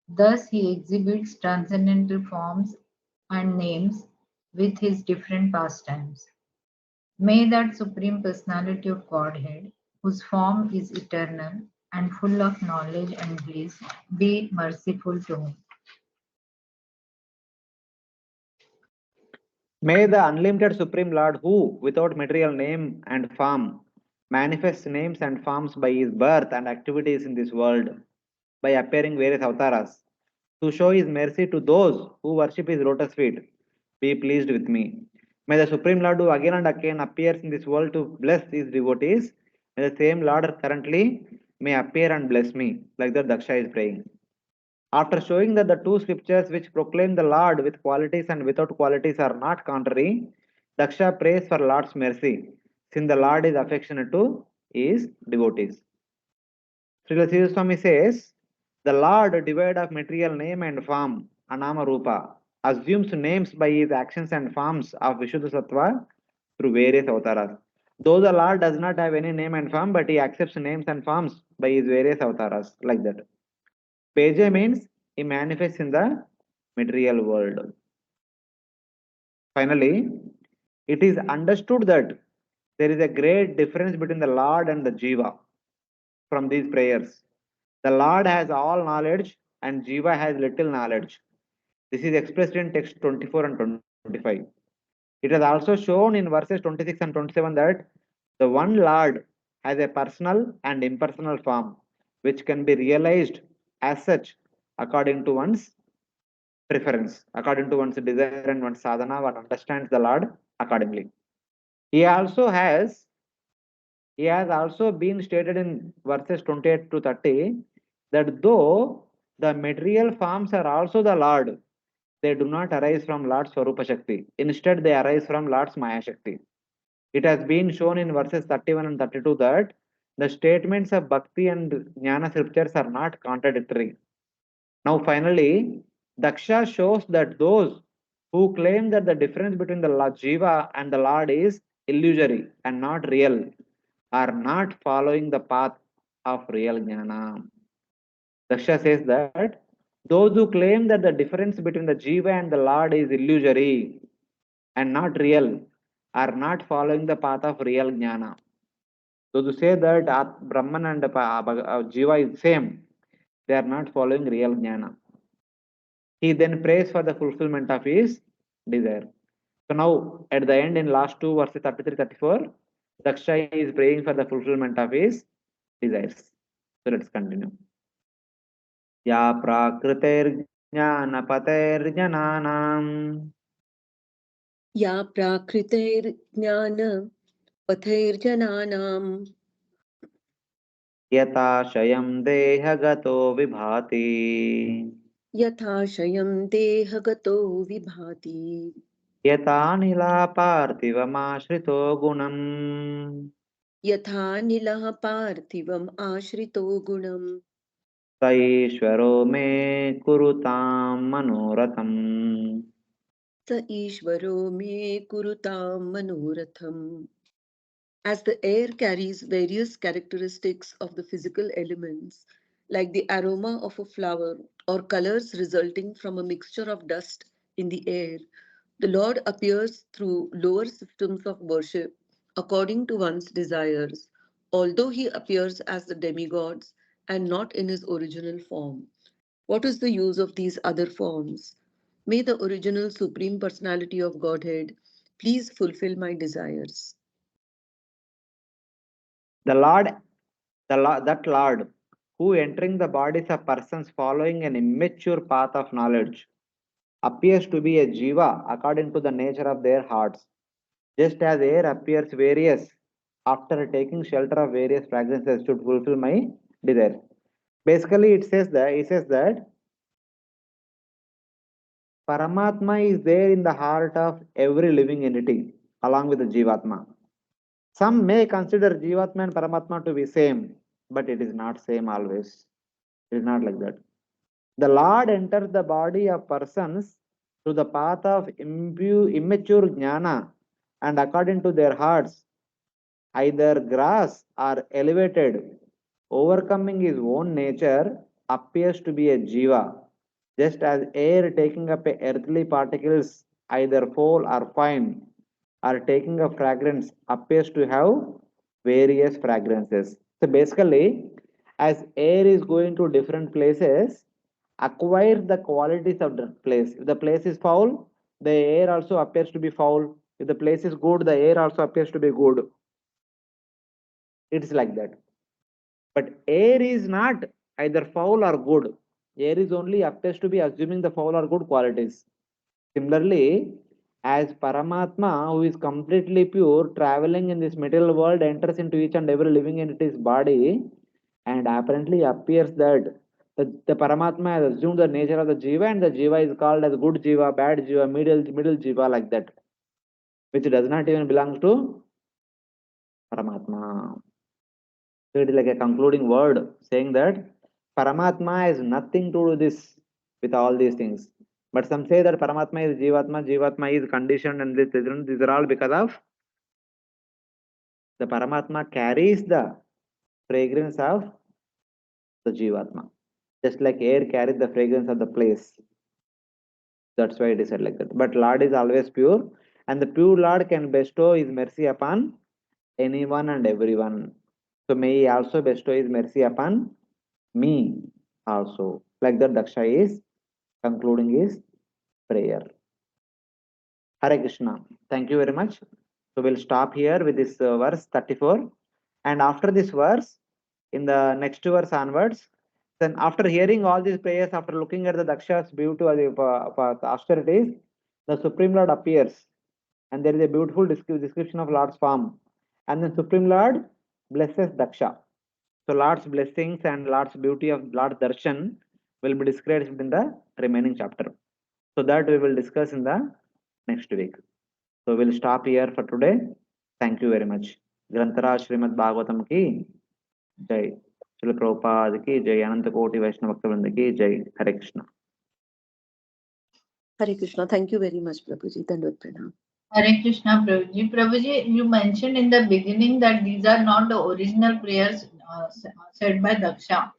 Thus, he exhibits transcendental forms and names with his different pastimes. May that Supreme Personality of Godhead, whose form is eternal and full of knowledge and bliss, be merciful to me. May the unlimited Supreme Lord, who, without material name and form, manifests names and forms by his birth and activities in this world, by appearing various avataras, to show his mercy to those who worship his lotus feet, be pleased with me. May the Supreme Lord, who again and again appears in this world to bless his devotees, may the same Lord currently may appear and bless me, like that Daksha is praying. After showing that the two scriptures which proclaim the Lord with qualities and without qualities are not contrary, Daksha prays for Lord's mercy, since the Lord is affectionate to his devotees. Srila Sri Swami says, the Lord, devoid of material name and form, Anama Rupa, assumes names by his actions and forms of Vishuddha Sattva through various avatars. Though the Lord does not have any name and form, but he accepts names and forms by his various avatars, like that. Peja means he manifests in the material world. Finally, it is understood that there is a great difference between the Lord and the Jiva from these prayers. The Lord has all knowledge and Jiva has little knowledge. This is expressed in text 24 and 25. It is also shown in verses 26 and 27 that the one Lord has a personal and impersonal form which can be realized as such according to one's preference, according to one's desire and one's sadhana, one understands the Lord accordingly. He also has he has also been stated in verses 28 to 30 that though the material forms are also the Lord, they do not arise from Lord's Swarupa Shakti. Instead, they arise from Lord's Maya Shakti. It has been shown in verses 31 and 32 that the statements of Bhakti and Jnana scriptures are not contradictory. Now, finally, Daksha shows that those who claim that the difference between the Jiva and the Lord is illusory and not real are not following the path of real Jnana. Daksha says that those who claim that the difference between the Jiva and the Lord is illusory and not real are not following the path of real Jnana. Those who say that Brahman and Jiva is same, they are not following real Jnana. He then prays for the fulfillment of his desire. So now at the end in last two verses 33-34, Daksha is praying for the fulfillment of his desires. So let's continue. या प्राकृतैर्ज्ञानपतैर्जनानाम् या प्राकृतैर्ज्ञानपथैर्जनानां यताशयं देहगतो विभाति यथाशयं देहगतो विभाति यतानिला पार्थिवमाश्रितो गुणम् यथा निलः पार्थिवम् आश्रितो गुणम् स ईश्वरो मे कुरुतां मनोरथम् स ईश्वरो मे कुरुतां मनोरथम्. As the air carries various characteristics of the physical elements, like the aroma of a flower or colors resulting from a mixture of dust in the air, the Lord appears through lower systems of worship according to one's desires, although he appears as the demigods and not in his original form. What is the use of these other forms? May the original Supreme Personality of Godhead please fulfill my desires. The Lord, that Lord, who entering the bodies of persons following an immature path of knowledge, appears to be a jiva according to the nature of their hearts, just as air appears various after taking shelter of various fragrances should fulfill my desires. Basically, it says that Paramatma is there in the heart of every living entity along with the Jivatma. Some may consider Jivatma and Paramatma to be same, but it is not same always. It is not like that. The Lord enters the body of persons through the path of immature jnana, and according to their hearts, either grass or elevated, overcoming his own nature, appears to be a jiva, just as air taking up earthly particles, either foul or fine, or taking a fragrance, appears to have various fragrances. So basically, as air is going to different places, acquire the qualities of the place. If the place is foul, the air also appears to be foul. If the place is good, the air also appears to be good. It's like that. But air is not either foul or good. Air is only appears to be assuming the foul or good qualities. Similarly, as Paramatma, who is completely pure, traveling in this material world, enters into each and every living entity's body, and apparently appears that the Paramatma has assumed the nature of the Jiva, and the Jiva is called as good Jiva, bad Jiva, middle Jiva, like that, which does not even belong to Paramatma. So it is like a concluding word saying that Paramatma has nothing to do this with all these things. But some say that Paramatma is Jivatma, Jivatma is conditioned, and these are all because of the Paramatma carries the fragrance of the Jivatma. Just like air carries the fragrance of the place. That's why it is said like that. But Lord is always pure, and the pure Lord can bestow his mercy upon anyone and everyone. So may he also bestow his mercy upon me also. Like that, Daksha is concluding his prayer. Hare Krishna. Thank you very much. So we'll stop here with this verse 34. And after this verse, in the next verse onwards, then after hearing all these prayers, after looking at the Daksha's beauty of austerities, the Supreme Lord appears. And there is a beautiful description of Lord's form. And then Supreme Lord blesses Daksha. So Lord's blessings and Lord's beauty of Lord Darshan will be described in the remaining chapter. So that we will discuss in the next week. So we'll stop here for today. Thank you very much. Grantara Srimad Bhagavatam ki Jai. Srila Prabhupada ki Jai. Ananta Koti Vaishnava Bhakta ki Jai. Hare Krishna. Hare Krishna. Thank you very much, Prabhuji. Dandavad Pranam. Hare Krishna, Prabhuji. Prabhuji, you mentioned in the beginning that these are not the original prayers said by Daksha.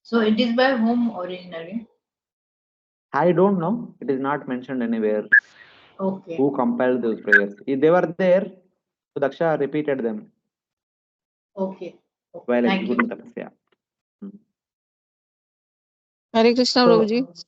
So it is by whom originally? I don't know. It is not mentioned anywhere Okay. who compiled those prayers. If they were there, so Daksha repeated them Okay. while Thank you. executing tapasya. Hare Krishna, So, Prabhuji.